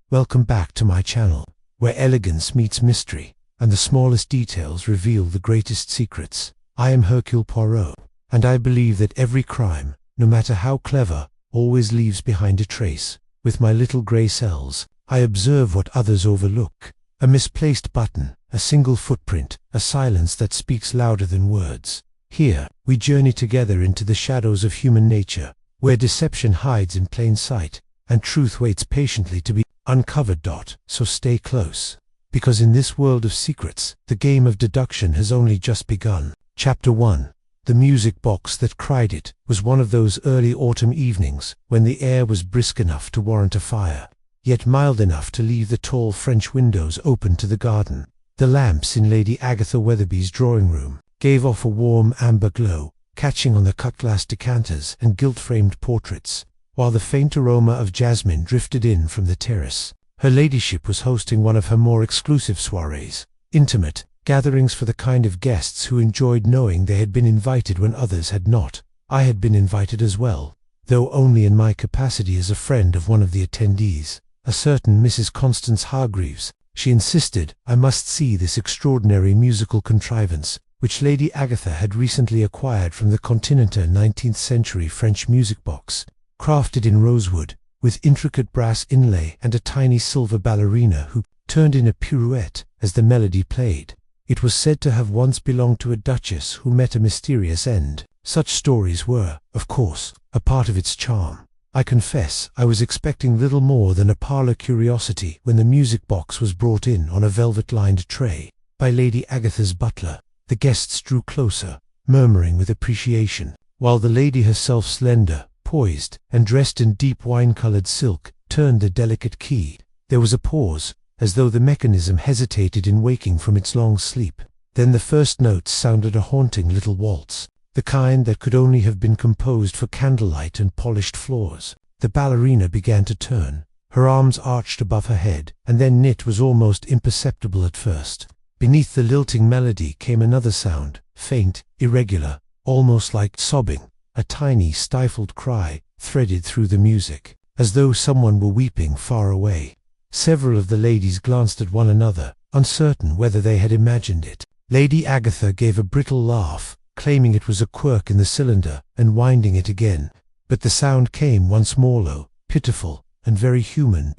Welcome back to my channel, where elegance meets mystery, and the smallest details reveal the greatest secrets. I am Hercule Poirot, and I believe that every crime, no matter how clever, always leaves behind a trace. With my little grey cells, I observe what others overlook. A misplaced button, a single footprint, a silence that speaks louder than words. Here, we journey together into the shadows of human nature, where deception hides in plain sight, and truth waits patiently to be uncovered. So stay close, because in this world of secrets, the game of deduction has only just begun. Chapter 1. The music box that cried. It was one of those early autumn evenings, when the air was brisk enough to warrant a fire, yet mild enough to leave the tall French windows open to the garden. The lamps in Lady Agatha Weatherby's drawing room gave off a warm amber glow, catching on the cut-glass decanters and gilt-framed portraits, while the faint aroma of jasmine drifted in from the terrace. Her ladyship was hosting one of her more exclusive soirees, intimate gatherings for the kind of guests who enjoyed knowing they had been invited when others had not. I had been invited as well, though only in my capacity as a friend of one of the attendees, a certain Mrs. Constance Hargreaves. She insisted I must see this extraordinary musical contrivance, which Lady Agatha had recently acquired from the Continental 19th-century French music box, crafted in rosewood, with intricate brass inlay and a tiny silver ballerina who turned in a pirouette as the melody played. It was said to have once belonged to a duchess who met a mysterious end. Such stories were, of course, a part of its charm. I confess I was expecting little more than a parlour curiosity when the music box was brought in on a velvet-lined tray by Lady Agatha's butler. The guests drew closer, murmuring with appreciation, while the lady herself, slender, poised, and dressed in deep wine-coloured silk, turned the delicate key. There was a pause, as though the mechanism hesitated in waking from its long sleep. Then the first notes sounded, a haunting little waltz, the kind that could only have been composed for candlelight and polished floors. The ballerina began to turn, her arms arched above her head, and then knit was almost imperceptible at first. Beneath the lilting melody came another sound, faint, irregular, almost like sobbing. A tiny, stifled cry threaded through the music, as though someone were weeping far away. Several of the ladies glanced at one another, uncertain whether they had imagined it. Lady Agatha gave a brittle laugh, claiming it was a quirk in the cylinder, and winding it again. But the sound came once more, low, pitiful, and very human.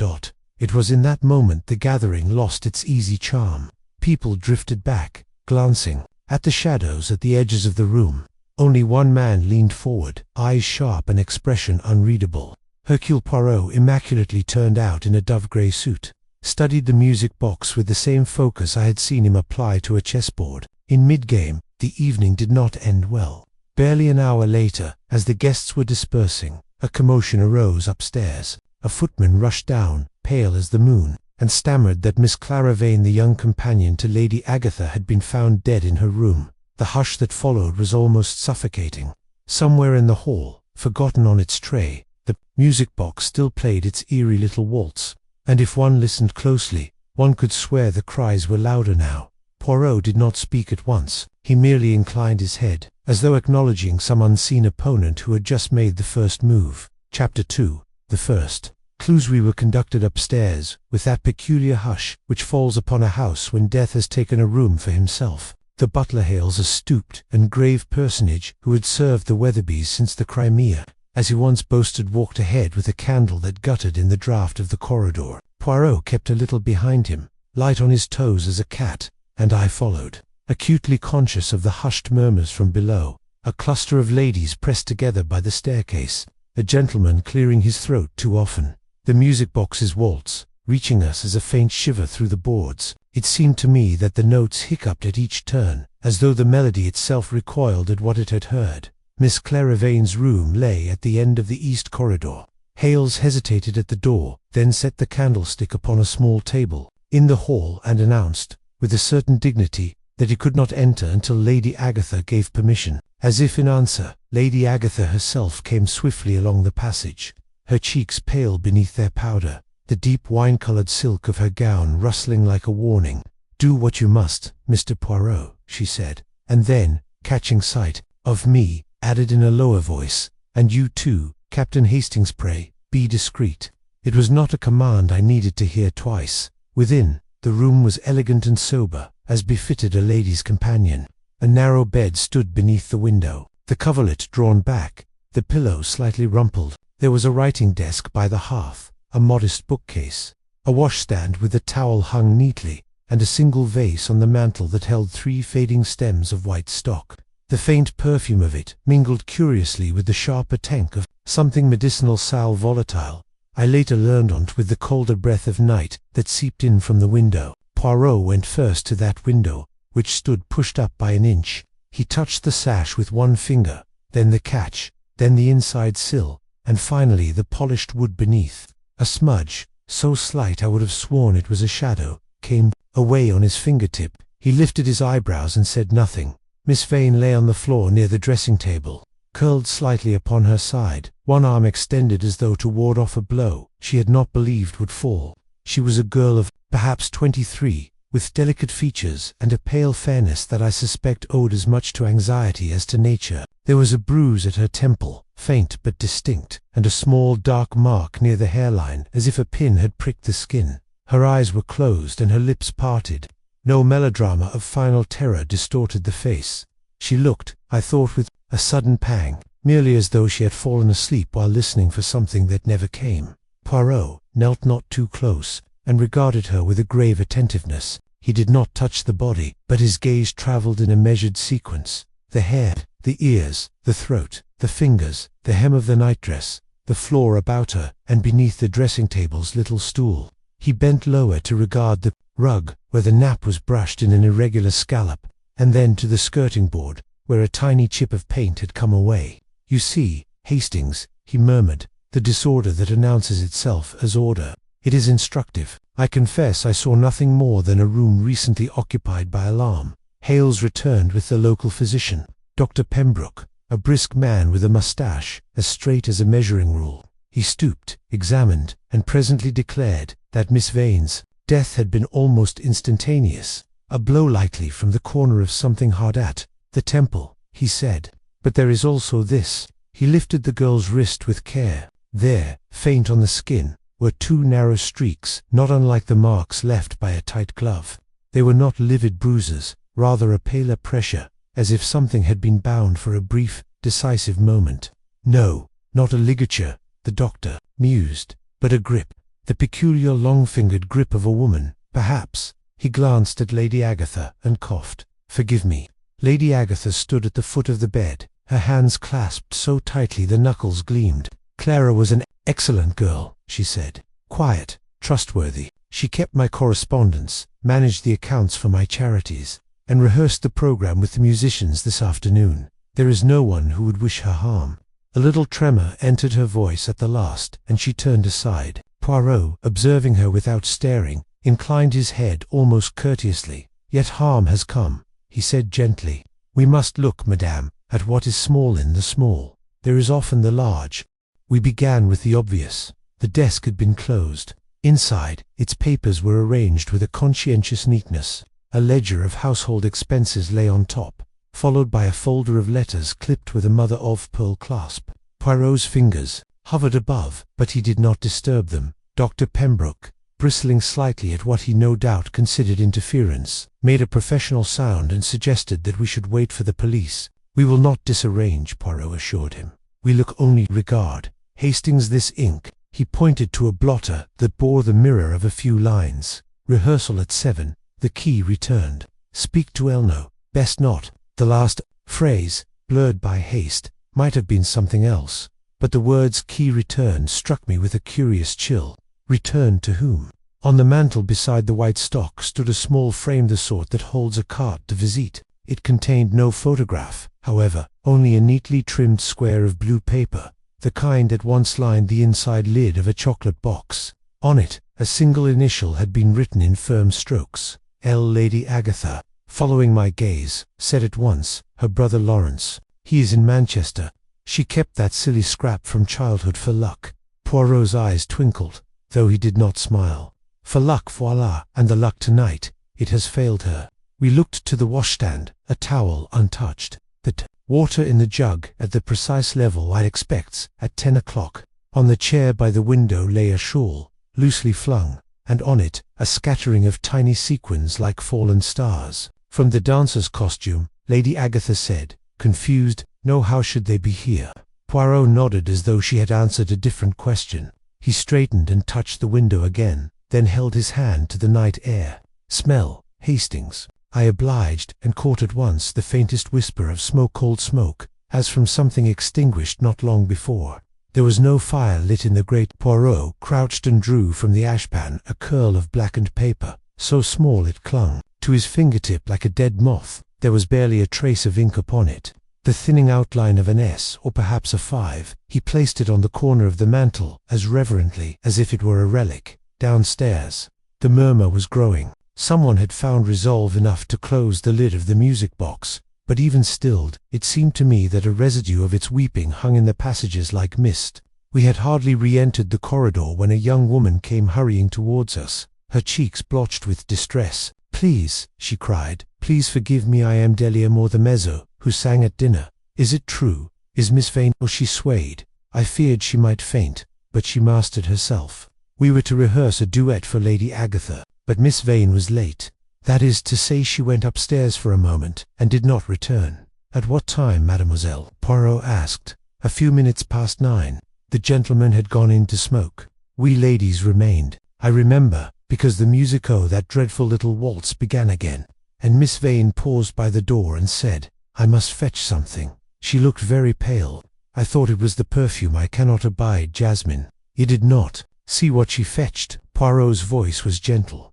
It was in that moment the gathering lost its easy charm. People drifted back, glancing at the shadows at the edges of the room. Only one man leaned forward, eyes sharp and expression unreadable. Hercule Poirot, immaculately turned out in a dove-grey suit, studied the music box with the same focus I had seen him apply to a chessboard. In mid-game, the evening did not end well. Barely an hour later, as the guests were dispersing, a commotion arose upstairs. A footman rushed down, pale as the moon, and stammered that Miss Clara Vane, the young companion to Lady Agatha, had been found dead in her room. The hush that followed was almost suffocating. Somewhere in the hall, forgotten on its tray, the music box still played its eerie little waltz, and if one listened closely, one could swear the cries were louder now. Poirot did not speak at once. He merely inclined his head, as though acknowledging some unseen opponent who had just made the first move. Chapter 2. The first clues. We were conducted upstairs, with that peculiar hush which falls upon a house when death has taken a room for himself. The butler hails a stooped and grave personage who had served the Weatherbys since the Crimea. As he once boasted, walked ahead with a candle that guttered in the draught of the corridor. Poirot kept a little behind him, light on his toes as a cat, and I followed, acutely conscious of the hushed murmurs from below. A cluster of ladies pressed together by the staircase, a gentleman clearing his throat too often. The music box's waltz, reaching us as a faint shiver through the boards. It seemed to me that the notes hiccuped at each turn, as though the melody itself recoiled at what it had heard. Miss Clara Vane's room lay at the end of the east corridor. Hales hesitated at the door, then set the candlestick upon a small table in the hall and announced, with a certain dignity, that he could not enter until Lady Agatha gave permission. As if in answer, Lady Agatha herself came swiftly along the passage, her cheeks pale beneath their powder, the deep wine-coloured silk of her gown rustling like a warning. "Do what you must, Mr. Poirot," she said, and then, catching sight of me, added in a lower voice, "And you too, Captain Hastings, pray, be discreet. It was not a command I needed to hear twice. Within, the room was elegant and sober, as befitted a lady's companion. A narrow bed stood beneath the window, the coverlet drawn back, the pillow slightly rumpled. There was a writing desk by the hearth, a modest bookcase, a washstand with a towel hung neatly, and a single vase on the mantel that held 3 fading stems of white stock. The faint perfume of it mingled curiously with the sharper tank of something medicinal sal volatile. I later learned on't with the colder breath of night that seeped in from the window. Poirot went first to that window, which stood pushed up by an inch. He touched the sash with one finger, then the catch, then the inside sill, and finally the polished wood beneath. A smudge, so slight I would have sworn it was a shadow, came away on his fingertip. He lifted his eyebrows and said nothing. Miss Vane lay on the floor near the dressing-table, curled slightly upon her side, one arm extended as though to ward off a blow she had not believed would fall. She was a girl of perhaps 23, with delicate features and a pale fairness that I suspect owed as much to anxiety as to nature. There was a bruise at her temple, faint but distinct, and a small dark mark near the hairline, as if a pin had pricked the skin. Her eyes were closed and her lips parted. No melodrama of final terror distorted the face. She looked, I thought with a sudden pang, merely as though she had fallen asleep while listening for something that never came. Poirot knelt not too close, and regarded her with a grave attentiveness. He did not touch the body, but his gaze travelled in a measured sequence. The hair, the ears, the throat, the fingers, the hem of the nightdress, the floor about her, and beneath the dressing-table's little stool. He bent lower to regard the rug, where the nap was brushed in an irregular scallop, and then to the skirting-board, where a tiny chip of paint had come away. "You see, Hastings," he murmured, "the disorder that announces itself as order. It is instructive. I confess I saw nothing more than a room recently occupied by alarm." Hales returned with the local physician, Dr. Pembroke, a brisk man with a moustache as straight as a measuring rule. He stooped, examined, and presently declared that Miss Vane's death had been almost instantaneous. "A blow likely from the corner of something hard at the temple," he said. "But there is also this." He lifted the girl's wrist with care. There, faint on the skin, were 2 narrow streaks, not unlike the marks left by a tight glove. They were not livid bruises, rather a paler pressure, as if something had been bound for a brief, decisive moment. "No, not a ligature," the doctor mused, "but a grip. The peculiar long-fingered grip of a woman, perhaps." He glanced at Lady Agatha and coughed. "Forgive me." Lady Agatha stood at the foot of the bed, her hands clasped so tightly the knuckles gleamed. "Clara was an excellent girl," she said. "Quiet, trustworthy. She kept my correspondence, managed the accounts for my charities, and rehearsed the program with the musicians this afternoon. There is no one who would wish her harm." A little tremor entered her voice at the last, and she turned aside. Poirot, observing her without staring, inclined his head almost courteously. "Yet harm has come," he said gently. "We must look, madame, at what is small in the small. There is often the large." We began with the obvious. The desk had been closed. Inside, its papers were arranged with a conscientious neatness. A ledger of household expenses lay on top, followed by a folder of letters clipped with a mother-of-pearl clasp. Poirot's fingers hovered above, but he did not disturb them. Dr. Pembroke, bristling slightly at what he no doubt considered interference, made a professional sound and suggested that we should wait for the police. "We will not disarrange," Poirot assured him. "We look only regard. Hastings, this ink." He pointed to a blotter that bore the mirror of a few lines. "Rehearsal at 7. The key returned. Speak to Elno. Best not." The last phrase, blurred by haste, might have been something else, but the words "key returned" struck me with a curious chill. Returned to whom? On the mantel beside the white stock stood a small frame, the sort that holds a carte de visite. It contained no photograph, however, only a neatly trimmed square of blue paper, the kind that once lined the inside lid of a chocolate box. On it, a single initial had been written in firm strokes. L. Lady Agatha, following my gaze, said at once, "Her brother Lawrence. He is in Manchester. She kept that silly scrap from childhood for luck." Poirot's eyes twinkled, though he did not smile. "For luck, voila, and the luck tonight. It has failed her." We looked to the washstand, a towel untouched. The water in the jug at the precise level I expects at 10 o'clock. On the chair by the window lay a shawl, loosely flung, and on it a scattering of tiny sequins like fallen stars. From the dancer's costume, Lady Agatha said, confused, "No, how should they be here?" Poirot nodded as though she had answered a different question. He straightened and touched the window again, then held his hand to the night air. "Smell, Hastings." I obliged, and caught at once the faintest whisper of smoke-cold smoke, as from something extinguished not long before. There was no fire lit in the grate. Poirot crouched and drew from the ashpan a curl of blackened paper, so small it clung to his fingertip like a dead moth. There was barely a trace of ink upon it. The thinning outline of an S, or perhaps a 5. He placed it on the corner of the mantel, as reverently as if it were a relic. Downstairs, the murmur was growing. Someone had found resolve enough to close the lid of the music box, but even stilled, it seemed to me that a residue of its weeping hung in the passages like mist. We had hardly re-entered the corridor when a young woman came hurrying towards us, her cheeks blotched with distress. "Please," she cried, "please forgive me. I am Delia Moore, the mezzo, who sang at dinner. Is it true? Is Miss Vane—" Oh, she swayed. I feared she might faint, but she mastered herself. We were to rehearse a duet for Lady Agatha, but Miss Vane was late. That is to say, she went upstairs for a moment, and did not return. "At what time, mademoiselle?" Poirot asked. "A few minutes past 9. The gentleman had gone in to smoke. We ladies remained. I remember, because the musico, that dreadful little waltz, began again, and Miss Vane paused by the door and said, 'I must fetch something.' She looked very pale. I thought it was the perfume. I cannot abide jasmine." "You did not see what she fetched?" Poirot's voice was gentle.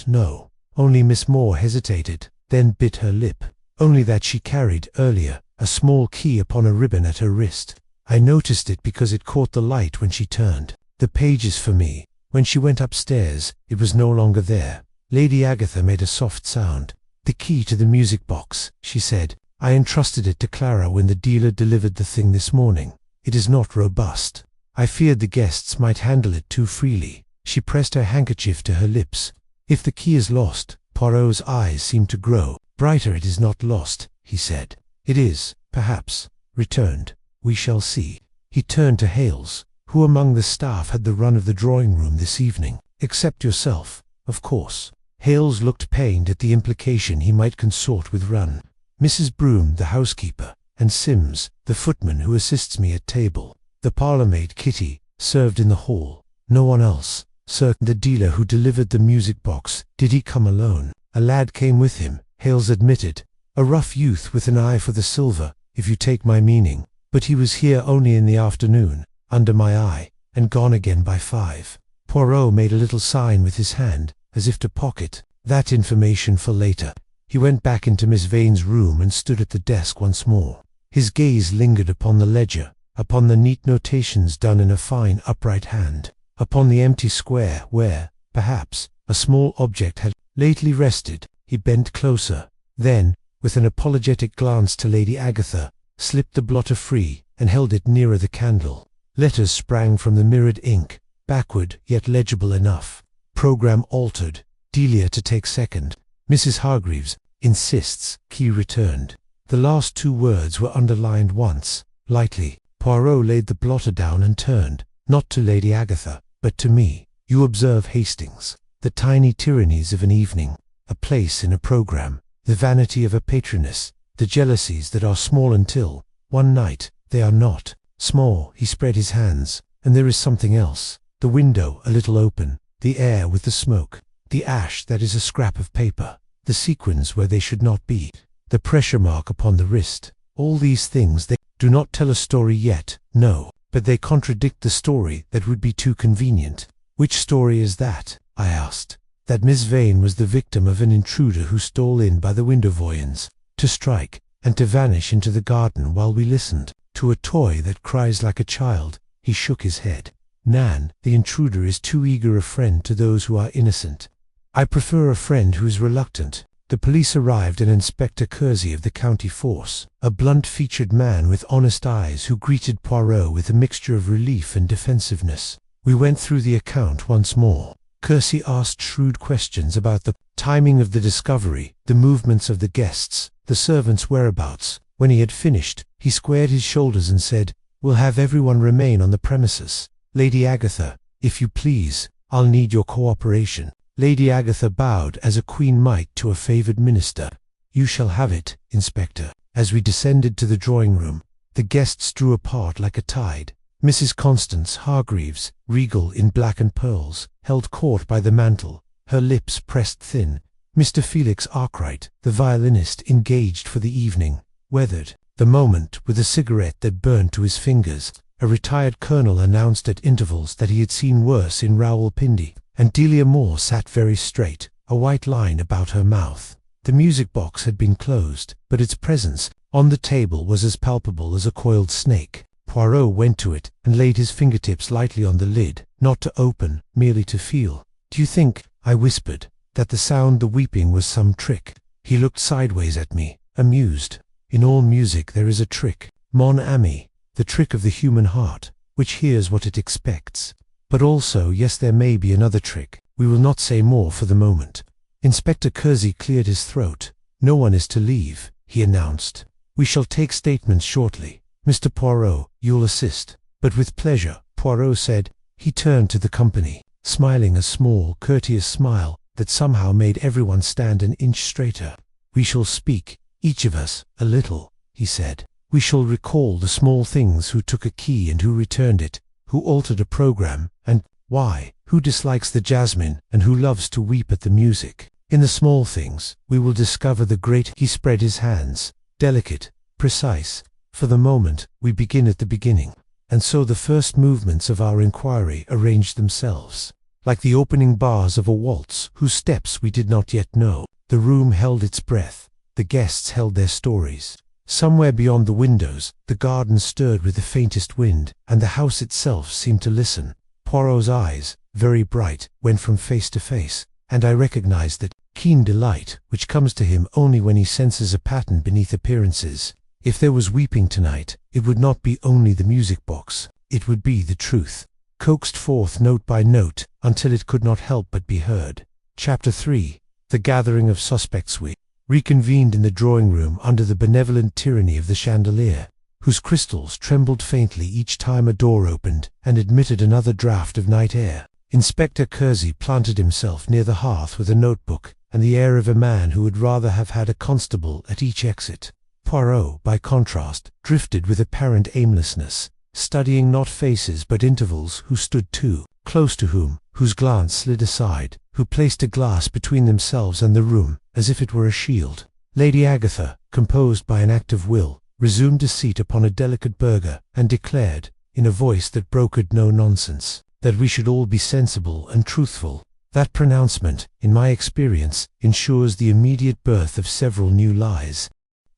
"No. Only." Miss Moore hesitated, then bit her lip. "Only that she carried, earlier, a small key upon a ribbon at her wrist. I noticed it because it caught the light when she turned the pages for me. When she went upstairs, it was no longer there." Lady Agatha made a soft sound. "The key to the music box," she said. "I entrusted it to Clara when the dealer delivered the thing this morning. It is not robust. I feared the guests might handle it too freely." She pressed her handkerchief to her lips. "If the key is lost," Poirot's eyes seemed to grow brighter. "It is not lost," he said. "It is, perhaps, returned. We shall see." He turned to Hales. "Who among the staff had the run of the drawing-room this evening? Except yourself, of course." Hales looked pained at the implication he might consort with Run. "Mrs. Broom, the housekeeper, and Sims, the footman who assists me at table. The parlour-maid, Kitty, served in the hall. No one else, sir." "The dealer who delivered the music box, did he come alone?" "A lad came with him," Hales admitted. "A rough youth with an eye for the silver, if you take my meaning. But he was here only in the afternoon, under my eye, and gone again by 5. Poirot made a little sign with his hand, as if to pocket that information for later. He went back into Miss Vane's room and stood at the desk once more. His gaze lingered upon the ledger, upon the neat notations done in a fine upright hand, upon the empty square where, perhaps, a small object had lately rested. He bent closer, then, with an apologetic glance to Lady Agatha, slipped the blotter free and held it nearer the candle. Letters sprang from the mirrored ink, backward yet legible enough. "Program altered. Delia to take second. Mrs. Hargreaves insists." Key returned. The last 2 words were underlined once, lightly. Poirot laid the blotter down and turned, not to Lady Agatha, but to me. "You observe, Hastings, the tiny tyrannies of an evening, a place in a program, the vanity of a patroness, the jealousies that are small until, one night, they are not small." He spread his hands. "And there is something else. The window a little open, the air with the smoke, the ash that is a scrap of paper, the sequins where they should not be, the pressure mark upon the wrist. All these things, they do not tell a story yet, no, but they contradict the story that would be too convenient." "Which story is that?" I asked. "That Miss Vane was the victim of an intruder who stole in by the window voyants, to strike, and to vanish into the garden while we listened to a toy that cries like a child." He shook his head. "Nan, the intruder is too eager a friend to those who are innocent. I prefer a friend who is reluctant." The police arrived, and Inspector Kersey of the county force, a blunt-featured man with honest eyes who greeted Poirot with a mixture of relief and defensiveness. We went through the account once more. Kersey asked shrewd questions about the timing of the discovery, the movements of the guests, the servants' whereabouts. When he had finished, he squared his shoulders and said, We'll have everyone remain on the premises. Lady Agatha, if you please, I'll need your cooperation." Lady Agatha bowed as a queen might to a favoured minister. "You shall have it, Inspector." As we descended to the drawing-room, the guests drew apart like a tide. Mrs. Constance Hargreaves, regal in black and pearls, held court by the mantel, her lips pressed thin. Mr. Felix Arkwright, the violinist engaged for the evening, weathered the moment with a cigarette that burned to his fingers. A retired colonel announced at intervals that he had seen worse in Rawalpindi, and Delia Moore sat very straight, a white line about her mouth. The music box had been closed, but its presence on the table was as palpable as a coiled snake. Poirot went to it and laid his fingertips lightly on the lid, not to open, merely to feel. "Do you think," I whispered, "that the sound, the weeping, was some trick?" He looked sideways at me, amused. "In all music there is a trick, mon ami, the trick of the human heart, which hears what it expects. But also, yes, there may be another trick. We will not say more for the moment." Inspector Kersey cleared his throat. "No one is to leave," he announced. "We shall take statements shortly. Mr. Poirot, you'll assist." "But with pleasure," Poirot said. He turned to the company, smiling a small, courteous smile that somehow made everyone stand an inch straighter. "We shall speak, each of us, a little," he said. "We shall recall the small things, who took a key and who returned it, who altered a program, and why, who dislikes the jasmine and who loves to weep at the music. In the small things, we will discover the great." He spread his hands, delicate, precise. "For the moment, we begin at the beginning." And so the first movements of our inquiry arranged themselves, like the opening bars of a waltz whose steps we did not yet know. The room held its breath, the guests held their stories. Somewhere beyond the windows, the garden stirred with the faintest wind, and the house itself seemed to listen. Poirot's eyes, very bright, went from face to face, and I recognized that keen delight which comes to him only when he senses a pattern beneath appearances. If there was weeping tonight, it would not be only the music box, it would be the truth, coaxed forth note by note, until it could not help but be heard. Chapter 3. The Gathering of Suspects. We reconvened in the drawing-room under the benevolent tyranny of the chandelier, whose crystals trembled faintly each time a door opened and admitted another draught of night air. Inspector Kersey planted himself near the hearth with a notebook, and the air of a man who would rather have had a constable at each exit. Poirot, by contrast, drifted with apparent aimlessness, studying not faces but intervals, who stood too close to whom, whose glance slid aside, who placed a glass between themselves and the room, as if it were a shield. Lady Agatha, composed by an act of will, resumed a seat upon a delicate burger, and declared, in a voice that brokered no nonsense, that we should all be sensible and truthful. That pronouncement, in my experience, ensures the immediate birth of several new lies.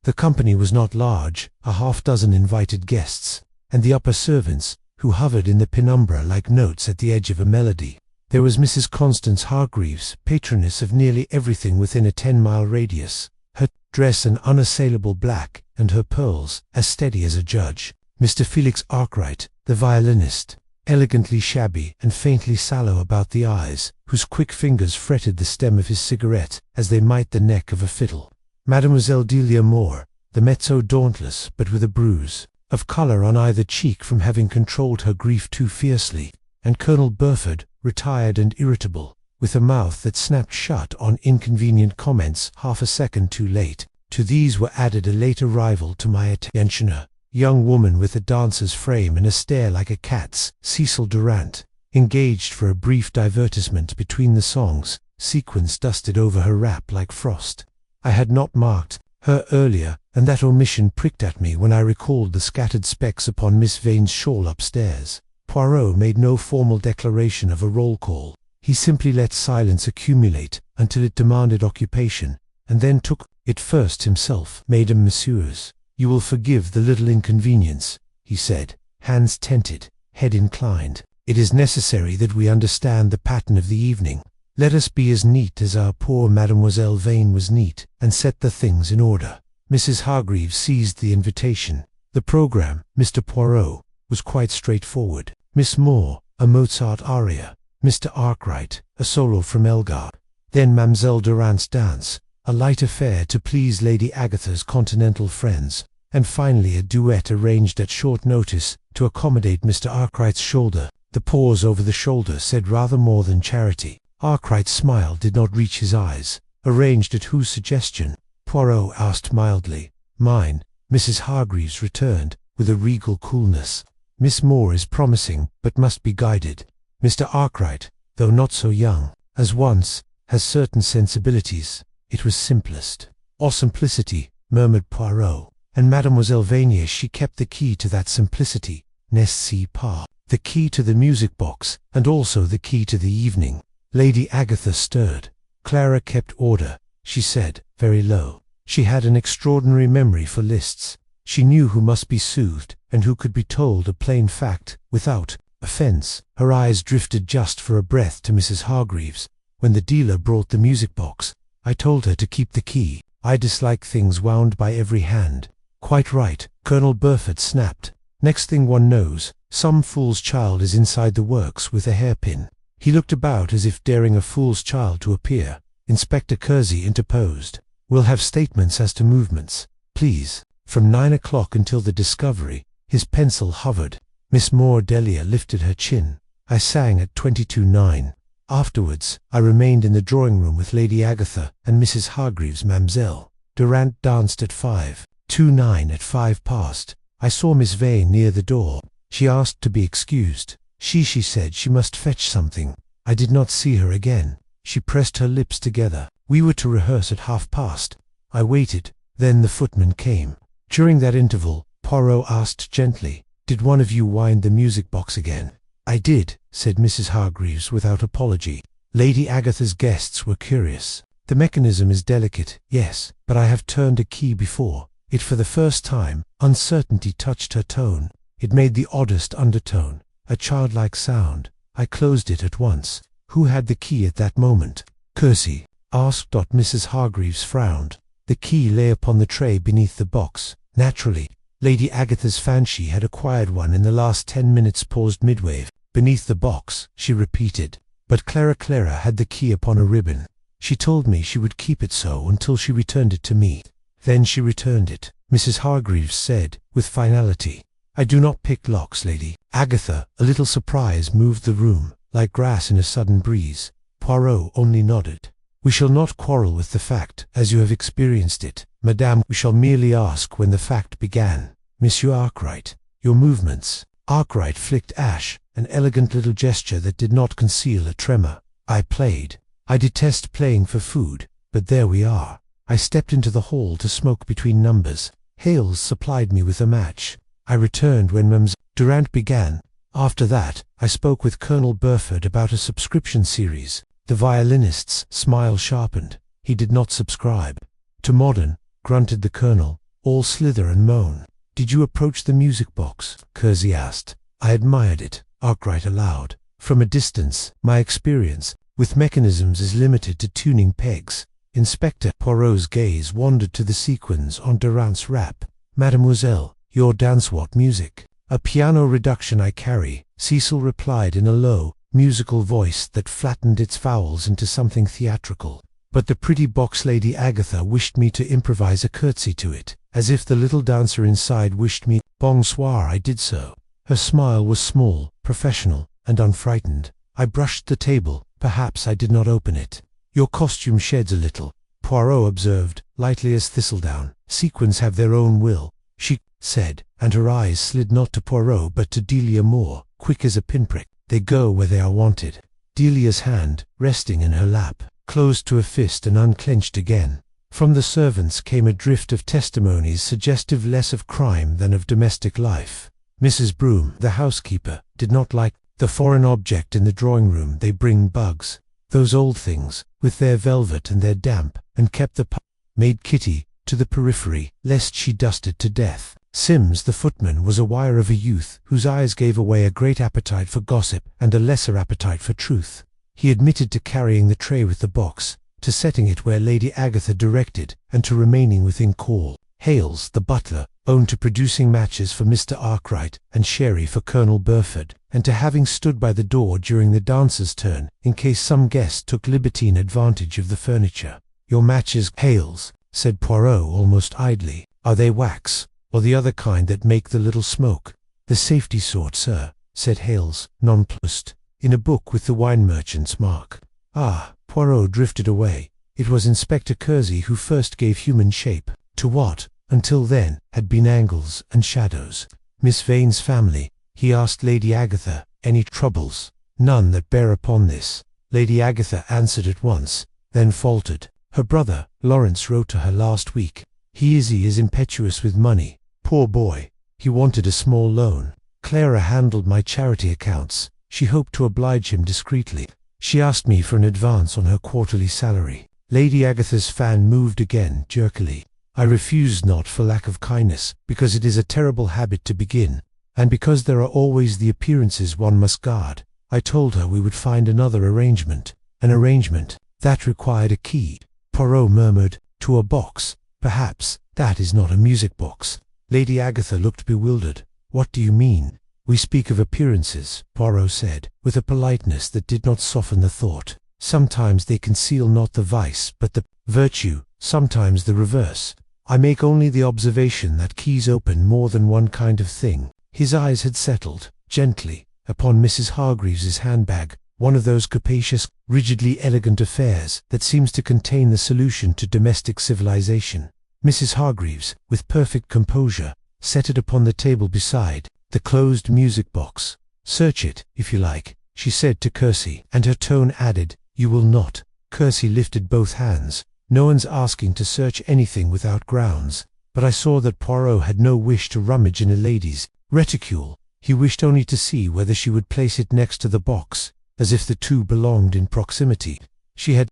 The company was not large, a half-dozen invited guests, and the upper servants, who hovered in the penumbra like notes at the edge of a melody. There was Mrs. Constance Hargreaves, patroness of nearly everything within a 10-mile radius, her dress an unassailable black, and her pearls as steady as a judge. Mr. Felix Arkwright, the violinist, elegantly shabby and faintly sallow about the eyes, whose quick fingers fretted the stem of his cigarette as they might the neck of a fiddle. Mademoiselle Delia Moore, the mezzo dauntless but with a bruise of colour on either cheek from having controlled her grief too fiercely, and Colonel Burford, retired and irritable, with a mouth that snapped shut on inconvenient comments half a second too late. To these were added a late arrival to my attention, a young woman with a dancer's frame and a stare like a cat's, Cecil Durant, engaged for a brief divertisement between the songs, sequins dusted over her wrap like frost. I had not marked her earlier, and that omission pricked at me when I recalled the scattered specks upon Miss Vane's shawl upstairs. Poirot made no formal declaration of a roll call. He simply let silence accumulate until it demanded occupation, and then took it first himself. "Mesdames, Messieurs, you will forgive the little inconvenience," he said, hands tented, head inclined. "It is necessary that we understand the pattern of the evening. Let us be as neat as our poor Mademoiselle Vane was neat, and set the things in order." Mrs. Hargreaves seized the invitation. The programme, Mr. Poirot, was quite straightforward. Miss Moore, a Mozart aria. Mr. Arkwright, a solo from Elgar. Then Mademoiselle Durant's dance, a light affair to please Lady Agatha's continental friends. and finally a duet arranged at short notice to accommodate Mr. Arkwright's shoulder. The pause over the shoulder said rather more than charity. Arkwright's smile did not reach his eyes. Arranged at whose suggestion? Poirot asked mildly. Mine, Mrs. Hargreaves returned, with a regal coolness. Miss Moore is promising, but must be guided. Mr. Arkwright, though not so young as once, has certain sensibilities. It was simplest. Or simplicity, murmured Poirot. And Mademoiselle Vanier, she kept the key to that simplicity, n'est-ce pas? The key to the music box, and also the key to the evening. Lady Agatha stirred. Clara kept order, she said, very low. She had an extraordinary memory for lists. She knew who must be soothed, and who could be told a plain fact, without offence. Her eyes drifted just for a breath to Mrs. Hargreaves. When the dealer brought the music box, I told her to keep the key. I dislike things wound by every hand. Quite right, Colonel Burford snapped. Next thing one knows, some fool's child is inside the works with a hairpin. He looked about as if daring a fool's child to appear. Inspector Kersey interposed. We'll have statements as to movements, please. From 9 o'clock until the discovery, his pencil hovered. Miss Moore Delia lifted her chin. I sang at 22:09. Afterwards, I remained in the drawing-room with Lady Agatha and Mrs. Hargreaves. Mademoiselle Durand danced at 5:29. At 5 past, I saw Miss Vane near the door. She asked to be excused. She said she must fetch something. I did not see her again. She pressed her lips together. We were to rehearse at 30:30. I waited. Then the footman came. During that interval, Poirot asked gently, Did one of you wind the music box again? I did, said Mrs. Hargreaves without apology. Lady Agatha's guests were curious. The mechanism is delicate, yes, but I have turned a key before. It for the first time. Uncertainty touched her tone. It made the oddest undertone, a childlike sound. I closed it at once. Who had the key at that moment? Kersey asked. Mrs. Hargreaves frowned. The key lay upon the tray beneath the box. Naturally, Lady Agatha's fancy had acquired one in the last 10 minutes. Paused midway. Beneath the box, she repeated. But Clara had the key upon a ribbon. She told me she would keep it so until she returned it to me. Then she returned it, Mrs. Hargreaves said, with finality. I do not pick locks, Lady Agatha. A little surprise moved the room, like grass in a sudden breeze. Poirot only nodded. We shall not quarrel with the fact, as you have experienced it, Madame. We shall merely ask when the fact began. Monsieur Arkwright, your movements. Arkwright flicked ash, an elegant little gesture that did not conceal a tremor. I played. I detest playing for food, but there we are. I stepped into the hall to smoke between numbers. Hales supplied me with a match. I returned when Mlle. Durand began. After that, I spoke with Colonel Burford about a subscription series. The violinist's smile sharpened. He did not subscribe. To modern, grunted the Colonel, all slither and moan. Did you approach the music box? Kersey asked. I admired it, Arkwright allowed. From a distance, my experience with mechanisms is limited to tuning pegs. Inspector Poirot's gaze wandered to the sequins on Durand's wrap. Mademoiselle, your dance what music? A piano reduction I carry, Cecil replied in a low, musical voice that flattened its vowels into something theatrical. But the pretty box Lady Agatha wished me to improvise a curtsy to it, as if the little dancer inside wished me. Bonsoir. I did so. Her smile was small, professional, and unfrightened. I brushed the table. Perhaps I did not open it. Your costume sheds a little, Poirot observed, lightly as thistledown. Sequins have their own will, she said, and her eyes slid not to Poirot but to Delia Moore, quick as a pinprick. They go where they are wanted. Delia's hand, resting in her lap, closed to a fist and unclenched again. From the servants came a drift of testimonies suggestive less of crime than of domestic life. Mrs. Broom, the housekeeper, did not like the foreign object in the drawing-room. They bring bugs, those old things, with their velvet and their damp, and kept the maid Kitty to the periphery, lest she dusted to death. Sims, the footman, was a wire of a youth whose eyes gave away a great appetite for gossip and a lesser appetite for truth. He admitted to carrying the tray with the box, to setting it where Lady Agatha directed, and to remaining within call. Hales, the butler, owned to producing matches for Mr. Arkwright and sherry for Colonel Burford, and to having stood by the door during the dancer's turn, in case some guest took libertine advantage of the furniture. Your matches, Hales, said Poirot almost idly. Are they wax, or the other kind that make the little smoke?" "The safety sort, sir," said Hales, nonplussed. "In a book with the wine merchant's mark." Ah, Poirot drifted away. It was Inspector Kersey who first gave human shape to what, until then, had been angles and shadows. "Miss Vane's family," he asked Lady Agatha. "Any troubles?" "None that bear upon this," Lady Agatha answered at once, then faltered. "Her brother, Lawrence, wrote to her last week. He is impetuous with money. Poor boy. He wanted a small loan. Clara handled my charity accounts. She hoped to oblige him discreetly. She asked me for an advance on her quarterly salary." Lady Agatha's fan moved again, jerkily. "I refused not for lack of kindness, because it is a terrible habit to begin, and because there are always the appearances one must guard. I told her we would find another arrangement." "An arrangement that required a key," Poirot murmured. "To a box, perhaps." "That is not a music box." Lady Agatha looked bewildered. "What do you mean?" "We speak of appearances," Poirot said, with a politeness that did not soften the thought. "Sometimes they conceal not the vice, but the virtue, sometimes the reverse. I make only the observation that keys open more than one kind of thing." His eyes had settled, gently, upon Mrs. Hargreaves's handbag, one of those capacious, rigidly elegant affairs that seems to contain the solution to domestic civilization. Mrs. Hargreaves, with perfect composure, set it upon the table beside the closed music box. "Search it, if you like," she said to Kersey, and her tone added, "You will not." Kersey lifted both hands. "No one's asking to search anything without grounds." But I saw that Poirot had no wish to rummage in a lady's reticule. He wished only to see whether she would place it next to the box, as if the two belonged in proximity. She had.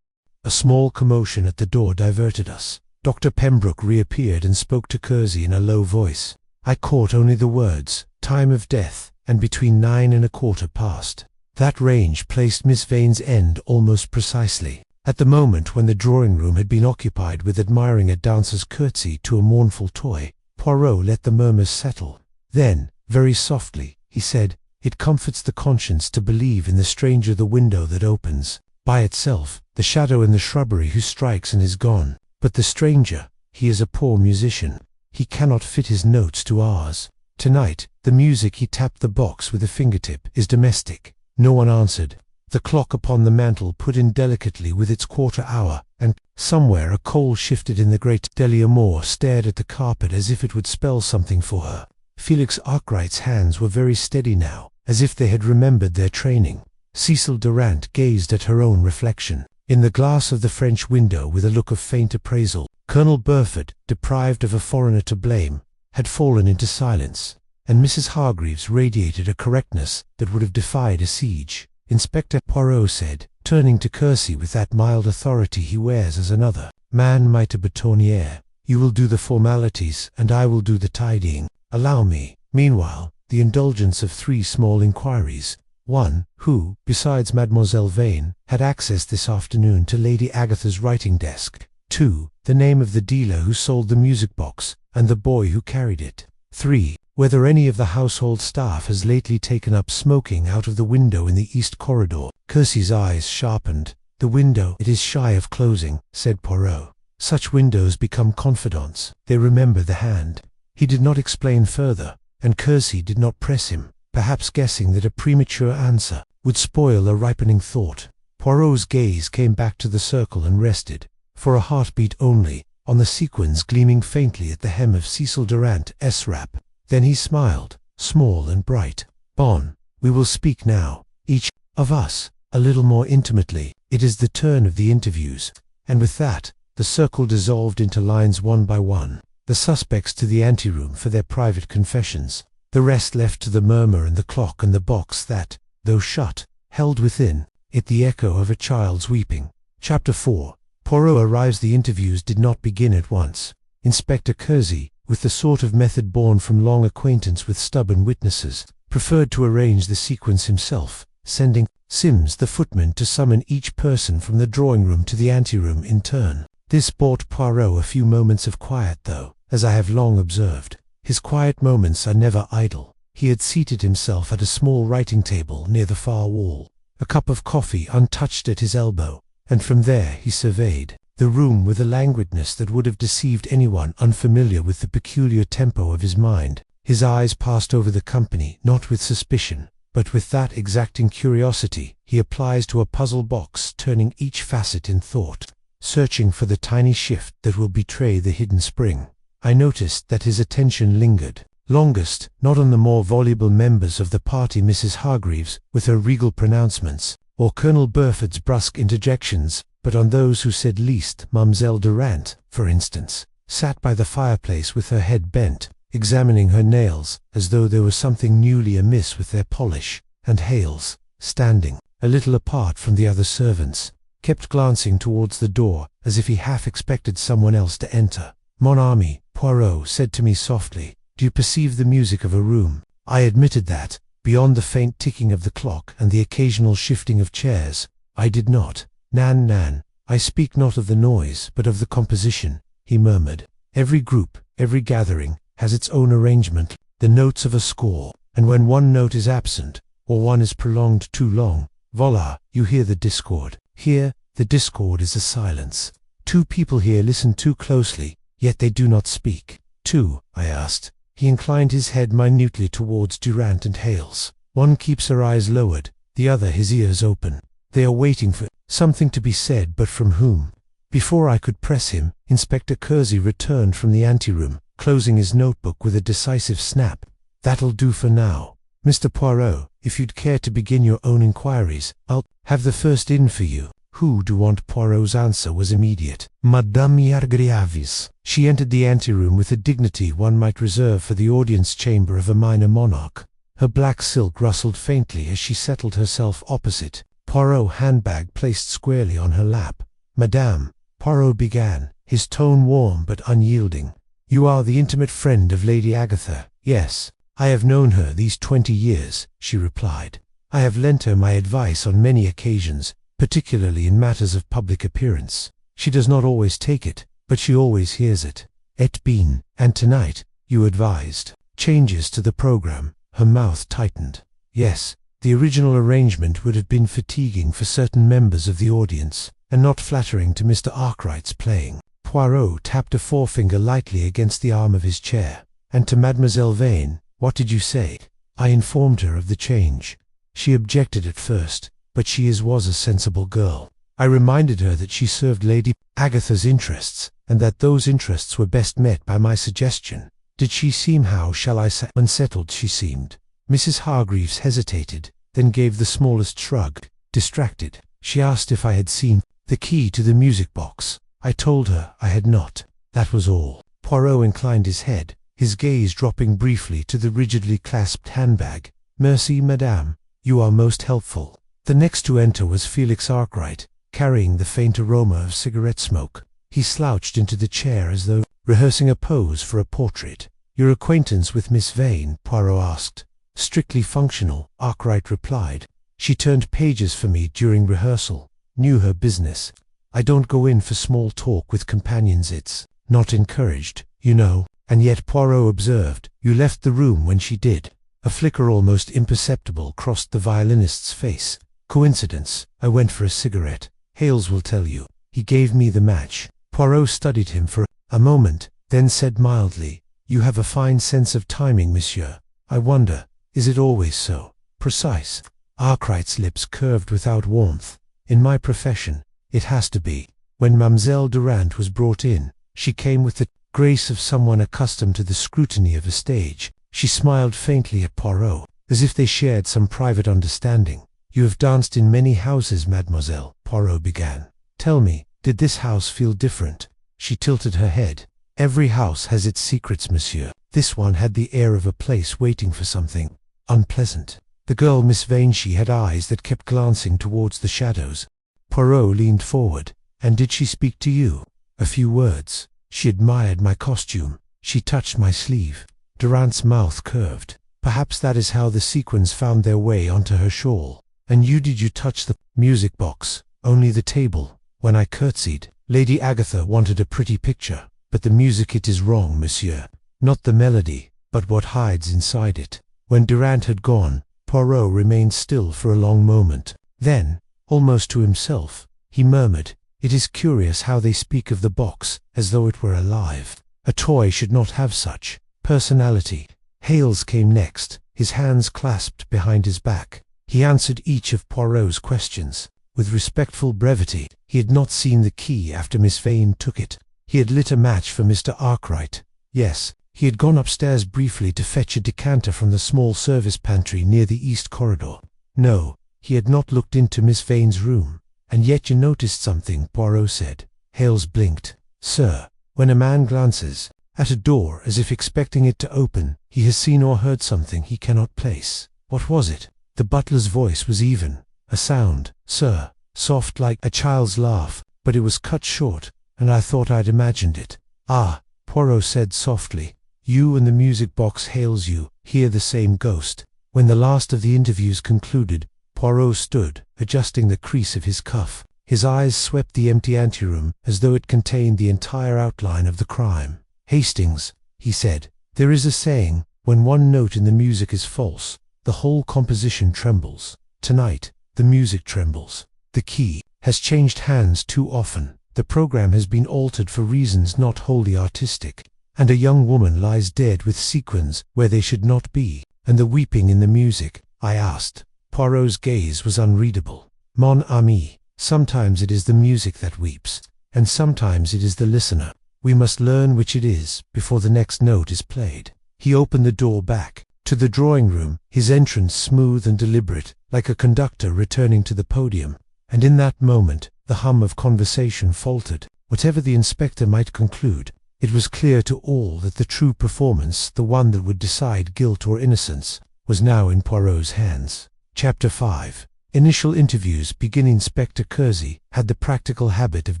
A small commotion at the door diverted us. Dr. Pembroke reappeared and spoke to Kersey in a low voice. I caught only the words, "time of death," and between 9 and 1/4 past. That range placed Miss Vane's end almost precisely. At the moment when the drawing-room had been occupied with admiring a dancer's curtsy to a mournful toy, Poirot let the murmurs settle. Then, very softly, he said, "It comforts the conscience to believe in the stranger the window that opens. By itself, the shadow in the shrubbery who strikes and is gone. But the stranger, he is a poor musician. He cannot fit his notes to ours. Tonight, the music," he tapped the box with a fingertip, "is domestic." No one answered. The clock upon the mantel put in delicately with its quarter hour, and, somewhere, a coal shifted in the grate. Delia Moore stared at the carpet as if it would spell something for her. Felix Arkwright's hands were very steady now, as if they had remembered their training. Cecil Durant gazed at her own reflection in the glass of the French window with a look of faint appraisal. Colonel Burford, deprived of a foreigner to blame, had fallen into silence, and Mrs. Hargreaves radiated a correctness that would have defied a siege. Inspector Poirot said, turning to Kersey with that mild authority he wears as another man might a bâtonnière, "You will do the formalities, and I will do the tidying. Allow me, meanwhile, the indulgence of 3 small inquiries. 1. Who, besides Mademoiselle Vane, had access this afternoon to Lady Agatha's writing desk? 2. The name of the dealer who sold the music box, and the boy who carried it. 3. Whether any of the household staff has lately taken up smoking out of the window in the east corridor." Kersey's eyes sharpened. "The window, it is shy of closing," said Poirot. "Such windows become confidants. They remember the hand." He did not explain further, and Kersey did not press him, perhaps guessing that a premature answer would spoil a ripening thought. Poirot's gaze came back to the circle and rested, for a heartbeat only, on the sequins gleaming faintly at the hem of Cecil Durant's wrap. Then he smiled, small and bright. "Bon, we will speak now, each of us, a little more intimately. It is the turn of the interviews." And with that, the circle dissolved into lines one by one, the suspects to the anteroom for their private confessions, the rest left to the murmur and the clock and the box that, though shut, held within it the echo of a child's weeping. Chapter 4. Poirot arrives. The interviews did not begin at once. Inspector Kersey, with the sort of method born from long acquaintance with stubborn witnesses, preferred to arrange the sequence himself, sending Sims the footman to summon each person from the drawing-room to the anteroom in turn. This bought Poirot a few moments of quiet, though, as I have long observed, his quiet moments are never idle. He had seated himself at a small writing table near the far wall, a cup of coffee untouched at his elbow, and from there he surveyed the room with a languidness that would have deceived anyone unfamiliar with the peculiar tempo of his mind. His eyes passed over the company, not with suspicion, but with that exacting curiosity he applies to a puzzle box, turning each facet in thought, searching for the tiny shift that will betray the hidden spring. I noticed that his attention lingered longest, not on the more voluble members of the party, Mrs. Hargreaves, with her regal pronouncements, or Colonel Burford's brusque interjections, but on those who said least. Mademoiselle Durand, for instance, sat by the fireplace with her head bent, examining her nails, as though there was something newly amiss with their polish, and Hales, standing a little apart from the other servants, kept glancing towards the door, as if he half expected someone else to enter. "Mon ami," Poirot said to me softly, "do you perceive the music of a room?" I admitted that, beyond the faint ticking of the clock and the occasional shifting of chairs, I did not. "Nan, Nan, I speak not of the noise, but of the composition," he murmured. "Every group, every gathering, has its own arrangement, the notes of a score, and when one note is absent, or one is prolonged too long, voila, you hear the discord. Here, the discord is a silence. Two people here listen too closely, yet they do not speak." "Two?" I asked. He inclined his head minutely towards Durand and Hales. "One keeps her eyes lowered, the other his ears open. They are waiting for something to be said, but from whom?" Before I could press him, Inspector Kersey returned from the anteroom, closing his notebook with a decisive snap. "That'll do for now. Mr. Poirot, if you'd care to begin your own inquiries, I'll have the first in for you." "Who do want?" Poirot's answer was immediate. "Madame Hargreaves." She entered the anteroom with a dignity one might reserve for the audience chamber of a minor monarch. Her black silk rustled faintly as she settled herself opposite, Poirot's handbag placed squarely on her lap. "Madame," Poirot began, his tone warm but unyielding, "you are the intimate friend of Lady Agatha." "Yes, I have known her these 20 years, she replied. "I have lent her my advice on many occasions, particularly in matters of public appearance. She does not always take it, but she always hears it. Et bien, and tonight, you advised changes to the program." Her mouth tightened. "Yes, the original arrangement would have been fatiguing for certain members of the audience, and not flattering to Mr. Arkwright's playing." Poirot tapped a forefinger lightly against the arm of his chair. "And to Mademoiselle Vane, what did you say?" "I informed her of the change. She objected at first, but she was a sensible girl. I reminded her that she served Lady Agatha's interests, and that those interests were best met by my suggestion." "Did she seem, how shall I say, unsettled?" "She seemed." Mrs. Hargreaves hesitated, then gave the smallest shrug. "Distracted. She asked if I had seen the key to the music box. I told her I had not. That was all." Poirot inclined his head, his gaze dropping briefly to the rigidly clasped handbag. "Merci, madame. You are most helpful." The next to enter was Felix Arkwright, carrying the faint aroma of cigarette smoke. He slouched into the chair as though rehearsing a pose for a portrait. "Your acquaintance with Miss Vane?" Poirot asked. "Strictly functional," Arkwright replied. "She turned pages for me during rehearsal. Knew her business. I don't go in for small talk with companions, it's not encouraged, you know." "And yet," Poirot observed, "you left the room when she did." A flicker almost imperceptible crossed the violinist's face. "Coincidence. I went for a cigarette. Hales will tell you. He gave me the match." Poirot studied him for a moment, then said mildly, "You have a fine sense of timing, monsieur. I wonder, is it always so precise?" Arkwright's lips curved without warmth. "In my profession, it has to be." When Mademoiselle Durand was brought in, she came with the grace of someone accustomed to the scrutiny of a stage. She smiled faintly at Poirot, as if they shared some private understanding. "You have danced in many houses, mademoiselle," Poirot began. "Tell me, did this house feel different?" She tilted her head. "Every house has its secrets, monsieur. This one had the air of a place waiting for something unpleasant." The girl, Miss Vane, she had eyes that kept glancing towards the shadows. Poirot leaned forward. "And did she speak to you?" "A few words. She admired my costume. She touched my sleeve." Durand's mouth curved. "Perhaps that is how the sequins found their way onto her shawl." "And you, did you touch the music box?" "Only the table. When I curtsied, Lady Agatha wanted a pretty picture. But the music, it is wrong, monsieur. Not the melody, but what hides inside it." When Durand had gone, Poirot remained still for a long moment. Then, almost to himself, he murmured, It is curious how they speak of the box as though it were alive. A toy should not have such personality. Hales came next, his hands clasped behind his back. He answered each of Poirot's questions with respectful brevity. He had not seen the key after Miss Vane took it. He had lit a match for Mr. Arkwright. Yes, he had gone upstairs briefly to fetch a decanter from the small service pantry near the east corridor. No, he had not looked into Miss Vane's room. And yet you noticed something, Poirot said. Hales blinked. Sir, when a man glances at a door as if expecting it to open, he has seen or heard something he cannot place. What was it? The butler's voice was even. A sound, sir, soft like a child's laugh, but it was cut short, and I thought I'd imagined it. Ah, Poirot said softly. You and the music box Hales, you hear the same ghost. When the last of the interviews concluded, Poirot stood, adjusting the crease of his cuff. His eyes swept the empty anteroom as though it contained the entire outline of the crime. Hastings, he said, there is a saying, when one note in the music is false, the whole composition trembles. Tonight, the music trembles. The key has changed hands too often. The program has been altered for reasons not wholly artistic. And a young woman lies dead with sequins where they should not be. And the weeping in the music, I asked. Poirot's gaze was unreadable. Mon ami, sometimes it is the music that weeps, and sometimes it is the listener. We must learn which it is before the next note is played. He opened the door back to the drawing room, his entrance smooth and deliberate, like a conductor returning to the podium. And in that moment, the hum of conversation faltered. Whatever the inspector might conclude, it was clear to all that the true performance, the one that would decide guilt or innocence, was now in Poirot's hands. Chapter 5. Initial interviews. Inspector Kersey had the practical habit of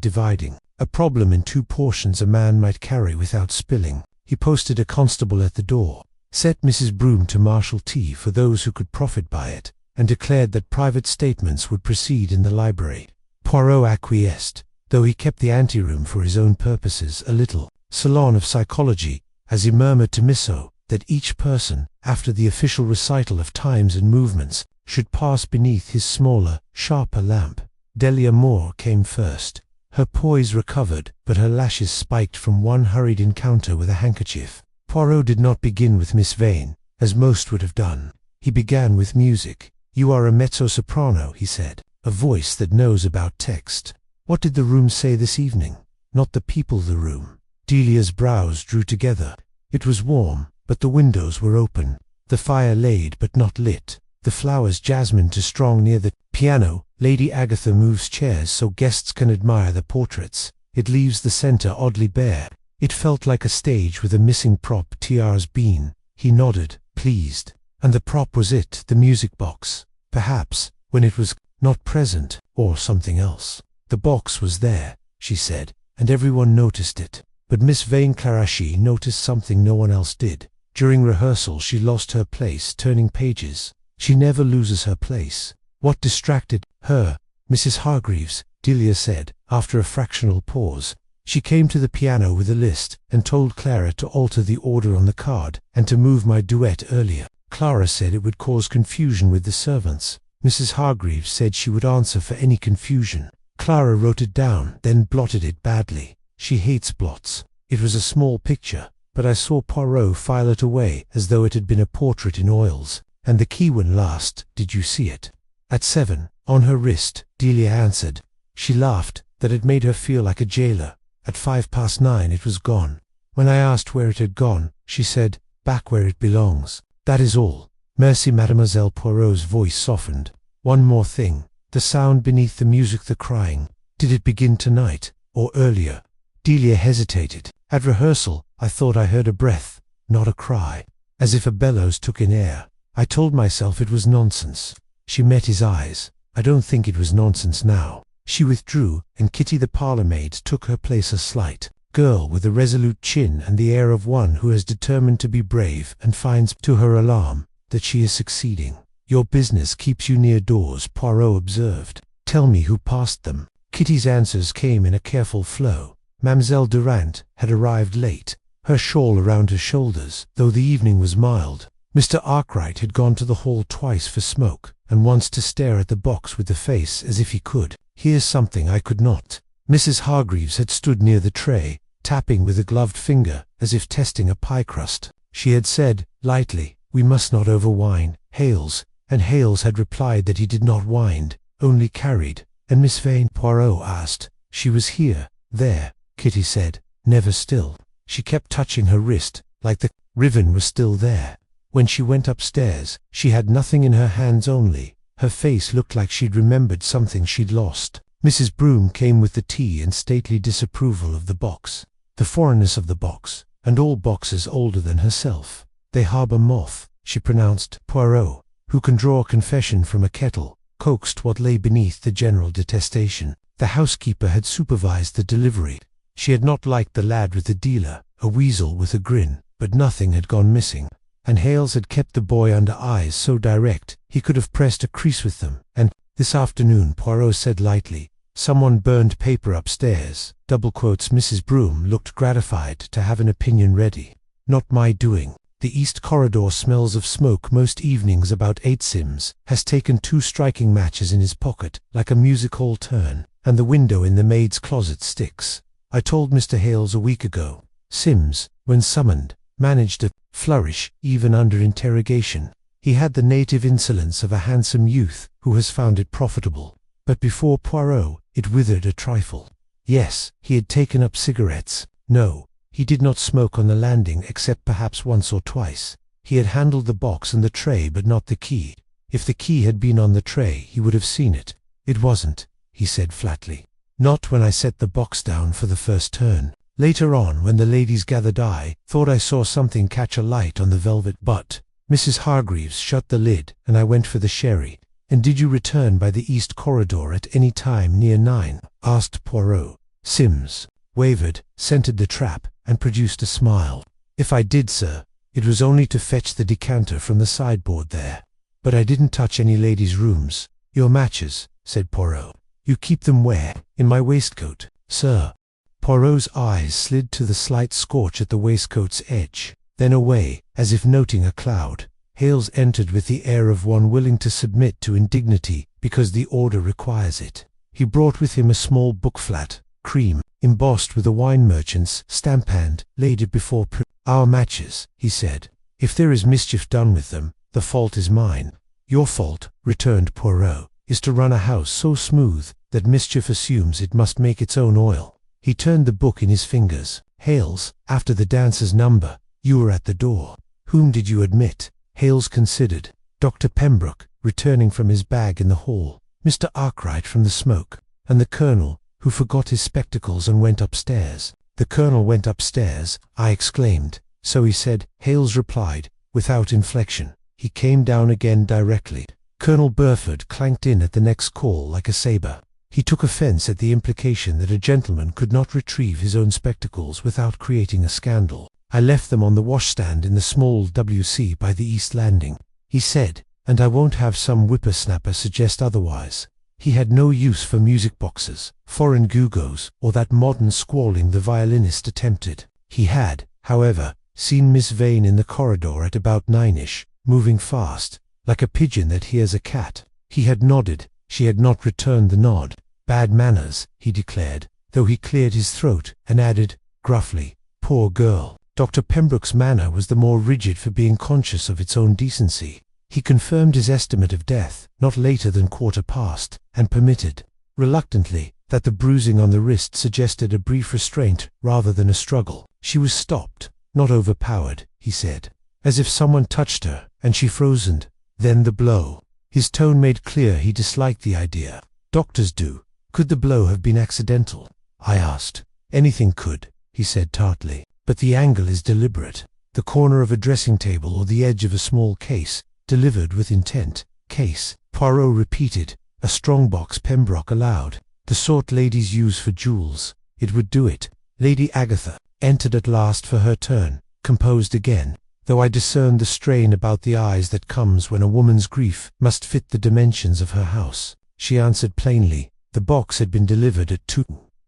dividing a problem in two portions a man might carry without spilling. He posted a constable at the door, set Mrs. Broom to marshal tea for those who could profit by it, and declared that private statements would proceed in the library. Poirot acquiesced, though he kept the anteroom for his own purposes, a little salon of psychology, as he murmured to Misso that each person, after the official recital of times and movements, should pass beneath his smaller, sharper lamp. Delia Moore came first. Her poise recovered, but her lashes spiked from one hurried encounter with a handkerchief. Poirot did not begin with Miss Vane, as most would have done. He began with music. You are a mezzo-soprano, he said, a voice that knows about text. What did the room say this evening? Not the people, the room. Delia's brows drew together. It was warm, but the windows were open. The fire laid but not lit. The flowers jasmined to strong near the piano. Lady Agatha moves chairs so guests can admire the portraits. It leaves the center oddly bare. It felt like a stage with a missing prop. T.R.'s been. He nodded, pleased. And the prop was it, the music box. Perhaps, when it was not present, or something else. The box was there, she said, and everyone noticed it. But Miss Vane Clarashi noticed something no one else did. During rehearsal she lost her place turning pages. She never loses her place. What distracted her? Mrs. Hargreaves, Delia said, after a fractional pause. She came to the piano with a list, and told Clara to alter the order on the card, and to move my duet earlier. Clara said it would cause confusion with the servants. Mrs. Hargreaves said she would answer for any confusion. Clara wrote it down, then blotted it badly. She hates blots. It was a small picture, but I saw Poirot file it away as though it had been a portrait in oils. And the key when last, did you see it? At 7, on her wrist, Delia answered. She laughed, that it made her feel like a jailer. At 9:05 it was gone. When I asked where it had gone, she said, back where it belongs. That is all. Merci, Mademoiselle. Poirot's voice softened. One more thing. The sound beneath the music, the crying. Did it begin tonight, or earlier? Delia hesitated. At rehearsal, I thought I heard a breath, not a cry, as if a bellows took in air. I told myself it was nonsense. She met his eyes. I don't think it was nonsense now. She withdrew, and Kitty the parlour-maid took her place, a slight girl with a resolute chin and the air of one who has determined to be brave and finds, to her alarm, that she is succeeding. Your business keeps you near doors, Poirot observed. Tell me who passed them. Kitty's answers came in a careful flow. Mademoiselle Durand had arrived late, her shawl around her shoulders, though the evening was mild. Mr. Arkwright had gone to the hall twice for smoke, and once to stare at the box with the face as if he could. Here's something I could not Mrs. Hargreaves had stood near the tray, tapping with a gloved finger, as if testing a pie crust. She had said, lightly, "We must not overwine, Hales," and Hales had replied that he did not wind, only carried. And Miss Vane? Poirot asked. She was here, there, Kitty said, never still. She kept touching her wrist, like the ribbon was still there. When she went upstairs, she had nothing in her hands only. Her face looked like she'd remembered something she'd lost. Mrs. Broom came with the tea in stately disapproval of the box. The foreignness of the box, and all boxes older than herself. They harbour moth, she pronounced. Poirot, who can draw a confession from a kettle, coaxed what lay beneath the general detestation. The housekeeper had supervised the delivery. She had not liked the lad with the dealer, a weasel with a grin, but nothing had gone missing. And Hales had kept the boy under eyes so direct he could have pressed a crease with them. And this afternoon, Poirot said lightly, someone burned paper upstairs. Mrs. Broom looked gratified to have an opinion ready. Not my doing. The east corridor smells of smoke most evenings about 8. Sims has taken 2 striking matches in his pocket, like a music-hall turn, and the window in the maid's closet sticks. I told Mr. Hales a week ago. Sims, when summoned, managed a flourish even under interrogation. He had the native insolence of a handsome youth who has found it profitable. But before Poirot, it withered a trifle. Yes, he had taken up cigarettes. No, he did not smoke on the landing except perhaps once or twice. He had handled the box and the tray but not the key. If the key had been on the tray, he would have seen it. It wasn't, he said flatly. Not when I set the box down for the first turn. Later on, when the ladies gathered, I thought I saw something catch a light on the velvet. But Mrs. Hargreaves shut the lid, and I went for the sherry. And did you return by the east corridor at any time near 9? Asked Poirot. Sims wavered, scented the trap, and produced a smile. If I did, sir, it was only to fetch the decanter from the sideboard there. But I didn't touch any ladies' rooms. Your matches, said Poirot. You keep them where? In my waistcoat, sir. Poirot's eyes slid to the slight scorch at the waistcoat's edge, then away, as if noting a cloud. Hales entered with the air of one willing to submit to indignity because the order requires it. He brought with him a small book, flat, cream, embossed with a wine merchant's stamp, and laid it before our matches, he said. If there is mischief done with them, the fault is mine. Your fault, returned Poirot, is to run a house so smooth that mischief assumes it must make its own oil. He turned the book in his fingers. Hales, after the dancer's number, you were at the door. Whom did you admit? Hales considered. Dr. Pembroke, returning from his bag in the hall, Mr. Arkwright from the smoke, and the Colonel, who forgot his spectacles and went upstairs. The Colonel went upstairs, I exclaimed. So he said, Hales replied, without inflection. He came down again directly. Colonel Burford clanked in at the next call like a sabre. He took offence at the implication that a gentleman could not retrieve his own spectacles without creating a scandal. I left them on the washstand in the small WC by the east landing, he said, and I won't have some whippersnapper suggest otherwise. He had no use for music boxes, foreign gewgaws, or that modern squalling the violinist attempted. He had, however, seen Miss Vane in the corridor at about 9ish, moving fast, like a pigeon that hears a cat. He had nodded. She had not returned the nod. Bad manners, he declared, though he cleared his throat, and added, gruffly, poor girl. Dr. Pembroke's manner was the more rigid for being conscious of its own decency. He confirmed his estimate of death, not later than 1:15, and permitted, reluctantly, that the bruising on the wrist suggested a brief restraint rather than a struggle. She was stopped, not overpowered, he said, as if someone touched her, and she frozened. Then the blow. His tone made clear he disliked the idea. Doctors do. Could the blow have been accidental? I asked. Anything could, he said tartly. But the angle is deliberate. The corner of a dressing table or the edge of a small case, delivered with intent. Case, Poirot repeated, a strong box Pembroke allowed. The sort ladies use for jewels. It would do it. Lady Agatha entered at last for her turn, composed again, though I discerned the strain about the eyes that comes when a woman's grief must fit the dimensions of her house. She answered plainly. The box had been delivered at 2.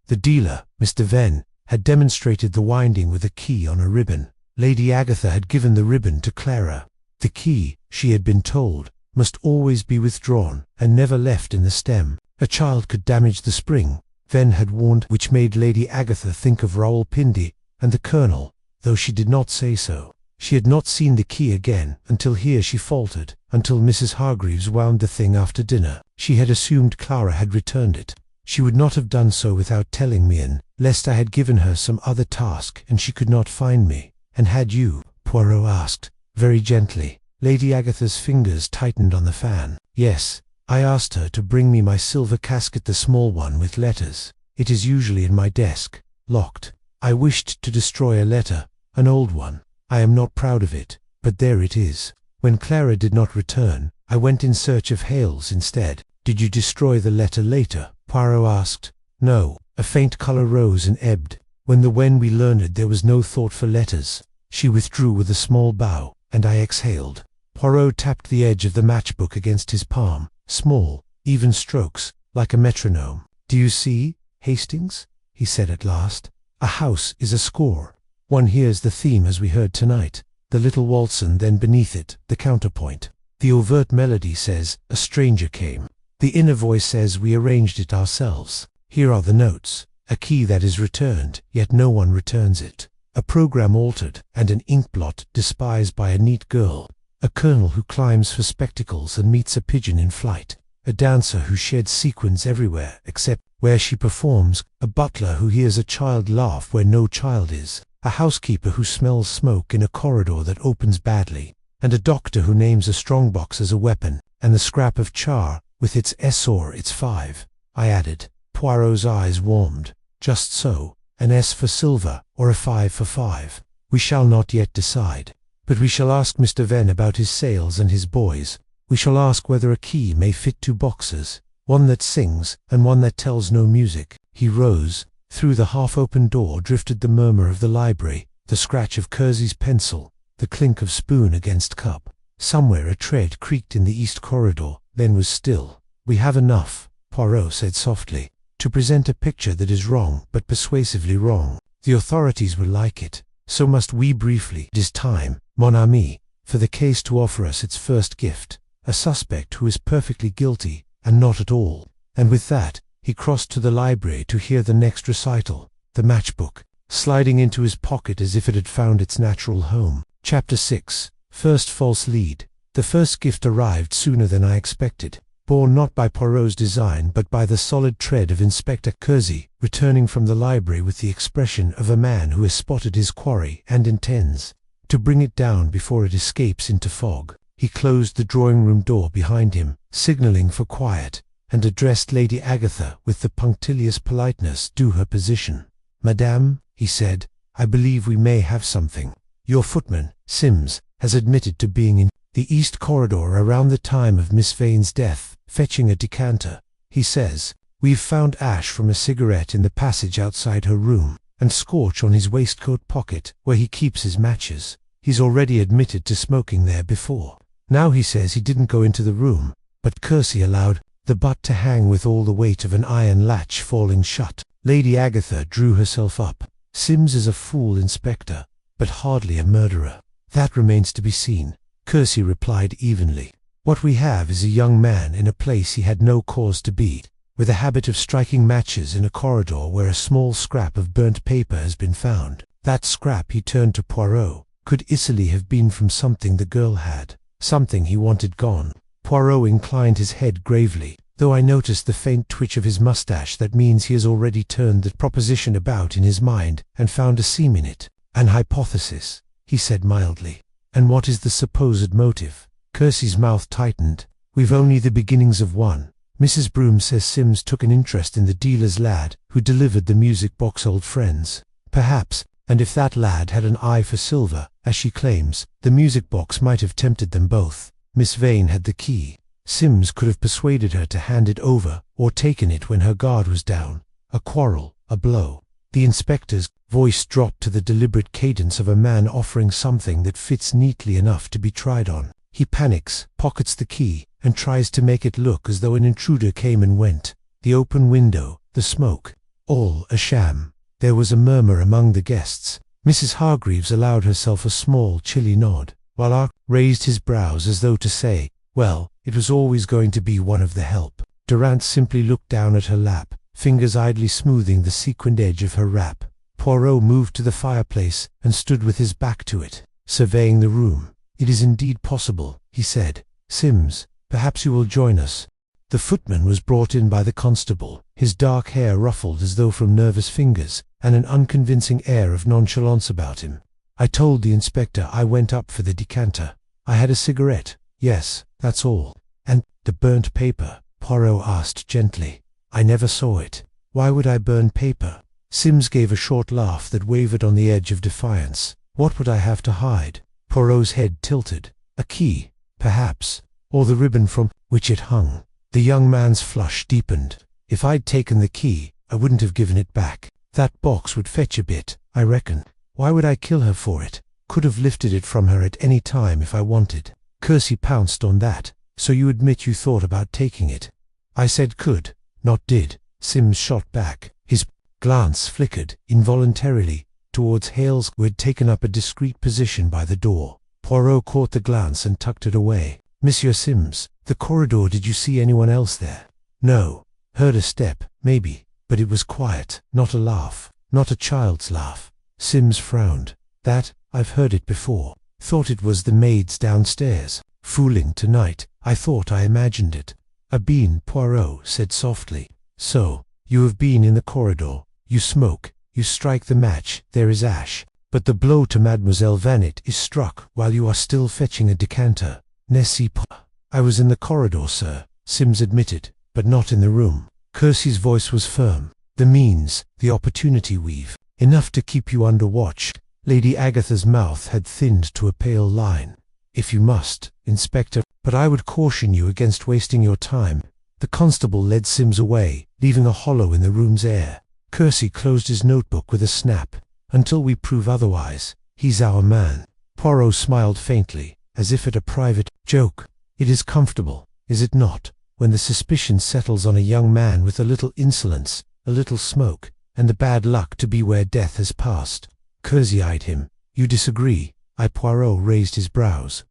The dealer, Mr. Venn, had demonstrated the winding with a key on a ribbon. Lady Agatha had given the ribbon to Clara. The key, she had been told, must always be withdrawn and never left in the stem. A child could damage the spring. Venn had warned, which made Lady Agatha think of Rawalpindi and the Colonel, though she did not say so. She had not seen the key again, until here she faltered, until Mrs. Hargreaves wound the thing after dinner. She had assumed Clara had returned it. She would not have done so without telling me, and lest I had given her some other task and she could not find me. And had you? Poirot asked, very gently. Lady Agatha's fingers tightened on the fan. Yes, I asked her to bring me my silver casket, the small one with letters. It is usually in my desk, locked. I wished to destroy a letter, an old one. I am not proud of it, but there it is. When Clara did not return, I went in search of Hales instead. Did you destroy the letter later? Poirot asked. No. A faint colour rose and ebbed. When we learned there was no thought for letters. She withdrew with a small bow, and I exhaled. Poirot tapped the edge of the matchbook against his palm. Small, even strokes, like a metronome. Do you see, Hastings? He said at last. A house is a score. One hears the theme as we heard tonight, the little waltz, and then beneath it, the counterpoint. The overt melody says, a stranger came. The inner voice says, we arranged it ourselves. Here are the notes. A key that is returned, yet no one returns it. A program altered, and an inkblot despised by a neat girl. A colonel who climbs for spectacles and meets a pigeon in flight. A dancer who sheds sequins everywhere except where she performs. A butler who hears a child laugh where no child is. A housekeeper who smells smoke in a corridor that opens badly. And a doctor who names a strongbox as a weapon. And the scrap of char, with its S or its 5. I added. Poirot's eyes warmed. Just so. An S for silver, or a 5 for 5. We shall not yet decide. But we shall ask Mr. Venn about his sails and his boys. We shall ask whether a key may fit 2 boxes, one that sings and one that tells no music. He rose. Through the half-open door drifted the murmur of the library, the scratch of Kersey's pencil, the clink of spoon against cup. Somewhere a tread creaked in the east corridor, then was still. We have enough, Poirot said softly, to present a picture that is wrong, but persuasively wrong. The authorities will like it. So must we briefly. It is time, mon ami, for the case to offer us its first gift, a suspect who is perfectly guilty, and not at all. And with that, he crossed to the library to hear the next recital, the matchbook, sliding into his pocket as if it had found its natural home. Chapter 6. First false lead. The first gift arrived sooner than I expected, borne not by Poirot's design but by the solid tread of Inspector Kersey, returning from the library with the expression of a man who has spotted his quarry and intends to bring it down before it escapes into fog. He closed the drawing-room door behind him, signalling for quiet, and addressed Lady Agatha with the punctilious politeness due her position. Madame, he said, I believe we may have something. Your footman, Sims, has admitted to being in the east corridor around the time of Miss Vane's death, fetching a decanter. He says, we've found ash from a cigarette in the passage outside her room, and scorch on his waistcoat pocket, where he keeps his matches. He's already admitted to smoking there before. Now he says he didn't go into the room, but Kersey allowed the butt to hang with all the weight of an iron latch falling shut. Lady Agatha drew herself up. Sims is a fool, Inspector, but hardly a murderer. That remains to be seen, Kersey replied evenly. What we have is a young man in a place he had no cause to be, with a habit of striking matches in a corridor where a small scrap of burnt paper has been found. That scrap, he turned to Poirot, could easily have been from something the girl had, something he wanted gone. Poirot inclined his head gravely, though I noticed the faint twitch of his moustache. That means he has already turned the proposition about in his mind and found a seam in it. An hypothesis, he said mildly. And what is the supposed motive? Kersey's mouth tightened. We've only the beginnings of one. Mrs. Broom says Sims took an interest in the dealer's lad who delivered the music box. Old friends, perhaps, and if that lad had an eye for silver, as she claims, the music box might have tempted them both. Miss Vane had the key. Sims could have persuaded her to hand it over, or taken it when her guard was down. A quarrel, a blow. The inspector's voice dropped to the deliberate cadence of a man offering something that fits neatly enough to be tried on. He panics, pockets the key, and tries to make it look as though an intruder came and went. The open window, the smoke, all a sham. There was a murmur among the guests. Mrs. Hargreaves allowed herself a small, chilly nod, while Ark raised his brows as though to say, well, it was always going to be one of the help. Durant simply looked down at her lap, fingers idly smoothing the sequined edge of her wrap. Poirot moved to the fireplace and stood with his back to it, surveying the room. "It is indeed possible," he said. "Sims, perhaps you will join us." The footman was brought in by the constable, his dark hair ruffled as though from nervous fingers, and an unconvincing air of nonchalance about him. "I told the inspector I went up for the decanter. I had a cigarette. Yes, that's all." "And the burnt paper?" Poirot asked gently. "I never saw it." "Why would I burn paper?" Sims gave a short laugh that wavered on the edge of defiance. "What would I have to hide?" Poirot's head tilted. "A key, perhaps, or the ribbon from which it hung." The young man's flush deepened. "If I'd taken the key, I wouldn't have given it back. That box would fetch a bit, I reckon. Why would I kill her for it? Could have lifted it from her at any time if I wanted." Christie pounced on that. "So you admit you thought about taking it?" "I said could, not did." Sims shot back. His glance flickered, involuntarily, towards Hales, who had taken up a discreet position by the door. Poirot caught the glance and tucked it away. "Monsieur Sims, the corridor, did you see anyone else there?" "No. Heard a step, maybe, but it was quiet, not a laugh, not a child's laugh." Sims frowned. "That, I've heard it before. Thought it was the maids downstairs. Fooling tonight. I thought I imagined it." "A bean," Poirot said softly. "So, you have been in the corridor. You smoke, you strike the match, there is ash. But the blow to Mademoiselle Whodunit is struck while you are still fetching a decanter. N'est-ce pas?" "I was in the corridor, sir," Sims admitted, "but not in the room." Christie's voice was firm. "The means, the opportunity weave. Enough to keep you under watch." Lady Agatha's mouth had thinned to a pale line. "If you must, Inspector, but I would caution you against wasting your time." The constable led Sims away, leaving a hollow in the room's air. Christie closed his notebook with a snap. "Until we prove otherwise, he's our man." Poirot smiled faintly, as if at a private joke. "It is comfortable, is it not, when the suspicion settles on a young man with a little insolence, a little smoke, and the bad luck to be where death has passed?" Christie eyed him. "You disagree?" Poirot raised his brows.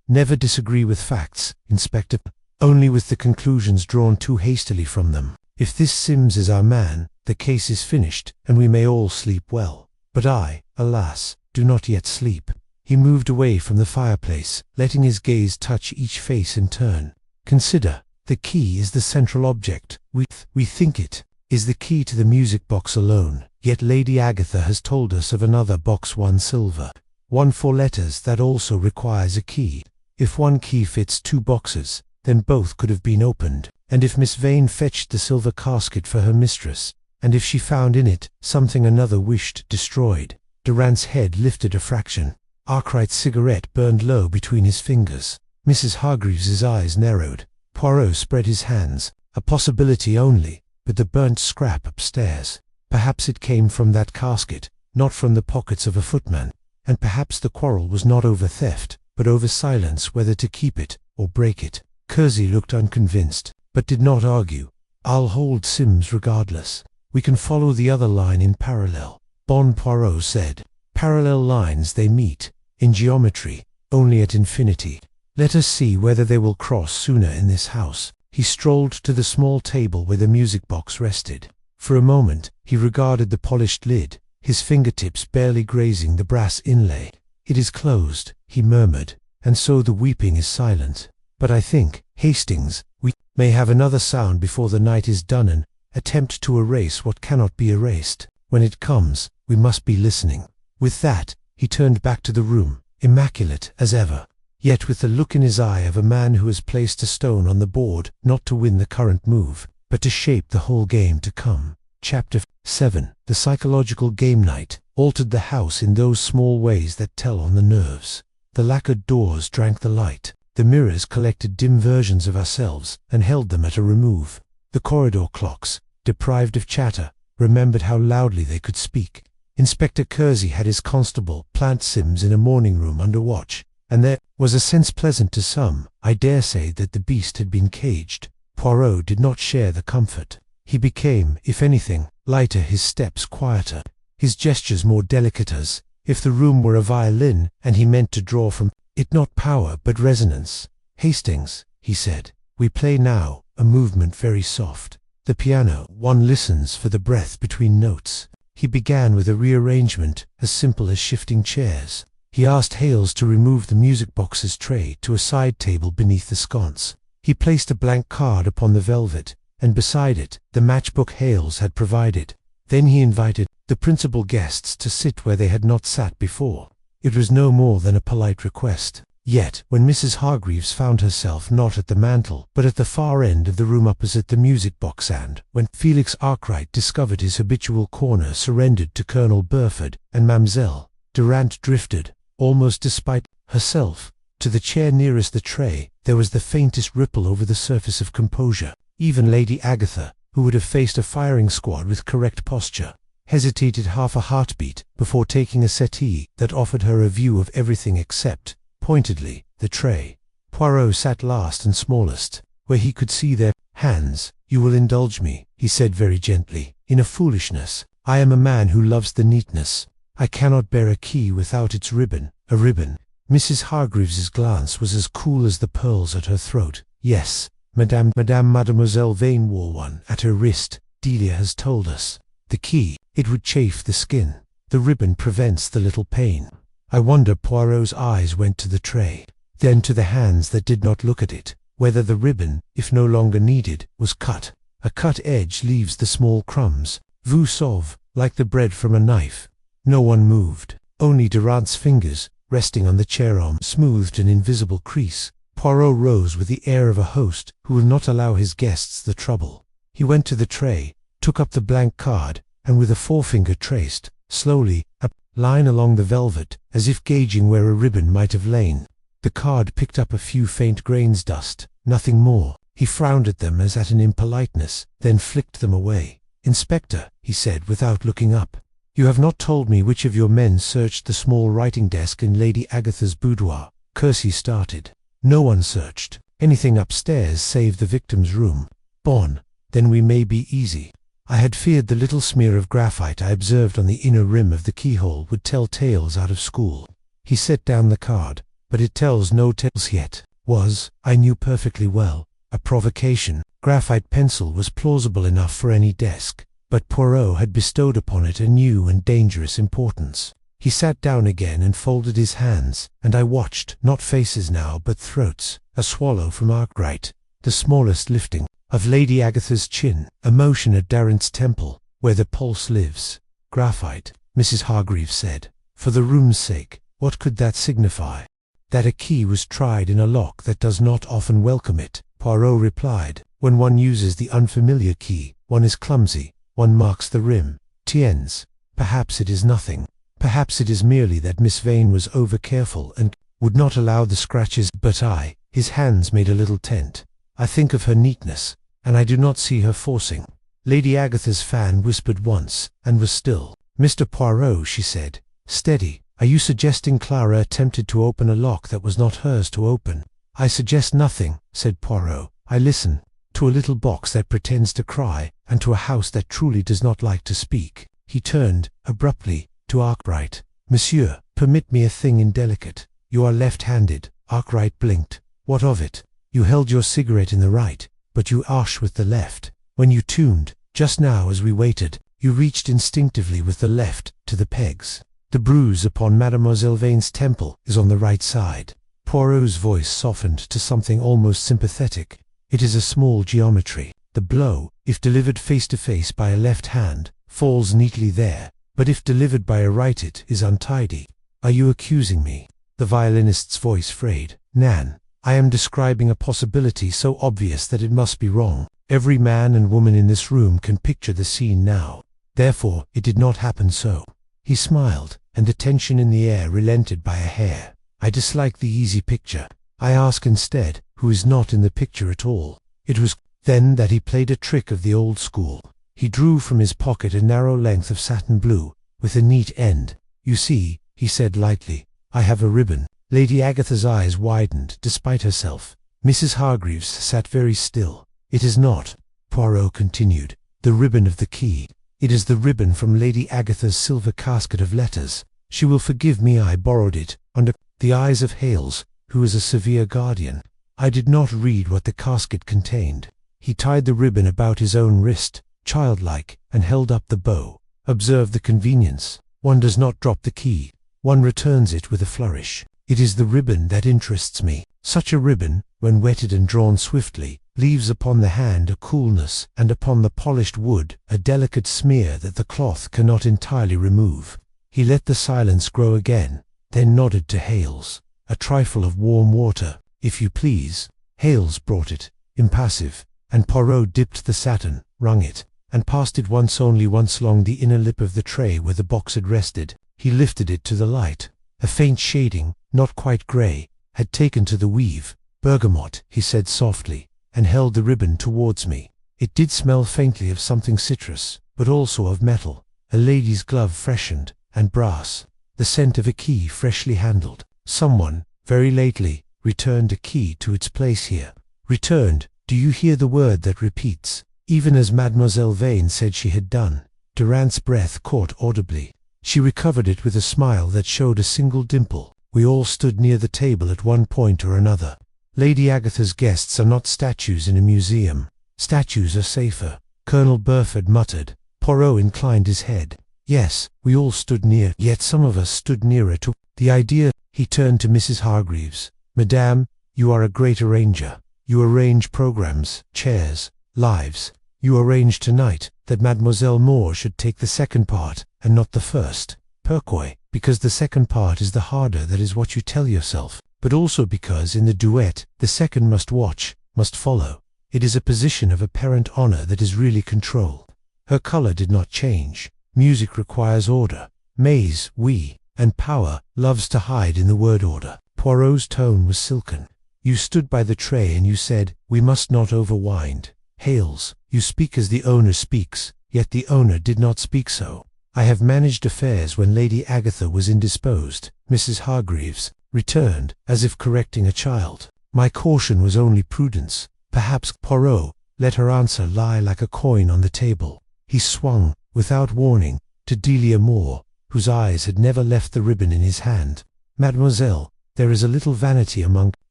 "Never disagree with facts, Inspector. Only with the conclusions drawn too hastily from them. If this Sims is our man, the case is finished, and we may all sleep well. But I, alas, do not yet sleep." He moved away from the fireplace, letting his gaze touch each face in turn. "Consider, the key is the central object. We think it is the key to the music box alone, yet Lady Agatha has told us of another box, one silver, one for letters, that also requires a key. If one key fits two boxes, then both could have been opened. And if Miss Vane fetched the silver casket for her mistress, and if she found in it something another wished destroyed." Durant's head lifted a fraction. Arkwright's cigarette burned low between his fingers. Mrs. Hargreaves's eyes narrowed. Poirot spread his hands. "A possibility only, but the burnt scrap upstairs. Perhaps it came from that casket, not from the pockets of a footman. And perhaps the quarrel was not over theft, but over silence, whether to keep it or break it." Christie looked unconvinced, but did not argue. "I'll hold Sims regardless. We can follow the other line in parallel." Poirot said. "Parallel lines, they meet, in geometry, only at infinity. Let us see whether they will cross sooner in this house." He strolled to the small table where the music box rested. For a moment he regarded the polished lid, his fingertips barely grazing the brass inlay. "It is closed," he murmured, "and so the weeping is silent. But I think, Hastings, we may have another sound before the night is done, an attempt to erase what cannot be erased. When it comes, we must be listening." With that, he turned back to the room, immaculate as ever, yet with the look in his eye of a man who has placed a stone on the board, not to win the current move, but to shape the whole game to come. Chapter 7. The psychological game night altered the house in those small ways that tell on the nerves. The lacquered doors drank the light. The mirrors collected dim versions of ourselves and held them at a remove. The corridor clocks, deprived of chatter, remembered how loudly they could speak. Inspector Christie had his constable plant Sims in a morning room under watch, and there was a sense pleasant to some, I dare say, that the beast had been caged. Poirot did not share the comfort. He became, if anything, lighter, his steps quieter, his gestures more delicate, as if the room were a violin and he meant to draw from it not power but resonance. "Hastings," he said, We play now, a movement very soft. The piano, one listens for the breath between notes. He began with a rearrangement, as simple as shifting chairs. He asked Hales to remove the music box's tray to a side table beneath the sconce. He placed a blank card upon the velvet, and beside it, the matchbook Hales had provided. Then he invited the principal guests to sit where they had not sat before. It was no more than a polite request. Yet, when Mrs. Hargreaves found herself not at the mantel, but at the far end of the room opposite the music box, and when Felix Arkwright discovered his habitual corner surrendered to Colonel Burford and Mademoiselle, Durand drifted, almost despite herself, to the chair nearest the tray, there was the faintest ripple over the surface of composure. Even Lady Agatha, who would have faced a firing squad with correct posture, hesitated half a heartbeat before taking a settee that offered her a view of everything except, pointedly, the tray. Poirot sat last and smallest, where he could see their hands. "You will indulge me," he said very gently, "in a foolishness. I am a man who loves the neatness. I cannot bear a key without its ribbon. A ribbon." Mrs. Hargreaves's glance was as cool as the pearls at her throat. "Yes, Mademoiselle Vane wore one at her wrist, Delia has told us. The key, it would chafe the skin. The ribbon prevents the little pain." I wonder. Poirot's eyes went to the tray, then to the hands that did not look at it, whether the ribbon, if no longer needed, was cut. A cut edge leaves the small crumbs, vous savez, like the bread from a knife. No one moved. Only Durand's fingers, resting on the chair arm, smoothed an invisible crease. Poirot rose with the air of a host who will not allow his guests the trouble. He went to the tray, took up the blank card, and with a forefinger traced, slowly, a line along the velvet, as if gauging where a ribbon might have lain. The card picked up a few faint grains dust, nothing more. He frowned at them as at an impoliteness, then flicked them away. "Inspector," he said without looking up, "you have not told me which of your men searched the small writing desk in Lady Agatha's boudoir." Kersey started. "No one searched anything upstairs save the victim's room." "Bon, then we may be easy. I had feared the little smear of graphite I observed on the inner rim of the keyhole would tell tales out of school." He set down the card. "But it tells no tales yet. Was, I knew perfectly well, a provocation. Graphite pencil was plausible enough for any desk, but Poirot had bestowed upon it a new and dangerous importance." He sat down again and folded his hands, and I watched, not faces now but throats, a swallow from Arkwright, the smallest lifting of Lady Agatha's chin, a motion at Durand's temple, where the pulse lives. "Graphite," Mrs. Hargreaves said. "For the room's sake, what could that signify?" "That a key was tried in a lock that does not often welcome it," Poirot replied. "When one uses the unfamiliar key, one is clumsy, one marks the rim. Tiens, perhaps it is nothing. Perhaps it is merely that Miss Vane was over-careful and would not allow the scratches, but his hands made a little tent. I think of her neatness, and I do not see her forcing." Lady Agatha's fan whispered once, and was still. "Mr. Poirot," she said, "steady. Are you suggesting Clara attempted to open a lock that was not hers to open?" "I suggest nothing," said Poirot. "I listen to a little box that pretends to cry, and to a house that truly does not like to speak." He turned, abruptly, to Arkwright. "Monsieur, permit me a thing indelicate. You are left-handed." Arkwright blinked. "What of it? You held your cigarette in the right, but you ash with the left. When you tuned, just now as we waited, you reached instinctively with the left to the pegs. The bruise upon Mademoiselle Vane's temple is on the right side." Poirot's voice softened to something almost sympathetic. "It is a small geometry. The blow, if delivered face-to-face by a left hand, falls neatly there, but if delivered by a right it is untidy." "Are you accusing me?" The violinist's voice frayed. "Nan, I am describing a possibility so obvious that it must be wrong. Every man and woman in this room can picture the scene now. Therefore, it did not happen so." He smiled, and the tension in the air relented by a hair. "I dislike the easy picture. I ask instead, who is not in the picture at all." It was then that he played a trick of the old school. He drew from his pocket a narrow length of satin blue, with a neat end. "You see," he said lightly, "I have a ribbon." Lady Agatha's eyes widened, despite herself. Mrs. Hargreaves sat very still. "It is not," Poirot continued, "the ribbon of the key. It is the ribbon from Lady Agatha's silver casket of letters. She will forgive me, I borrowed it, under the eyes of Hales, who is a severe guardian." I did not read what the casket contained. He tied the ribbon about his own wrist, childlike, and held up the bow. Observe the convenience. One does not drop the key. One returns it with a flourish. It is the ribbon that interests me. Such a ribbon, when wetted and drawn swiftly, leaves upon the hand a coolness, and upon the polished wood a delicate smear that the cloth cannot entirely remove. He let the silence grow again, then nodded to Hales. A trifle of warm water, if you please. Hales brought it, impassive, and Poirot dipped the satin, wrung it, and passed it once along the inner lip of the tray where the box had rested. He lifted it to the light. A faint shading, not quite grey, had taken to the weave. Bergamot, he said softly, and held the ribbon towards me. It did smell faintly of something citrus, but also of metal. A lady's glove freshened, and brass. The scent of a key freshly handled. Someone, very lately, returned a key to its place here. Returned, do you hear the word that repeats? Even as Mademoiselle Vane said she had done. Durant's breath caught audibly. She recovered it with a smile that showed a single dimple. We all stood near the table at one point or another. Lady Agatha's guests are not statues in a museum. Statues are safer, Colonel Burford muttered. Poirot inclined his head. Yes, we all stood near, yet some of us stood nearer to the idea. He turned to Mrs. Hargreaves. Madame, you are a great arranger. You arrange programs, chairs, lives. You arrange tonight that Mademoiselle Moore should take the second part, and not the first. Pourquoi? Because the second part is the harder, that is what you tell yourself. But also because in the duet, the second must watch, must follow. It is a position of apparent honor that is really control. Her color did not change. Music requires order. Maze, oui, and power loves to hide in the word order. Poirot's tone was silken. You stood by the tray and you said, we must not overwind. Hales, you speak as the owner speaks, yet the owner did not speak so. I have managed affairs when Lady Agatha was indisposed. Mrs. Hargreaves returned, as if correcting a child. My caution was only prudence. Perhaps Poirot let her answer lie like a coin on the table. He swung, without warning, to Delia Moore, whose eyes had never left the ribbon in his hand. Mademoiselle, there is a little vanity among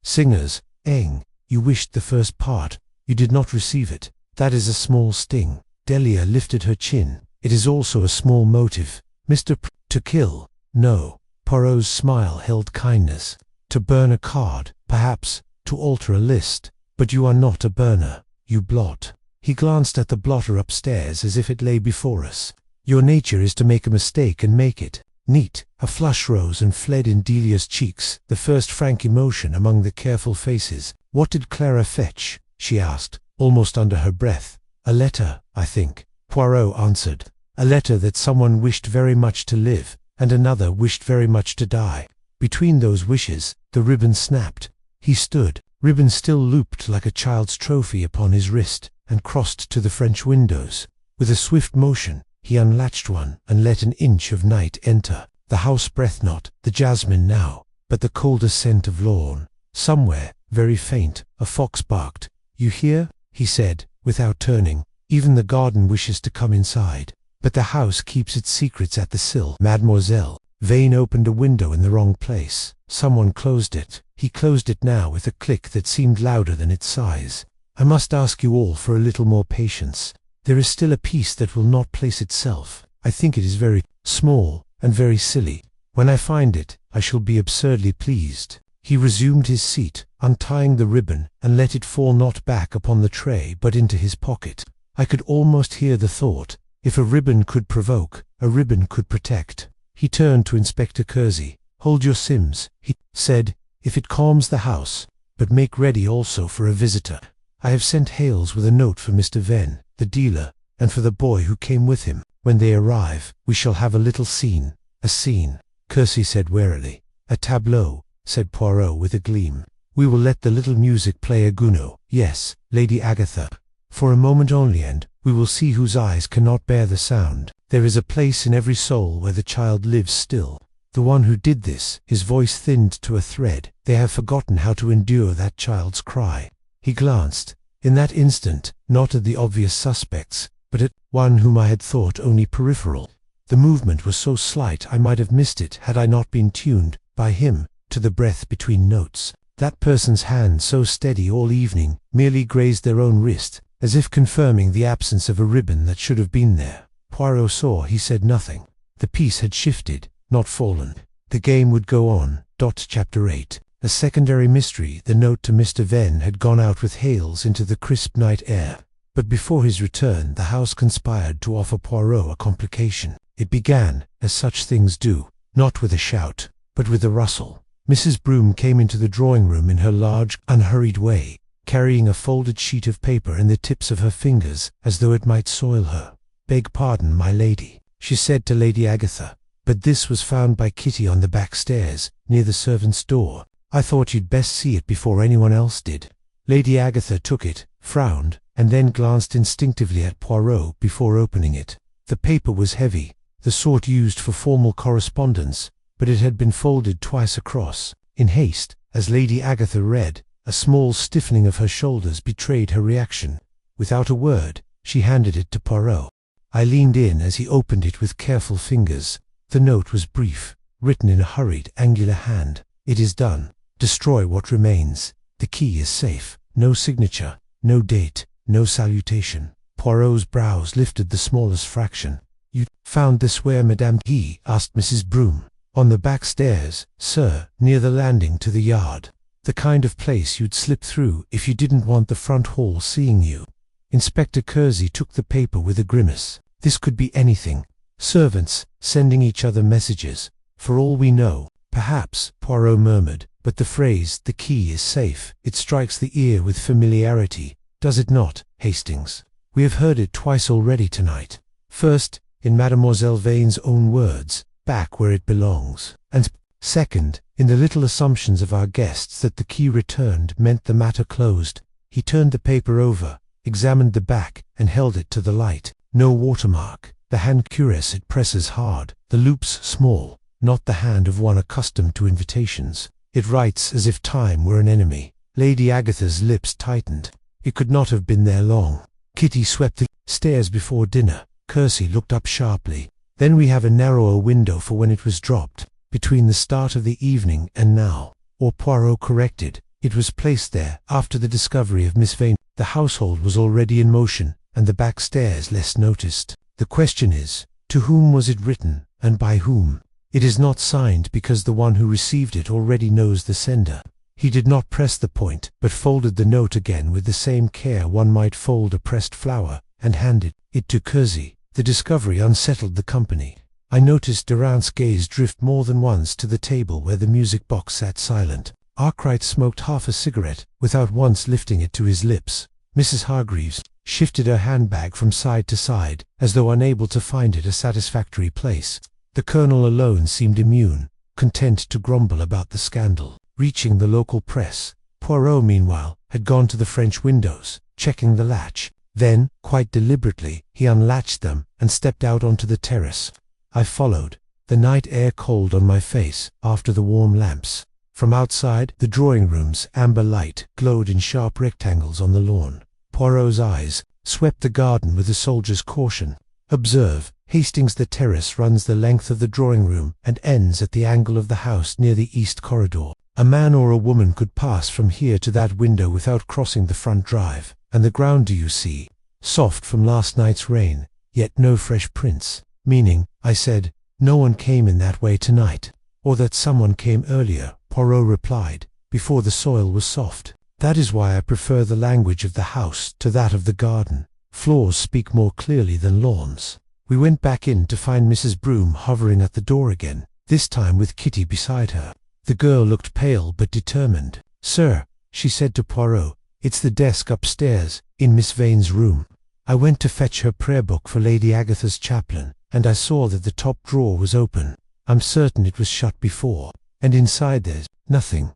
singers. You wished the first part. You did not receive it. That is a small sting. Delia lifted her chin. It is also a small motive. To kill. No. Poirot's smile held kindness. To burn a card, perhaps, to alter a list. But you are not a burner. You blot. He glanced at the blotter upstairs as if it lay before us. Your nature is to make a mistake and make it neat. A flush rose and fled in Delia's cheeks, the first frank emotion among the careful faces. What did Clara fetch? She asked, almost under her breath. A letter, I think. Poirot answered. A letter that someone wished very much to live, and another wished very much to die. Between those wishes, the ribbon snapped. He stood, ribbon still looped like a child's trophy upon his wrist, and crossed to the French windows. With a swift motion, he unlatched one, and let an inch of night enter. The house breathed not, the jasmine now, but the colder scent of lawn. Somewhere, very faint, a fox barked. You hear? He said, without turning. Even the garden wishes to come inside. But the house keeps its secrets at the sill. Mademoiselle Vane opened a window in the wrong place. Someone closed it. He closed it now with a click that seemed louder than its size. I must ask you all for a little more patience. There is still a piece that will not place itself. I think it is very small and very silly. When I find it, I shall be absurdly pleased. He resumed his seat, untying the ribbon, and let it fall not back upon the tray but into his pocket. I could almost hear the thought, if a ribbon could provoke, a ribbon could protect. He turned to Inspector Kersey. Hold your sims, he said, if it calms the house, but make ready also for a visitor. I have sent Hales with a note for Mr. Venn, the dealer, and for the boy who came with him. When they arrive, we shall have a little scene. A scene, Kersey said warily. A tableau, said Poirot with a gleam. We will let the little music play a Gounod. Yes, Lady Agatha. For a moment only, and we will see whose eyes cannot bear the sound. There is a place in every soul where the child lives still. The one who did this, his voice thinned to a thread. They have forgotten how to endure that child's cry. He glanced, in that instant, not at the obvious suspects, but at one whom I had thought only peripheral. The movement was so slight I might have missed it had I not been tuned, by him, to the breath between notes. That person's hand, so steady all evening, merely grazed their own wrist, as if confirming the absence of a ribbon that should have been there. Poirot saw. He said nothing. The piece had shifted, not fallen. The game would go on. Chapter 8. A secondary mystery. The note to Mr. Venn had gone out with Hales into the crisp night air. But before his return, the house conspired to offer Poirot a complication. It began, as such things do, not with a shout, but with a rustle. Mrs. Broom came into the drawing-room in her large, unhurried way, carrying a folded sheet of paper in the tips of her fingers, as though it might soil her. "Beg pardon, my lady," she said to Lady Agatha, "but this was found by Kitty on the back stairs, near the servants' door. I thought you'd best see it before anyone else did." Lady Agatha took it, frowned, and then glanced instinctively at Poirot before opening it. The paper was heavy, the sort used for formal correspondence, but it had been folded twice across. In haste, as Lady Agatha read, a small stiffening of her shoulders betrayed her reaction. Without a word, she handed it to Poirot. I leaned in as he opened it with careful fingers. The note was brief, written in a hurried, angular hand. "It is done. Destroy what remains. The key is safe. No signature, no date, no salutation." Poirot's brows lifted the smallest fraction. "You found this where, madame?" he asked Mrs. Broom. "On the back stairs, sir, near the landing to the yard. The kind of place you'd slip through if you didn't want the front hall seeing you." Inspector Kersey took the paper with a grimace. "This could be anything. Servants sending each other messages. For all we know." "Perhaps," Poirot murmured, "but the phrase, 'the key is safe,' it strikes the ear with familiarity, does it not, Hastings? We have heard it twice already tonight. First, in Mademoiselle Vane's own words, 'back where it belongs,' and second, in the little assumptions of our guests that the key returned meant the matter closed." He turned the paper over, examined the back, and held it to the light. No watermark. The hand curious, it presses hard. The loops small, not the hand of one accustomed to invitations. It writes as if time were an enemy. Lady Agatha's lips tightened. It could not have been there long. Kitty swept the stairs before dinner. Kersey looked up sharply. "Then we have a narrower window for when it was dropped, between the start of the evening and now." Or Poirot corrected, "It was placed there after the discovery of Miss Vane." The household was already in motion, and the back stairs less noticed. The question is, to whom was it written, and by whom? It is not signed because the one who received it already knows the sender. He did not press the point, but folded the note again with the same care one might fold a pressed flower, and handed it to Kersey. The discovery unsettled the company. I noticed Durant's gaze drift more than once to the table where the music box sat silent. Arkwright smoked half a cigarette, without once lifting it to his lips. Mrs. Hargreaves shifted her handbag from side to side, as though unable to find it a satisfactory place. The Colonel alone seemed immune, content to grumble about the scandal. Reaching the local press, Poirot, meanwhile, had gone to the French windows, checking the latch. Then, quite deliberately, he unlatched them and stepped out onto the terrace. I followed, the night air cold on my face after the warm lamps. From outside, the drawing-room's amber light glowed in sharp rectangles on the lawn. Poirot's eyes swept the garden with a soldier's caution. "Observe, Hastings, the terrace runs the length of the drawing-room and ends at the angle of the house near the east corridor. A man or a woman could pass from here to that window without crossing the front drive. And the ground, do you see? Soft from last night's rain, yet no fresh prints." "Meaning," I said, "no one came in that way tonight." "Or that someone came earlier," Poirot replied, "before the soil was soft. That is why I prefer the language of the house to that of the garden. Floors speak more clearly than lawns." We went back in to find Mrs. Broom hovering at the door again, this time with Kitty beside her. The girl looked pale but determined. "Sir," she said to Poirot, "it's the desk upstairs, in Miss Vane's room. I went to fetch her prayer book for Lady Agatha's chaplain, and I saw that the top drawer was open. I'm certain it was shut before. And inside there's nothing."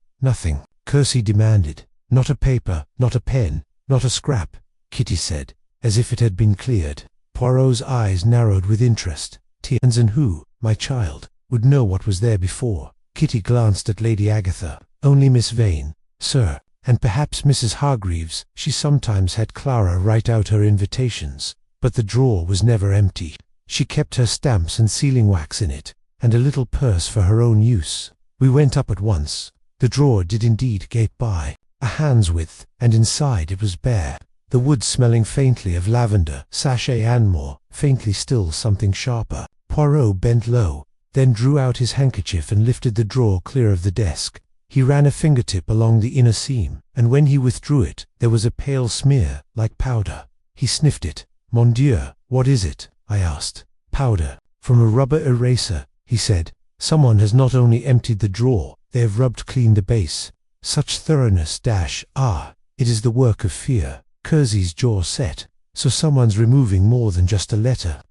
Kersey demanded. "Not a paper, not a pen, not a scrap," Kitty said, as if it had been cleared. Poirot's eyes narrowed with interest. "And who, my child, would know what was there before?" Kitty glanced at Lady Agatha. "Only Miss Vane, sir. And perhaps Mrs. Hargreaves. She sometimes had Clara write out her invitations, but the drawer was never empty. She kept her stamps and sealing wax in it, and a little purse for her own use." We went up at once. The drawer did indeed gape by, a hand's width, and inside it was bare. The wood smelling faintly of lavender, sachet and more, faintly still something sharper. Poirot bent low, then drew out his handkerchief and lifted the drawer clear of the desk. He ran a fingertip along the inner seam, and when he withdrew it, there was a pale smear, like powder. He sniffed it. "Mon Dieu, what is it?" I asked. "Powder. From a rubber eraser," he said. "Someone has not only emptied the drawer, they have rubbed clean the base. Such thoroughness, it is the work of fear." Kersey's jaw set. "So someone's removing more than just a letter.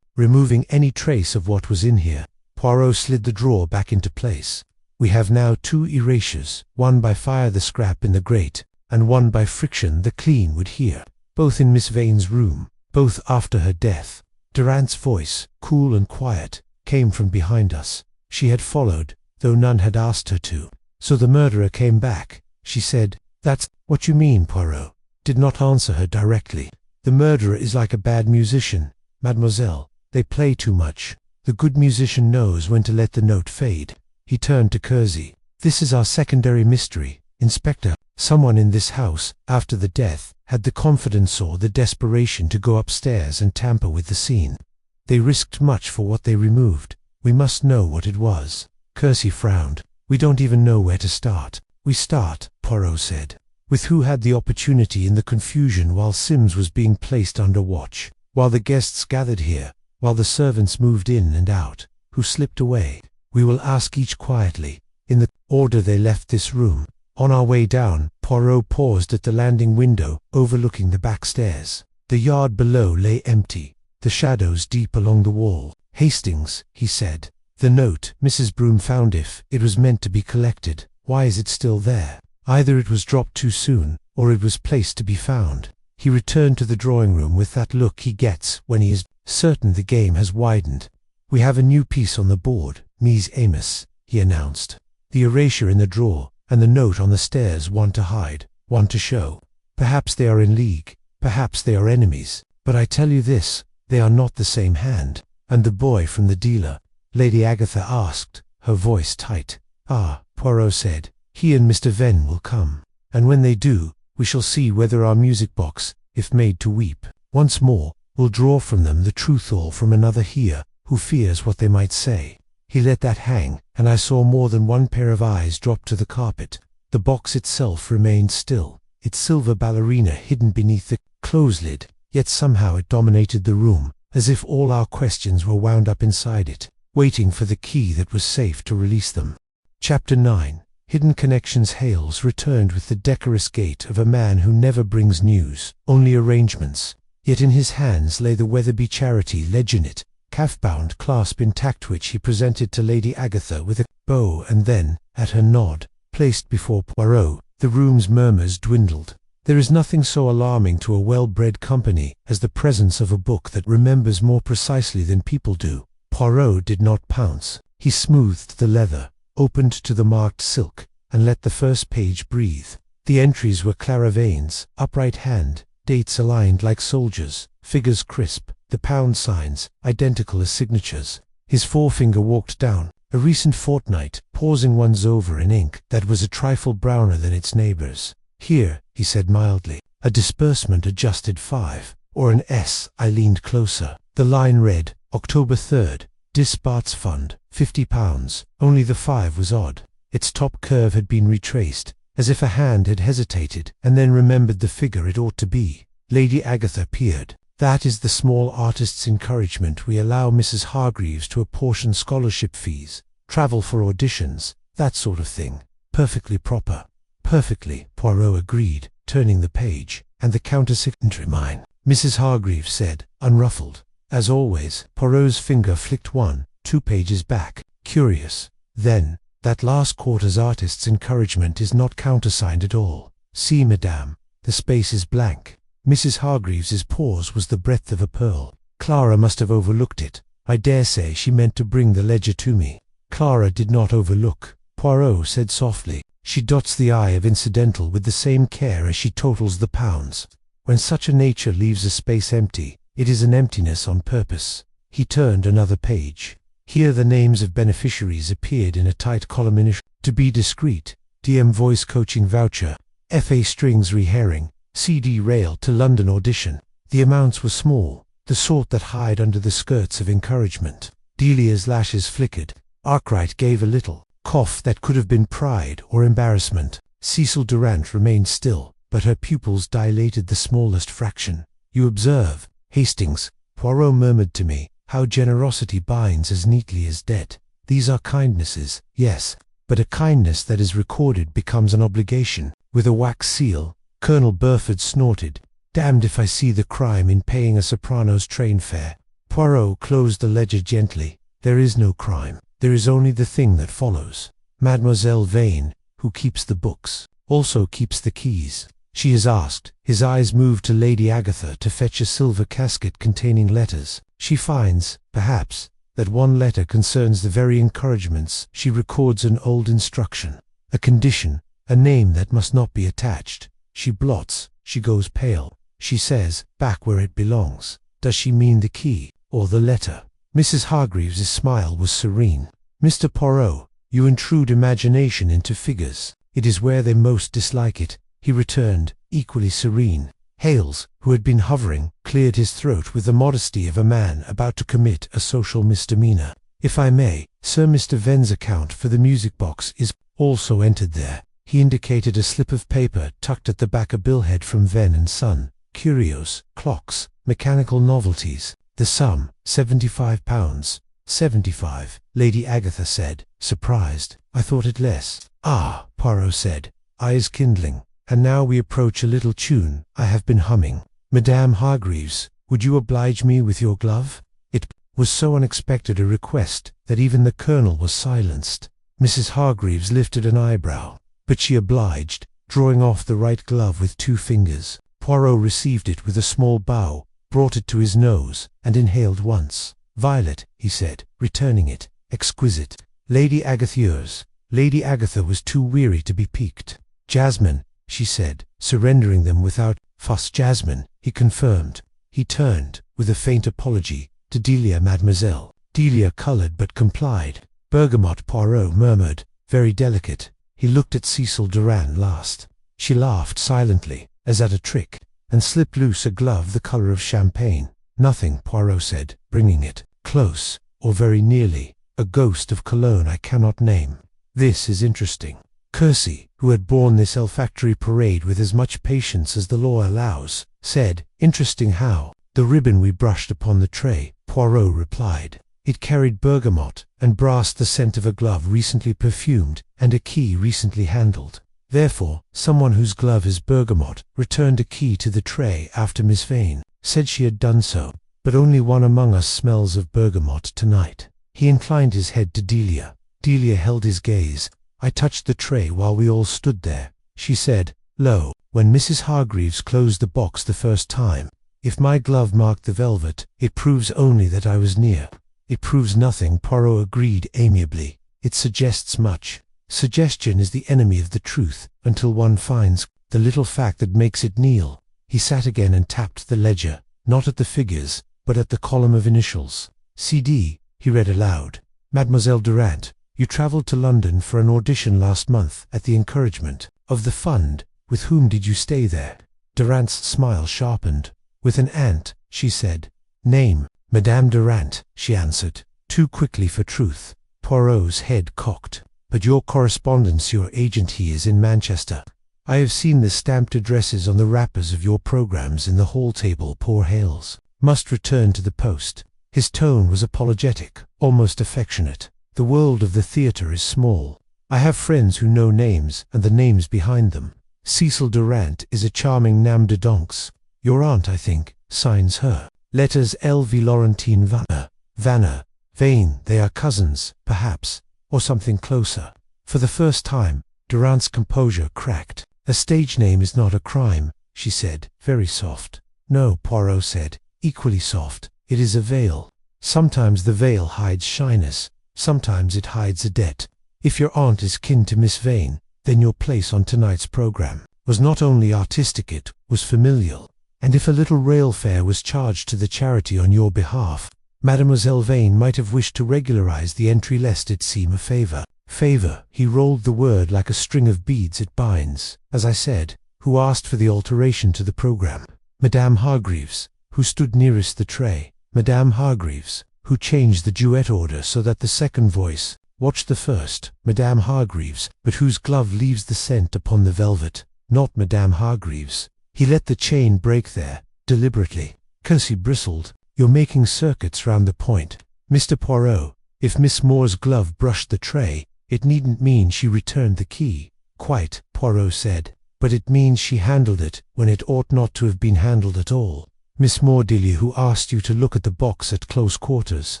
Removing any trace of what was in here." Poirot slid the drawer back into place. "We have now 2 erasures, one by fire the scrap in the grate, and one by friction the clean would here. Both in Miss Vane's room, both after her death." Durant's voice, cool and quiet, came from behind us. She had followed, though none had asked her to. "So the murderer came back," she said. "That's what you mean." Poirot did not answer her directly. "The murderer is like a bad musician, mademoiselle. They play too much. The good musician knows when to let the note fade." He turned to Kersey. "This is our secondary mystery, Inspector. Someone in this house, after the death, had the confidence or the desperation to go upstairs and tamper with the scene. They risked much for what they removed. We must know what it was." Kersey frowned. "We don't even know where to start." "We start," Poirot said, "with who had the opportunity in the confusion while Sims was being placed under watch, while the guests gathered here, while the servants moved in and out, who slipped away. We will ask each quietly, in the order they left this room. On our way down, Poirot paused at the landing window, overlooking the back stairs. The yard below lay empty, the shadows deep along the wall. "Hastings," he said, "the note Mrs. Broom found, if it was meant to be collected, why is it still there? Either it was dropped too soon, or it was placed to be found." He returned to the drawing-room with that look he gets when he is certain the game has widened. "We have a new piece on the board, Mies Amos," he announced. "The erasure in the drawer, and the note on the stairs, one to hide, one to show. Perhaps they are in league, perhaps they are enemies, but I tell you this, they are not the same hand." "And the boy from the dealer?" Lady Agatha asked, her voice tight. "Ah," Poirot said, "he and Mr. Venn will come, and when they do, we shall see whether our music box, if made to weep once more, will draw from them the truth, or from another here, who fears what they might say." He let that hang, and I saw more than one pair of eyes drop to the carpet. The box itself remained still, its silver ballerina hidden beneath the close-lid, yet somehow it dominated the room, as if all our questions were wound up inside it, waiting for the key that was safe to release them. Chapter 9. Hidden Connections. Hales returned with the decorous gait of a man who never brings news, only arrangements. Yet in his hands lay the Weatherby Charity Whodunit, calf-bound clasp intact, which he presented to Lady Agatha with a bow, and then, at her nod, placed before Poirot. The room's murmurs dwindled. There is nothing so alarming to a well-bred company as the presence of a book that remembers more precisely than people do. Poirot did not pounce. He smoothed the leather, opened to the marked silk, and let the first page breathe. The entries were clairvoyants, upright hand, dates aligned like soldiers, figures crisp, the pound signs, identical as signatures. His forefinger walked down, a recent fortnight, pausing once over an ink that was a trifle browner than its neighbors. "Here," he said mildly, "a disbursement adjusted 5, or an S." I leaned closer. The line read, "October 3rd, Disparts Fund, £50. Only the 5 was odd. Its top curve had been retraced, as if a hand had hesitated, and then remembered the figure it ought to be. Lady Agatha peered. "That is the small artist's encouragement we allow Mrs. Hargreaves to apportion scholarship fees, travel for auditions, that sort of thing. Perfectly proper." "Perfectly," Poirot agreed, turning the page. "And the counter-signature mine," Mrs. Hargreaves said, unruffled. As always, Poirot's finger flicked 1, 2 pages back. "Curious. Then, that last quarter's artist's encouragement is not countersigned at all. See, madame, the space is blank." Mrs. Hargreaves's pause was the breadth of a pearl. "Clara must have overlooked it. I dare say she meant to bring the ledger to me." "Clara did not overlook," Poirot said softly. "She dots the I of incidental with the same care as she totals the pounds. When such a nature leaves a space empty, it is an emptiness on purpose." He turned another page. Here the names of beneficiaries appeared in a tight column. "To be discreet," DM voice coaching voucher, FA strings re-herring, CD rail to London audition. The amounts were small, the sort that hide under the skirts of encouragement. Delia's lashes flickered. Arkwright gave a little cough that could have been pride or embarrassment. Cecil Durant remained still, but her pupils dilated the smallest fraction. You observe, Hastings, Poirot murmured to me, how generosity binds as neatly as debt. These are kindnesses, yes, but a kindness that is recorded becomes an obligation. With a wax seal, Colonel Burford snorted. Damned if I see the crime in paying a soprano's train fare. Poirot closed the ledger gently. There is no crime. There is only the thing that follows. Mademoiselle Vane, who keeps the books, also keeps the keys. She is asked. His eyes moved to Lady Agatha to fetch a silver casket containing letters. She finds, perhaps, that one letter concerns the very encouragements. She records an old instruction, a condition, a name that must not be attached. She blots. She goes pale. She says, back where it belongs. Does she mean the key, or the letter? Mrs. Hargreaves' smile was serene. Mr. Poirot, you intrude imagination into figures. It is where they most dislike it, he returned, equally serene. Hales, who had been hovering, cleared his throat with the modesty of a man about to commit a social misdemeanor. If I may, Sir, Mr. Venn's account for the music box is also entered there. He indicated a slip of paper tucked at the back, a billhead from Venn and Son. Curios, clocks, mechanical novelties. The sum, £75. 75, Lady Agatha said, surprised. I thought it less. Ah, Poirot said, eyes kindling. And now we approach a little tune I have been humming. Madame Hargreaves, would you oblige me with your glove? It was so unexpected a request that even the Colonel was silenced. Mrs. Hargreaves lifted an eyebrow, but she obliged, drawing off the right glove with 2 fingers. Poirot received it with a small bow, brought it to his nose, and inhaled once. Violet, he said, returning it. Exquisite. Lady Agatha's. Lady Agatha was too weary to be piqued. Jasmine, she said, surrendering them without fuss. Jasmine, he confirmed. He turned, with a faint apology, to Delia. Mademoiselle. Delia coloured but complied. Bergamot, Poirot murmured, very delicate. He looked at Cecil Durand last. She laughed silently, as at a trick, and slipped loose a glove the colour of champagne. Nothing, Poirot said, bringing it close, or very nearly, a ghost of cologne I cannot name. This is interesting. Christie, who had borne this olfactory parade with as much patience as the law allows, said, interesting how? The ribbon we brushed upon the tray, Poirot replied. It carried bergamot, and brass, the scent of a glove recently perfumed, and a key recently handled. Therefore, someone whose glove is bergamot returned a key to the tray after Miss Vane said she had done so. But only one among us smells of bergamot tonight. He inclined his head to Delia. Delia held his gaze. I touched the tray while we all stood there. She said, lo, when Mrs. Hargreaves closed the box the first time, if my glove marked the velvet, it proves only that I was near. It proves nothing, Poirot agreed amiably. It suggests much. Suggestion is the enemy of the truth, until one finds the little fact that makes it kneel. He sat again and tapped the ledger, not at the figures, but at the column of initials. CD, he read aloud. Mademoiselle Durand, you travelled to London for an audition last month at the encouragement of the fund. With whom did you stay there? Durand's smile sharpened. With an aunt, she said. Name? Madame Durand, she answered, too quickly for truth. Poirot's head cocked. But your correspondence, your agent, he is in Manchester. I have seen the stamped addresses on the wrappers of your programmes in the hall table. Poor Hales must return to the post. His tone was apologetic, almost affectionate. The world of the theatre is small. I have friends who know names and the names behind them. Cecil Durand is a charming Nam de Donks. Your aunt, I think, signs her. Letters L.V. Laurentine Vanner, Vane. They are cousins, perhaps, or something closer. For the first time, Durand's composure cracked. A stage name is not a crime, she said, very soft. No, Poirot said, equally soft. It is a veil. Sometimes the veil hides shyness, sometimes it hides a debt. If your aunt is kin to Miss Vane, then your place on tonight's programme was not only artistic, it was familial. And if a little rail fare was charged to the charity on your behalf, Mademoiselle Vane might have wished to regularize the entry lest it seem a favour. Favor, he rolled the word like a string of beads it binds. As I said, who asked for the alteration to the program? Madame Hargreaves, who stood nearest the tray. Madame Hargreaves, who changed the duet order so that the second voice watched the first. Madame Hargreaves, but whose glove leaves the scent upon the velvet. Not Madame Hargreaves. He let the chain break there, deliberately. Christie bristled. You're making circuits round the point. Mr. Poirot, if Miss Moore's glove brushed the tray, it needn't mean she returned the key. Quite, Poirot said. But it means she handled it when it ought not to have been handled at all. Miss Moore, Delia, who asked you to look at the box at close quarters?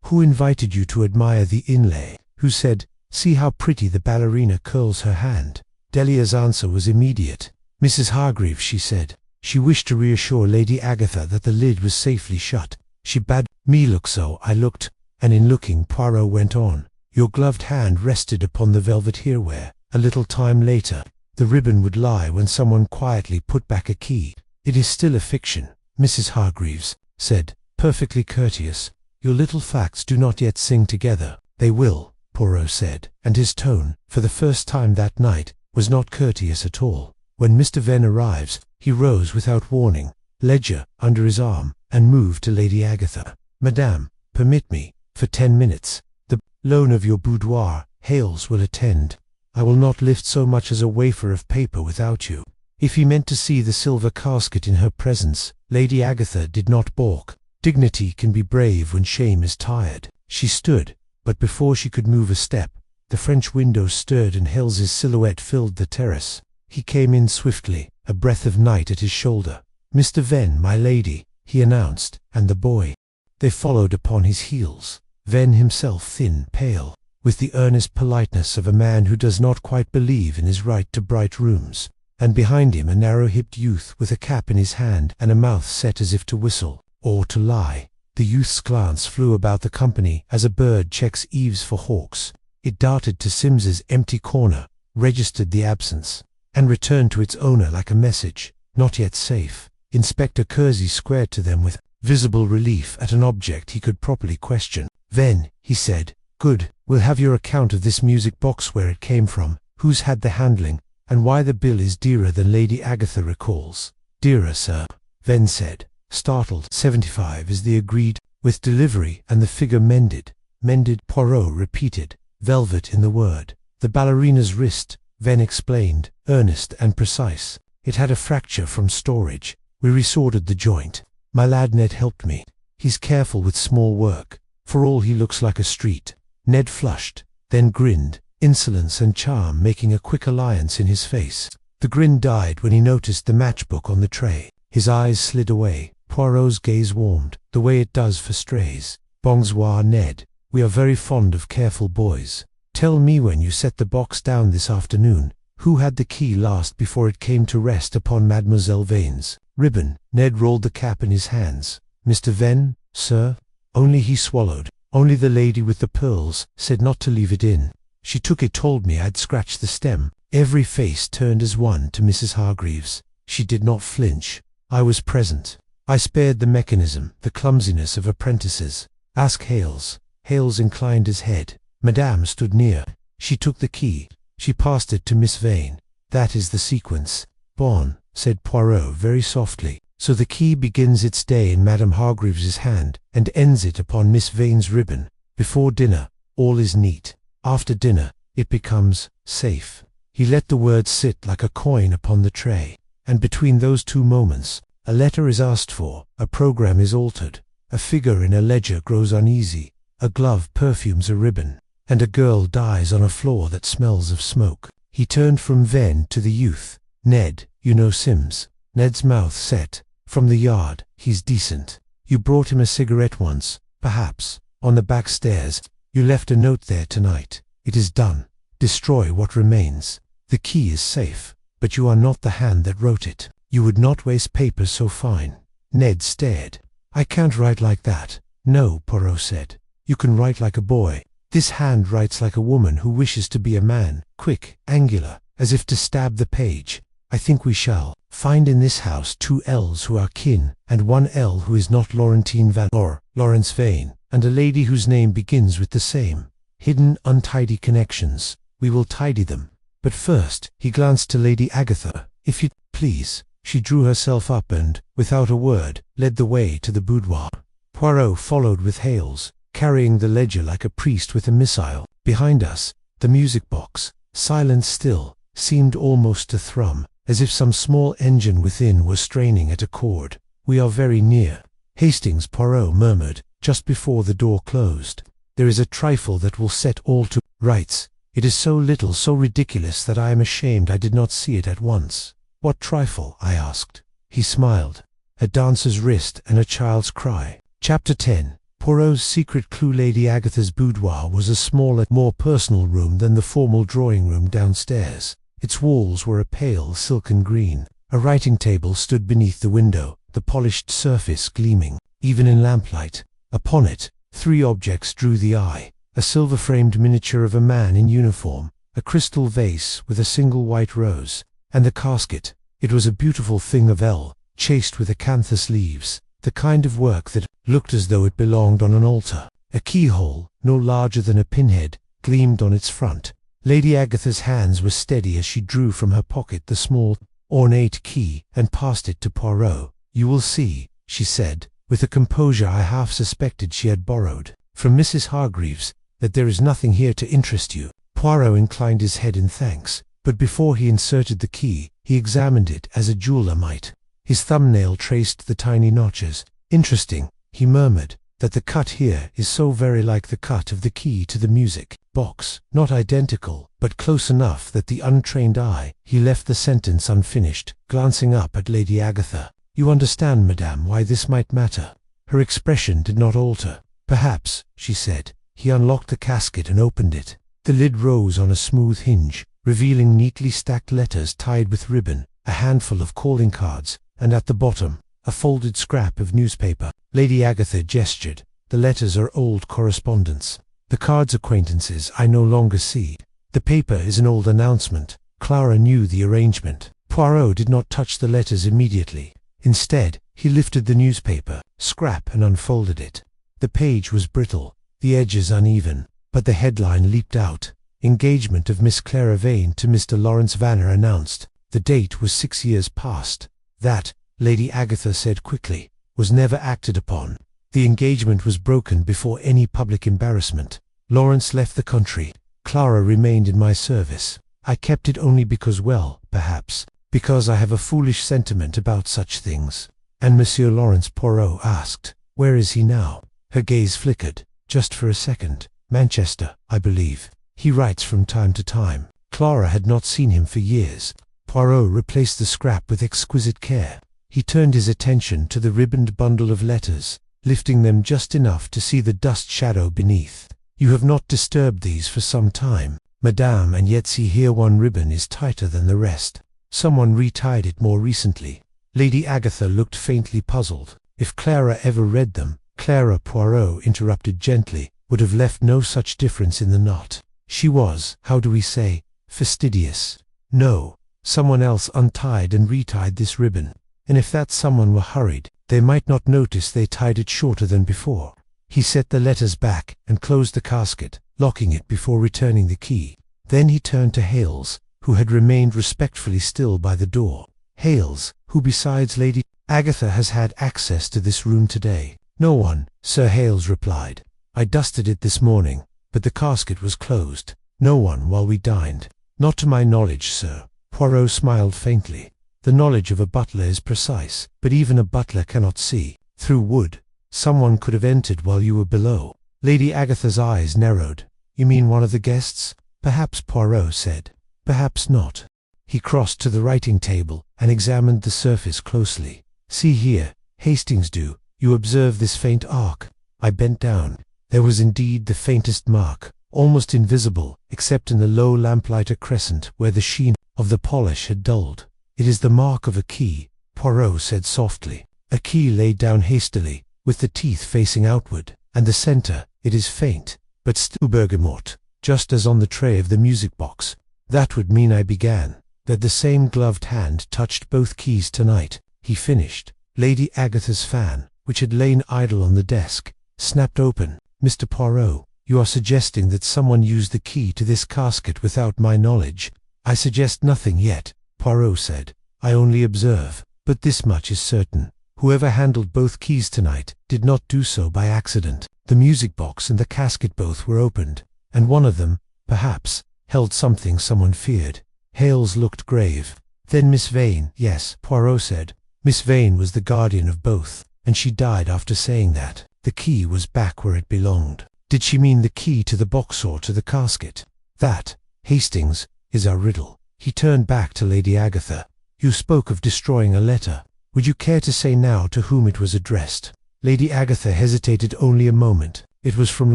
Who invited you to admire the inlay? Who said, see how pretty the ballerina curls her hand? Delia's answer was immediate. Mrs. Hargreaves, she said. She wished to reassure Lady Agatha that the lid was safely shut. She bade me look, so I looked, and in looking Poirot went on. Your gloved hand rested upon the velvet here where, a little time later, the ribbon would lie when someone quietly put back a key. It is still a fiction, Mrs. Hargreaves said, perfectly courteous. Your little facts do not yet sing together. They will, Poirot said, and his tone, for the first time that night, was not courteous at all. When Mr. Venn arrives, he rose without warning, ledger under his arm, and moved to Lady Agatha. Madame, permit me, for 10 minutes. The loan of your boudoir, Hales will attend. I will not lift so much as a wafer of paper without you. If he meant to see the silver casket in her presence, Lady Agatha did not balk. Dignity can be brave when shame is tired. She stood, but before she could move a step, the French window stirred and Hales's silhouette filled the terrace. He came in swiftly, a breath of night at his shoulder. Mr. Venn, my lady, he announced, and the boy. They followed upon his heels. Venn himself thin, pale, with the earnest politeness of a man who does not quite believe in his right to bright rooms, and behind him a narrow-hipped youth with a cap in his hand and a mouth set as if to whistle, or to lie. The youth's glance flew about the company as a bird checks eaves for hawks. It darted to Sims's empty corner, registered the absence, and returned to its owner like a message, not yet safe. Inspector Kersey squared to them with visible relief at an object he could properly question. Venn, he said, good, we'll have your account of this music box, where it came from, who's had the handling, and why the bill is dearer than Lady Agatha recalls. Dearer, sir, Venn said, startled. 75 is the agreed, with delivery and the figure mended. Mended, Poirot repeated, velvet in the word. The ballerina's wrist, Venn explained, earnest and precise. It had a fracture from storage. We resorted the joint. My lad Ned helped me. He's careful with small work. For all he looks like a street. Ned flushed, then grinned, insolence and charm making a quick alliance in his face. The grin died when he noticed the matchbook on the tray. His eyes slid away. Poirot's gaze warmed, the way it does for strays. Bonsoir, Ned. We are very fond of careful boys. Tell me, when you set the box down this afternoon, who had the key last before it came to rest upon Mademoiselle Vane's ribbon? Ned rolled the cap in his hands. Mr. Venn, sir? Only he swallowed. Only the lady with the pearls said not to leave it in. She took it, told me I'd scratch the stem. Every face turned as one to Mrs. Hargreaves. She did not flinch. I was present. I spared the mechanism, the clumsiness of apprentices. Ask Hales. Hales inclined his head. Madame stood near. She took the key. She passed it to Miss Vane. That is the sequence. Bon, said Poirot very softly. So the key begins its day in Madame Hargreaves's hand, and ends it upon Miss Vane's ribbon. Before dinner, all is neat. After dinner, it becomes safe. He let the words sit like a coin upon the tray. And between those two moments, a letter is asked for, a program is altered, a figure in a ledger grows uneasy, a glove perfumes a ribbon, and a girl dies on a floor that smells of smoke. He turned from Venn to the youth. Ned, you know Sims? Ned's mouth set. From the yard. He's decent. You brought him a cigarette once, perhaps, on the back stairs. You left a note there tonight. It is done. Destroy what remains. The key is safe, but you are not the hand that wrote it. You would not waste paper so fine. Ned stared. I can't write like that. No, Poirot said. You can write like a boy. This hand writes like a woman who wishes to be a man, quick, angular, as if to stab the page. I think we shall find in this house 2 L's who are kin, and 1 L who is not Laurentine Van or Lawrence Vane, and a lady whose name begins with the same. hidden, untidy connections. We will tidy them. But first, he glanced to Lady Agatha. If you please. She drew herself up and, without a word, led the way to the boudoir. Poirot followed with Hales, carrying the ledger like a priest with a missile. Behind us, the music box, silent still, seemed almost to thrum, as if some small engine within were straining at a chord. We are very near. Hastings, Poirot murmured, just before the door closed. There is a trifle that will set all to rights. It is so little, so ridiculous that I am ashamed I did not see it at once. What trifle? I asked. He smiled. A dancer's wrist and a child's cry. Chapter 10. Poirot's secret clue. Lady Agatha's boudoir was a smaller, more personal room than the formal drawing-room downstairs. Its walls were a pale silken green. A writing table stood beneath the window, the polished surface gleaming, even in lamplight. Upon it, 3 objects drew the eye. A silver-framed miniature of a man in uniform, a crystal vase with a single white rose, and the casket. It was a beautiful thing of L, chased with acanthus leaves, the kind of work that looked as though it belonged on an altar. A keyhole, no larger than a pinhead, gleamed on its front. Lady Agatha's hands were steady as she drew from her pocket the small, ornate key and passed it to Poirot. You will see, she said, with a composure I half suspected she had borrowed from Mrs. Hargreaves, that there is nothing here to interest you. Poirot inclined his head in thanks, but before he inserted the key, he examined it as a jeweler might. His thumbnail traced the tiny notches. Interesting, he murmured, that the cut here is so very like the cut of the key to the music box. Not identical, but close enough that the untrained eye. He left the sentence unfinished, glancing up at Lady Agatha. You understand, madame, why this might matter. Her expression did not alter. Perhaps, she said. He unlocked the casket and opened it. The lid rose on a smooth hinge, revealing neatly stacked letters tied with ribbon, a handful of calling cards, and at the bottom, a folded scrap of newspaper. Lady Agatha gestured. The letters are old correspondence. The cards acquaintances I no longer see. The paper is an old announcement. Clara knew the arrangement. Poirot did not touch the letters immediately. Instead, he lifted the newspaper scrap and unfolded it. The page was brittle, the edges uneven, but the headline leaped out. Engagement of Miss Clara Vane to Mr. Lawrence Vanner announced. The date was 6 years past. That, Lady Agatha said quickly, was never acted upon. The engagement was broken before any public embarrassment. Lawrence left the country. Clara remained in my service. I kept it only because, well, perhaps, because I have a foolish sentiment about such things. And Monsieur Lawrence? Poirot asked. Where is he now? Her gaze flickered, just for a second. Manchester, I believe. He writes from time to time. Clara had not seen him for years. Poirot replaced the scrap with exquisite care. He turned his attention to the ribboned bundle of letters, lifting them just enough to see the dust shadow beneath. You have not disturbed these for some time, madame, and yet see here one ribbon is tighter than the rest. Someone retied it more recently. Lady Agatha looked faintly puzzled. If Clara ever read them, Clara, Poirot interrupted gently, would have left no such difference in the knot. She was, how do we say, fastidious. No, someone else untied and retied this ribbon. And if that someone were hurried, they might not notice they tied it shorter than before. He set the letters back and closed the casket, locking it before returning the key. Then he turned to Hales, who had remained respectfully still by the door. Hales, who besides Lady Agatha has had access to this room today? No one, Sir Hales replied. I dusted it this morning, but the casket was closed. No one while we dined. Not to my knowledge, sir. Poirot smiled faintly. The knowledge of a butler is precise, but even a butler cannot see through wood. Someone could have entered while you were below. Lady Agatha's eyes narrowed. You mean one of the guests? Perhaps, Poirot said. Perhaps not. He crossed to the writing table and examined the surface closely. See here, Hastings, do you observe this faint arc? I bent down. There was indeed the faintest mark, almost invisible, except in the low lamplighter crescent where the sheen of the polish had dulled. It is the mark of a key, Poirot said softly. A key laid down hastily, with the teeth facing outward, and the center, it is faint, but still bergamot, just as on the tray of the music box. That would mean, I began, that the same gloved hand touched both keys tonight. He finished. Lady Agatha's fan, which had lain idle on the desk, snapped open. Mr. Poirot, You are suggesting that someone used the key to this casket without my knowledge. I suggest nothing yet, Poirot said. I only observe. But this much is certain. Whoever handled both keys tonight did not do so by accident. The music box and the casket both were opened, and one of them, perhaps, held something someone feared. Hales looked grave. Then Miss Vane. Yes, Poirot said. Miss Vane was the guardian of both, and she died after saying that. The key was back where it belonged. Did she mean the key to the box or to the casket? That, Hastings, is our riddle. He turned back to Lady Agatha. You spoke of destroying a letter. Would you care to say now to whom it was addressed? Lady Agatha hesitated only a moment. It was from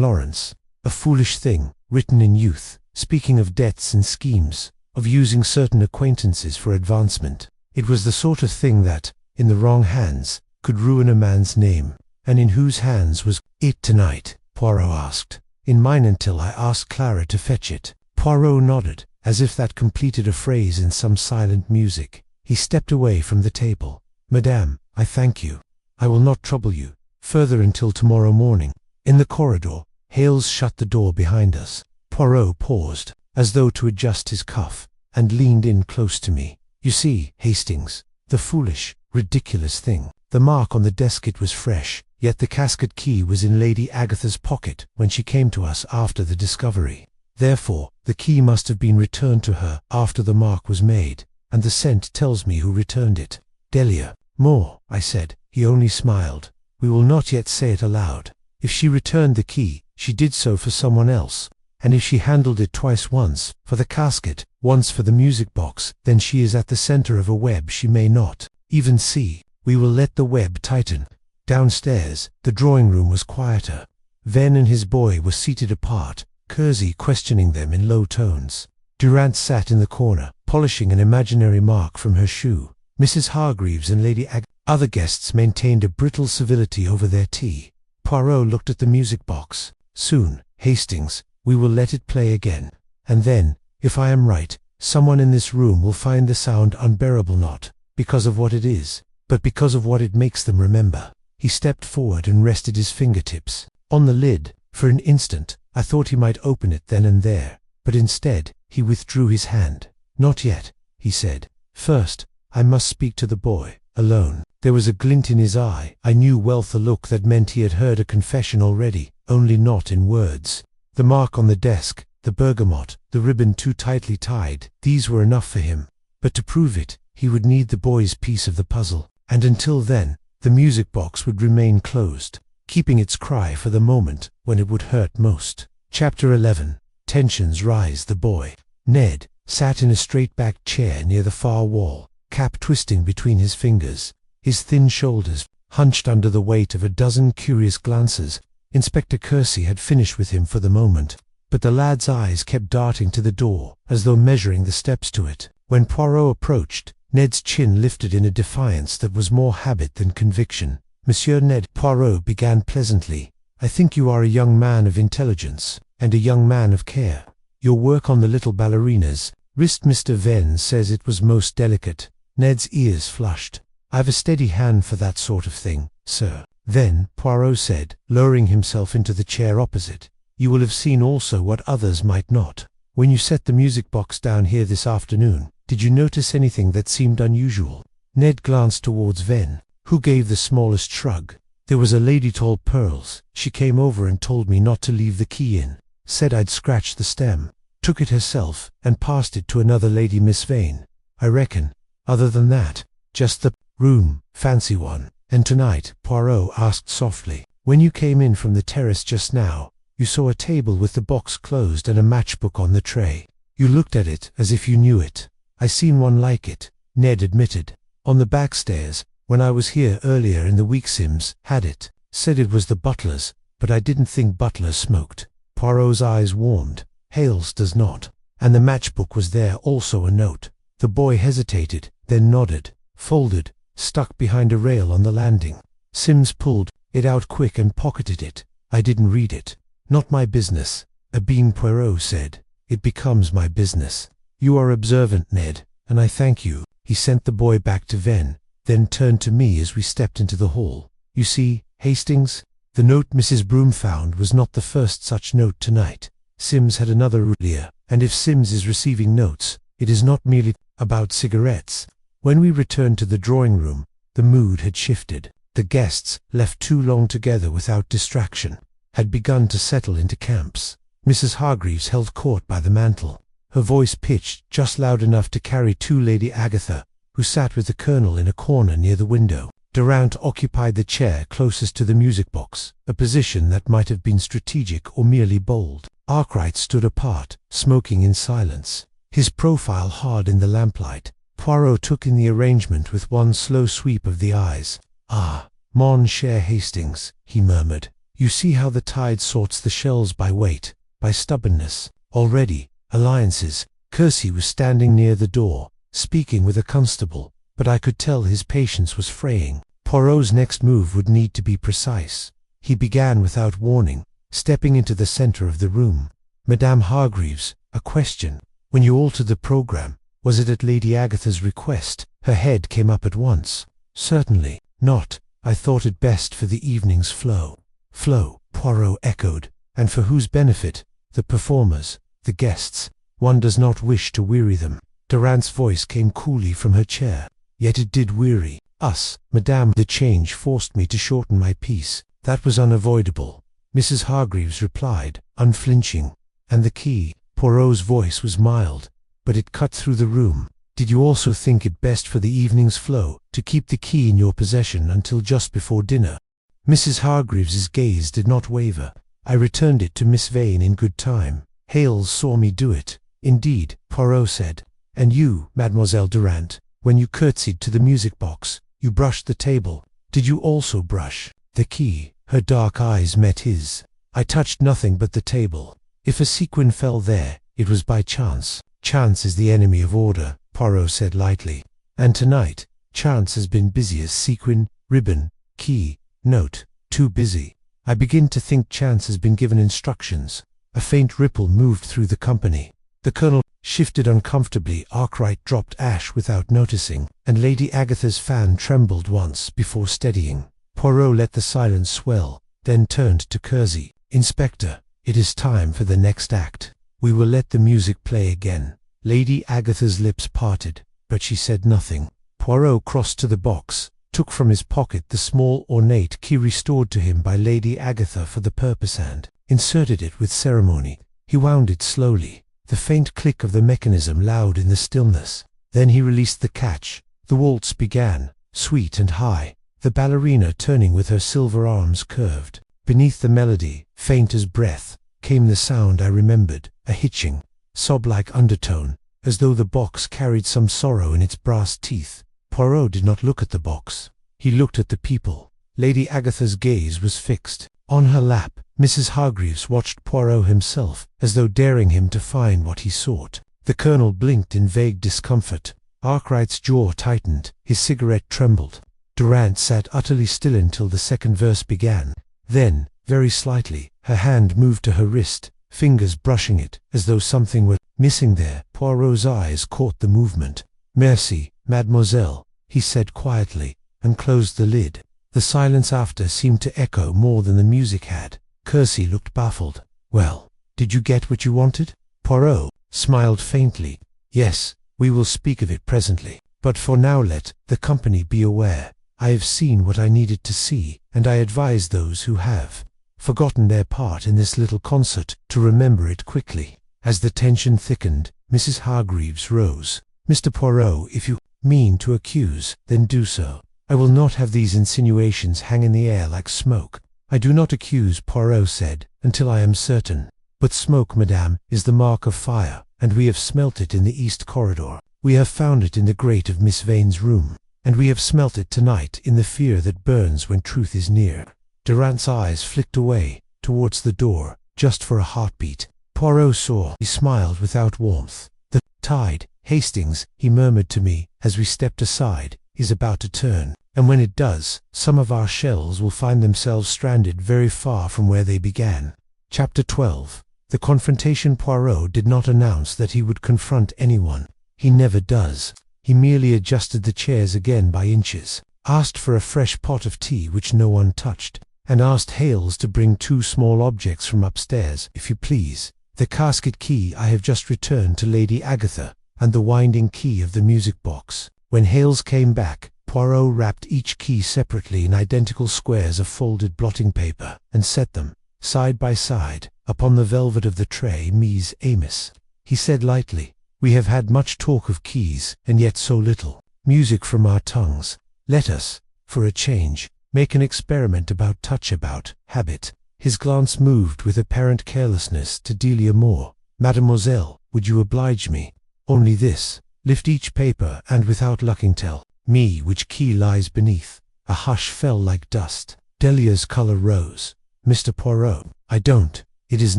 Lawrence. A foolish thing, written in youth, speaking of debts and schemes, of using certain acquaintances for advancement. It was the sort of thing that, in the wrong hands, could ruin a man's name. And in whose hands was it tonight? Poirot asked. In mine until I asked Clara to fetch it. Poirot nodded, as if that completed a phrase in some silent music. He stepped away from the table. Madame, I thank you. I will not trouble you further until tomorrow morning. In the corridor, Hales shut the door behind us. Poirot paused, as though to adjust his cuff, and leaned in close to me. You see, Hastings, the foolish, ridiculous thing. The mark on the desket was fresh, yet the casket key was in Lady Agatha's pocket when she came to us after the discovery. Therefore, the key must have been returned to her after the mark was made, and the scent tells me who returned it. Delia. More, I said. He only smiled. We will not yet say it aloud. If she returned the key, she did so for someone else, and if she handled it twice, once for the casket, once for the music box, then she is at the center of a web she may not even see. We will let the web tighten. Downstairs, the drawing room was quieter. Venn and his boy were seated apart, Kersey questioning them in low tones. Durant sat in the corner, polishing an imaginary mark from her shoe. Mrs. Hargreaves and Lady Other guests maintained a brittle civility over their tea. Poirot looked at the music box. Soon, Hastings, we will let it play again. And then, if I am right, someone in this room will find the sound unbearable, not because of what it is, but because of what it makes them remember. He stepped forward and rested his fingertips on the lid. For an instant, I thought he might open it then and there, but instead, he withdrew his hand. Not yet, he said. First, I must speak to the boy, alone. There was a glint in his eye. I knew well the look that meant he had heard a confession already, only not in words. The mark on the desk, the bergamot, the ribbon too tightly tied, these were enough for him. But to prove it, he would need the boy's piece of the puzzle, and until then, the music box would remain closed, keeping its cry for the moment when it would hurt most. Chapter 11. Tensions rise. The boy, Ned, sat in a straight-backed chair near the far wall, cap twisting between his fingers, his thin shoulders hunched under the weight of a dozen curious glances. Inspector Kersey had finished with him for the moment, but the lad's eyes kept darting to the door, as though measuring the steps to it. When Poirot approached, Ned's chin lifted in a defiance that was more habit than conviction. Monsieur Ned, Poirot began pleasantly, I think you are a young man of intelligence, and a young man of care. Your work on the little ballerinas, wrist Mr. Venn says it was most delicate. Ned's ears flushed. I've a steady hand for that sort of thing, sir. Then, Poirot said, lowering himself into the chair opposite, you will have seen also what others might not. When you set the music box down here this afternoon, did you notice anything that seemed unusual? Ned glanced towards Venn, who gave the smallest shrug. There was a lady tall pearls. She came over and told me not to leave the key in. Said I'd scratched the stem. Took it herself, and passed it to another lady, Miss Vane. I reckon. Other than that, just the room, fancy one. And tonight, Poirot asked softly, when you came in from the terrace just now, you saw a table with the box closed and a matchbook on the tray. You looked at it as if you knew it. I seen one like it, Ned admitted. On the back stairs, when I was here earlier in the week. Sims had it. Said it was the butler's, but I didn't think butlers smoked. Poirot's eyes warmed. Hales does not. And the matchbook was there, also a note. The boy hesitated, then nodded. Folded, stuck behind a rail on the landing. Sims pulled it out quick and pocketed it. I didn't read it. Not my business. A beam, Poirot said. It becomes my business. You are observant, Ned, and I thank you. He sent the boy back to Venn, then turned to me as we stepped into the hall. You see, Hastings, The note Mrs. Broom found was not the first such note tonight. Sims had another earlier, and if Sims is receiving notes, it is not merely about cigarettes. When we returned to the drawing room, the mood had shifted. The guests, left too long together without distraction, had begun to settle into camps. Mrs. Hargreaves held court by the mantel, her voice pitched just loud enough to carry to Lady Agatha, who sat with the Colonel in a corner near the window. Durant occupied the chair closest to the music box, a position that might have been strategic or merely bold. Arkwright stood apart, smoking in silence, his profile hard in the lamplight. Poirot took in the arrangement with one slow sweep of the eyes. "Ah, mon cher Hastings," he murmured, "you see how the tide sorts the shells by weight, by stubbornness. Already, alliances." Christie was standing near the door, speaking with a constable, but I could tell his patience was fraying. Poirot's next move would need to be precise. He began without warning, stepping into the center of the room. "Madame Hargreaves, a question. When you altered the program, was it at Lady Agatha's request?" Her head came up at once. "Certainly not. I thought it best for the evening's flow." "Flow," Poirot echoed. "And for whose benefit? The performers, the guests. One does not wish to weary them." Durant's voice came coolly from her chair. "Yet it did weary us, madame. The change forced me to shorten my piece. That was unavoidable," Mrs. Hargreaves replied, unflinching. "And the key?" Poirot's voice was mild, but it cut through the room. "Did you also think it best for the evening's flow to keep the key in your possession until just before dinner?" Mrs. Hargreaves's gaze did not waver. "I returned it to Miss Vane in good time. Hales saw me do it." "Indeed," Poirot said. "And you, Mademoiselle Durant, when you curtsied to the music box, you brushed the table. Did you also brush the key?" Her dark eyes met his. "I touched nothing but the table. If a sequin fell there, it was by chance." "Chance is the enemy of order," Poirot said lightly. "And tonight, chance has been busy as sequin, ribbon, key, note. Too busy. I begin to think chance has been given instructions." A faint ripple moved through the company. The Colonel shifted uncomfortably. Arkwright dropped ash without noticing, and Lady Agatha's fan trembled once before steadying. Poirot let the silence swell, then turned to Christie. "Inspector, it is time for the next act. We will let the music play again." Lady Agatha's lips parted, but she said nothing. Poirot crossed to the box, took from his pocket the small ornate key restored to him by Lady Agatha for the purpose and inserted it with ceremony. He wound it slowly, the faint click of the mechanism loud in the stillness. Then he released the catch. The waltz began, sweet and high, the ballerina turning with her silver arms curved. Beneath the melody, faint as breath, came the sound I remembered, a hitching, sob-like undertone, as though the box carried some sorrow in its brass teeth. Poirot did not look at the box. He looked at the people. Lady Agatha's gaze was fixed. On her lap, Mrs. Hargreaves watched Poirot himself, as though daring him to find what he sought. The Colonel blinked in vague discomfort. Arkwright's jaw tightened, his cigarette trembled. Durant sat utterly still until the second verse began. Then, very slightly, her hand moved to her wrist, fingers brushing it, as though something were missing there. Poirot's eyes caught the movement. "Merci, mademoiselle," he said quietly, and closed the lid. The silence after seemed to echo more than the music had. Christie looked baffled. "Well, did you get what you wanted?" Poirot smiled faintly. "Yes, we will speak of it presently. But for now let the company be aware. I have seen what I needed to see, and I advise those who have forgotten their part in this little concert to remember it quickly." As the tension thickened, Mrs. Hargreaves rose. "Mr. Poirot, if you mean to accuse, then do so. I will not have these insinuations hang in the air like smoke." "I do not accuse," Poirot said, "until I am certain. But smoke, madame, is the mark of fire, and we have smelt it in the east corridor. We have found it in the grate of Miss Vane's room, and we have smelt it tonight in the fear that burns when truth is near." Durant's eyes flicked away, towards the door, just for a heartbeat. Poirot saw. He smiled without warmth. "The tide, Hastings," he murmured to me, as we stepped aside, "is about to turn. And when it does, some of our shells will find themselves stranded very far from where they began." Chapter 12. The confrontation. Poirot did not announce that he would confront anyone. He never does. He merely adjusted the chairs again by inches, asked for a fresh pot of tea which no one touched, and asked Hales to bring 2 small objects from upstairs, if you please. The casket key I have just returned to Lady Agatha, and the winding key of the music box. When Hales came back, Poirot wrapped each key separately in identical squares of folded blotting paper, and set them, side by side, upon the velvet of the tray. Ms. Amos, he said lightly, we have had much talk of keys, and yet so little music from our tongues. Let us, for a change, make an experiment about touch, about habit. His glance moved with apparent carelessness to Delia Moore. Mademoiselle, would you oblige me? Only this. Lift each paper, and without looking tell me which key lies beneath. A hush fell like dust. Delia's color rose. Mr. Poirot, I don't. It is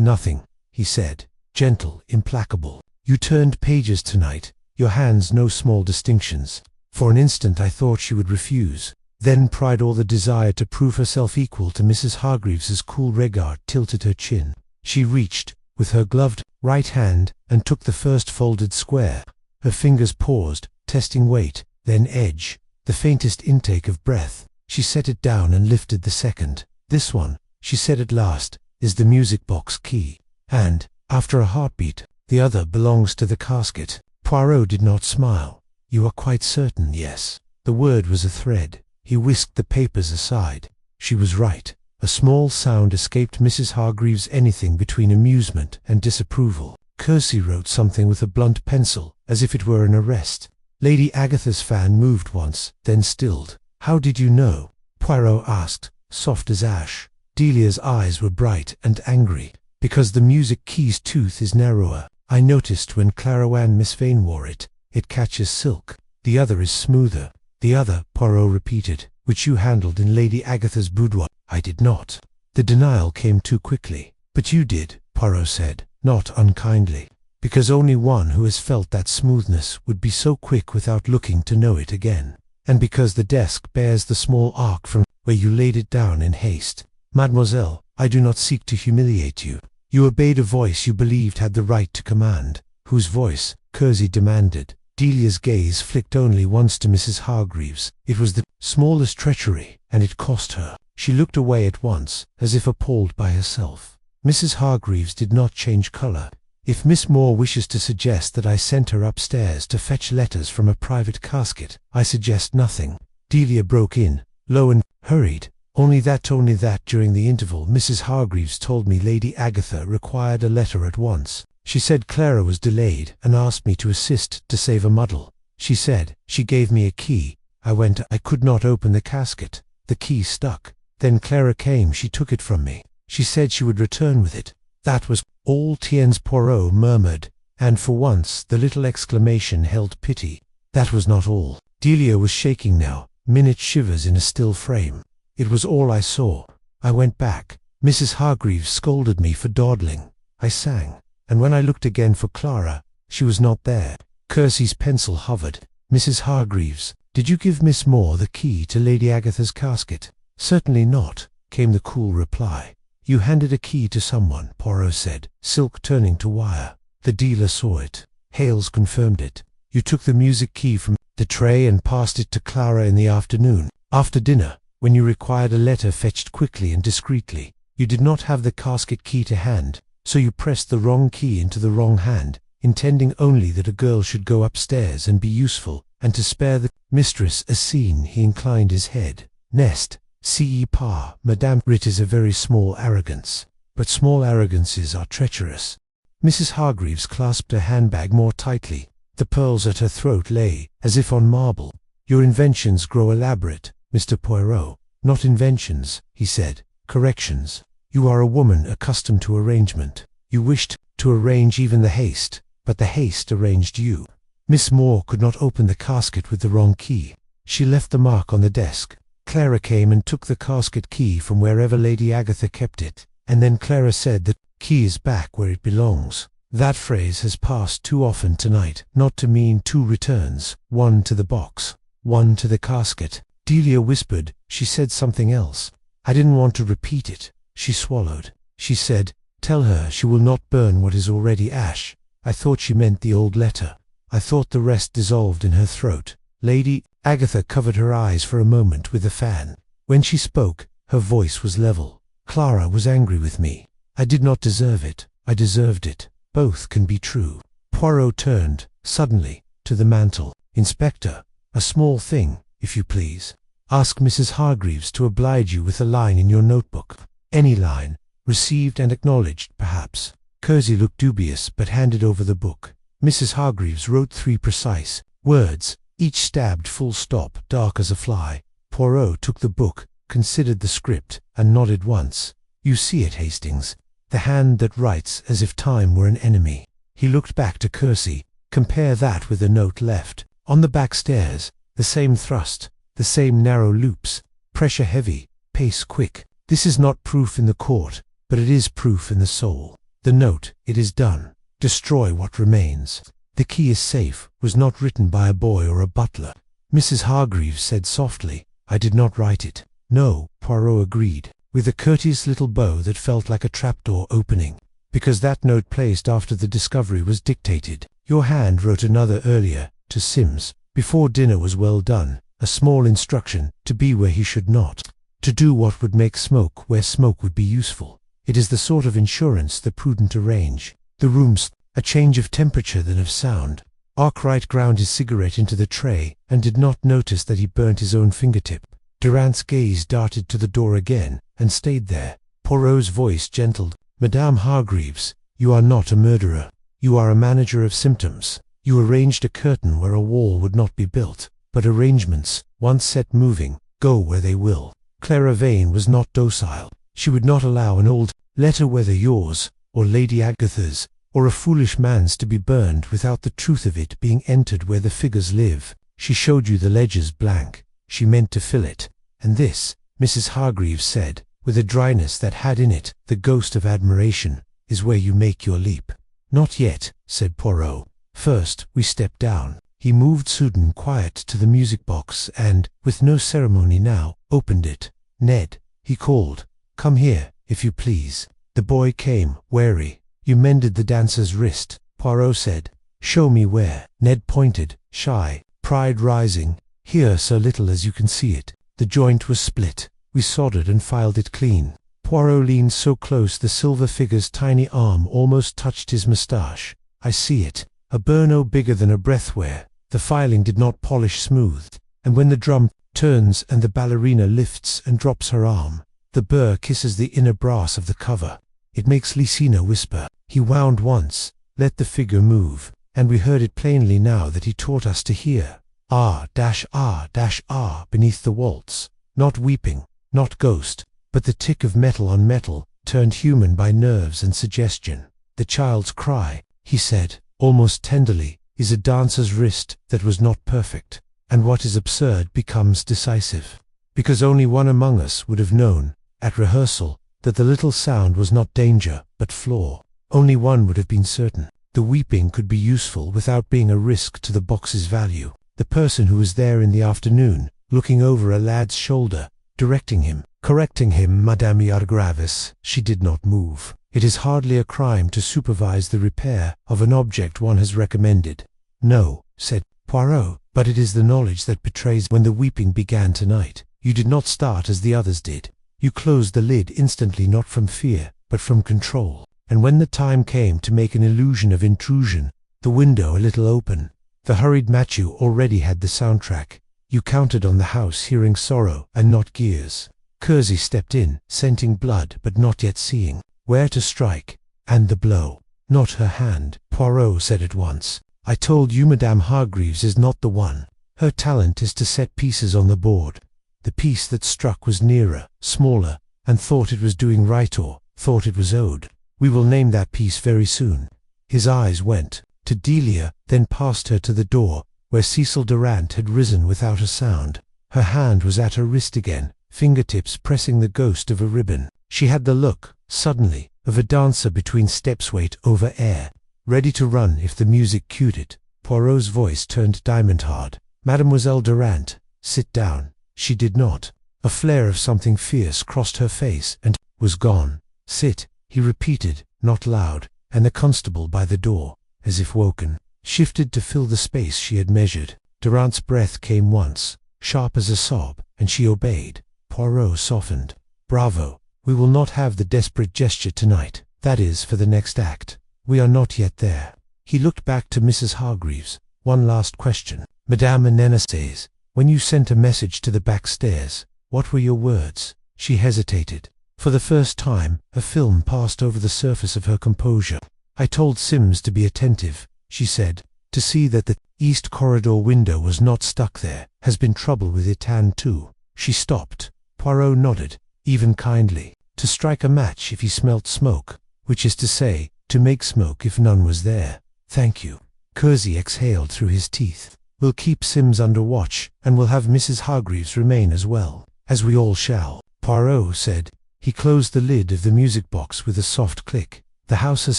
nothing, he said, gentle, implacable. You turned pages tonight, your hands no small distinctions. For an instant I thought she would refuse. Then pride or the desire to prove herself equal to Mrs. Hargreaves's cool regard tilted her chin. She reached, with her gloved right hand, and took the first folded square. Her fingers paused, testing weight, then edge, the faintest intake of breath. She set it down and lifted the second. This one, she said at last, is the music box key. And, after a heartbeat, the other belongs to the casket. Poirot did not smile. You are quite certain? Yes. The word was a thread. He whisked the papers aside. She was right. A small sound escaped Mrs. Hargreaves, anything between amusement and disapproval. Christie wrote something with a blunt pencil, as if it were an arrest. Lady Agatha's fan moved once, then stilled. How did you know? Poirot asked, soft as ash. Delia's eyes were bright and angry. Because the music key's tooth is narrower. I noticed when Clarowan Miss Vane wore it. It catches silk. The other is smoother. The other, Poirot repeated, which you handled in Lady Agatha's boudoir. I did not. The denial came too quickly. But you did, Poirot said, not unkindly. Because only one who has felt that smoothness would be so quick without looking to know it again. And because the desk bears the small arc from where you laid it down in haste. Mademoiselle, I do not seek to humiliate you. You obeyed a voice you believed had the right to command. Whose voice? Christie demanded. Delia's gaze flicked only once to Mrs. Hargreaves. It was the smallest treachery, and it cost her. She looked away at once, as if appalled by herself. Mrs. Hargreaves did not change color. If Miss Moore wishes to suggest that I sent her upstairs to fetch letters from a private casket, I suggest nothing. Delia broke in, low and hurried. Only that during the interval Mrs. Hargreaves told me Lady Agatha required a letter at once. She said Clara was delayed and asked me to assist to save a muddle. She said she gave me a key. I could not open the casket. The key stuck. Then Clara came. She took it from me. She said she would return with it. That was all. Tiens, Poirot murmured, and for once the little exclamation held pity. That was not all. Delia was shaking now, minute shivers in a still frame. It was all I saw. I went back. Mrs. Hargreaves scolded me for dawdling. I sang. And when I looked again for Clara, she was not there. Christie's pencil hovered. Mrs. Hargreaves, did you give Miss Moore the key to Lady Agatha's casket? Certainly not, came the cool reply. You handed a key to someone, Poirot said, silk turning to wire. The dealer saw it. Hales confirmed it. You took the music key from the tray and passed it to Clara in the afternoon, after dinner, when you required a letter fetched quickly and discreetly. You did not have the casket key to hand. So you pressed the wrong key into the wrong hand, intending only that a girl should go upstairs and be useful, and to spare the mistress a scene. He inclined his head. Nest, ce pas, Madame. It is a very small arrogance, but small arrogances are treacherous. Mrs. Hargreaves clasped her handbag more tightly. The pearls at her throat lay, as if on marble. Your inventions grow elaborate, Mr. Poirot. Not inventions, he said, corrections. You are a woman accustomed to arrangement. You wished to arrange even the haste, but the haste arranged you. Miss Moore could not open the casket with the wrong key. She left the mark on the desk. Clara came and took the casket key from wherever Lady Agatha kept it, and then Clara said that key is back where it belongs. That phrase has passed too often tonight not to mean 2 returns, one to the box, one to the casket. Delia whispered. She said something else. I didn't want to repeat it. She swallowed. She said, tell her she will not burn what is already ash. I thought she meant the old letter. I thought the rest dissolved in her throat. Lady Agatha covered her eyes for a moment with a fan. When she spoke, Her voice was level. Clara was angry with me. I did not deserve it. I deserved it. Both can be true. Poirot turned, suddenly, to the mantel. Inspector, a small thing, if you please. Ask Mrs. Hargreaves to oblige you with a line in your notebook. Any line. Received and acknowledged, perhaps. Kersey looked dubious, but handed over the book. Mrs. Hargreaves wrote 3 precise words, each stabbed full stop, dark as a fly. Poirot took the book, considered the script, and nodded once. You see it, Hastings. The hand that writes as if time were an enemy. He looked back to Kersey. Compare that with the note left on the back stairs. The same thrust, the same narrow loops, pressure heavy, pace quick. This is not proof in the court, but it is proof in the soul. The note, it is done. Destroy what remains. The key is safe, was not written by a boy or a butler. Mrs. Hargreaves said softly, I did not write it. No, Poirot agreed, with a courteous little bow that felt like a trapdoor opening. Because that note placed after the discovery was dictated. Your hand wrote another earlier, to Sims, before dinner was well done, a small instruction, to be where he should not. To do what would make smoke where smoke would be useful. It is the sort of insurance the prudent arrange. The room's a change of temperature than of sound. Arkwright ground his cigarette into the tray, and did not notice that he burnt his own fingertip. Durant's gaze darted to the door again, and stayed there. Poirot's voice gentled. Madame Hargreaves, you are not a murderer. You are a manager of symptoms. You arranged a curtain where a wall would not be built, but arrangements, once set moving, go where they will. Clara Vane was not docile. She would not allow an old letter, whether yours, or Lady Agatha's, or a foolish man's, to be burned without the truth of it being entered where the figures live. She showed you the ledgers blank. She meant to fill it. And this, Mrs. Hargreaves said, with a dryness that had in it the ghost of admiration, is where you make your leap. Not yet, said Poirot. First, we step down. He moved Whodunit quiet to the music box and, with no ceremony now, opened it. Ned, he called, come here, if you please. The boy came, wary. You mended the dancer's wrist, Poirot said. Show me where. Ned pointed, shy, pride rising. Here, so little as you can see it. The joint was split. We soldered and filed it clean. Poirot leaned so close the silver figure's tiny arm almost touched his moustache. I see it. A burr no bigger than a breathware. The filing did not polish smooth, and when the drum turns and the ballerina lifts and drops her arm, the burr kisses the inner brass of the cover. It makes Licina whisper. He wound once, let the figure move, and we heard it plainly now that he taught us to hear. R-R-R beneath the waltz. Not weeping, not ghost, but the tick of metal on metal, turned human by nerves and suggestion. The child's cry, he said, almost tenderly, is a dancer's wrist that was not perfect, and what is absurd becomes decisive. Because only one among us would have known, at rehearsal, that the little sound was not danger, but flaw. Only one would have been certain. The weeping could be useful without being a risk to the box's value. The person who was there in the afternoon, looking over a lad's shoulder, directing him, correcting him, Madame Yargravis, she did not move. It is hardly a crime to supervise the repair of an object one has recommended. No, said Poirot, but it is the knowledge that betrays. When the weeping began tonight, you did not start as the others did. You closed the lid instantly, not from fear, but from control. And when the time came to make an illusion of intrusion, the window a little open, the hurried Matthew already had the soundtrack. You counted on the house hearing sorrow and not gears. Kersey stepped in, scenting blood but not yet seeing where to strike, and the blow. Not her hand, Poirot said at once. I told you Madame Hargreaves is not the one. Her talent is to set pieces on the board. The piece that struck was nearer, smaller, and thought it was doing right, or thought it was owed. We will name that piece very soon. His eyes went to Delia, then past her to the door, where Cecil Durant had risen without a sound. Her hand was at her wrist again, fingertips pressing the ghost of a ribbon. She had the look, suddenly, of a dancer between steps, weight over air, ready to run if the music cued it. Poirot's voice turned diamond-hard. Mademoiselle Durant, sit down. She did not. A flare of something fierce crossed her face and was gone. Sit, he repeated, not loud, and the constable by the door, as if woken, shifted to fill the space she had measured. Durant's breath came once, sharp as a sob, and she obeyed. Poirot softened. Bravo. We will not have the desperate gesture tonight. That is for the next act. We are not yet there. He looked back to Mrs. Hargreaves. One last question. Madame Anena says, when you sent a message to the back stairs, what were your words? She hesitated. For the first time, a film passed over the surface of her composure. I told Sims to be attentive, she said, to see that the east corridor window was not stuck there. Has been trouble with it and too. She stopped. Poirot nodded, even kindly. To strike a match if he smelt smoke, which is to say, to make smoke if none was there. Thank you. Kersey exhaled through his teeth. We'll keep Sims under watch, and we'll have Mrs. Hargreaves remain as well, as we all shall, Poirot said. He closed the lid of the music box with a soft click. The house has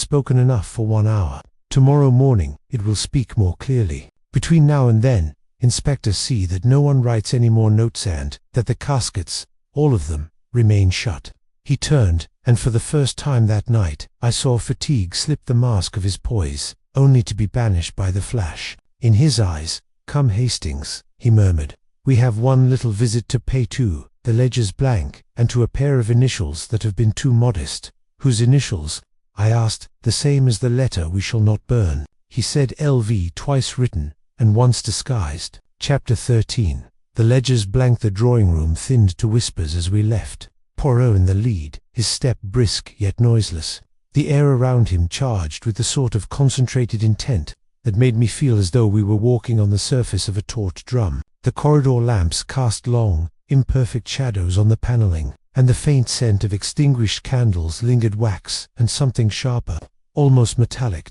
spoken enough for 1 hour. Tomorrow morning it will speak more clearly. Between now and then, Inspector, see that no one writes any more notes and that the caskets, all of them, remain shut. He turned, and for the first time that night, I saw fatigue slip the mask of his poise, only to be banished by the flash. In his eyes, "Come, Hastings," he murmured. "We have one little visit to pay to, the ledger's blank, and to a pair of initials that have been too modest." "Whose initials?" I asked. "The same as the letter we shall not burn." He said, "LV twice written, and once disguised." Chapter 13. The ledger's blank. The drawing-room thinned to whispers as we left. Poirot in the lead, his step brisk yet noiseless. The air around him charged with the sort of concentrated intent that made me feel as though we were walking on the surface of a taut drum. The corridor lamps cast long, imperfect shadows on the paneling, and the faint scent of extinguished candles lingered wax and something sharper, almost metallic.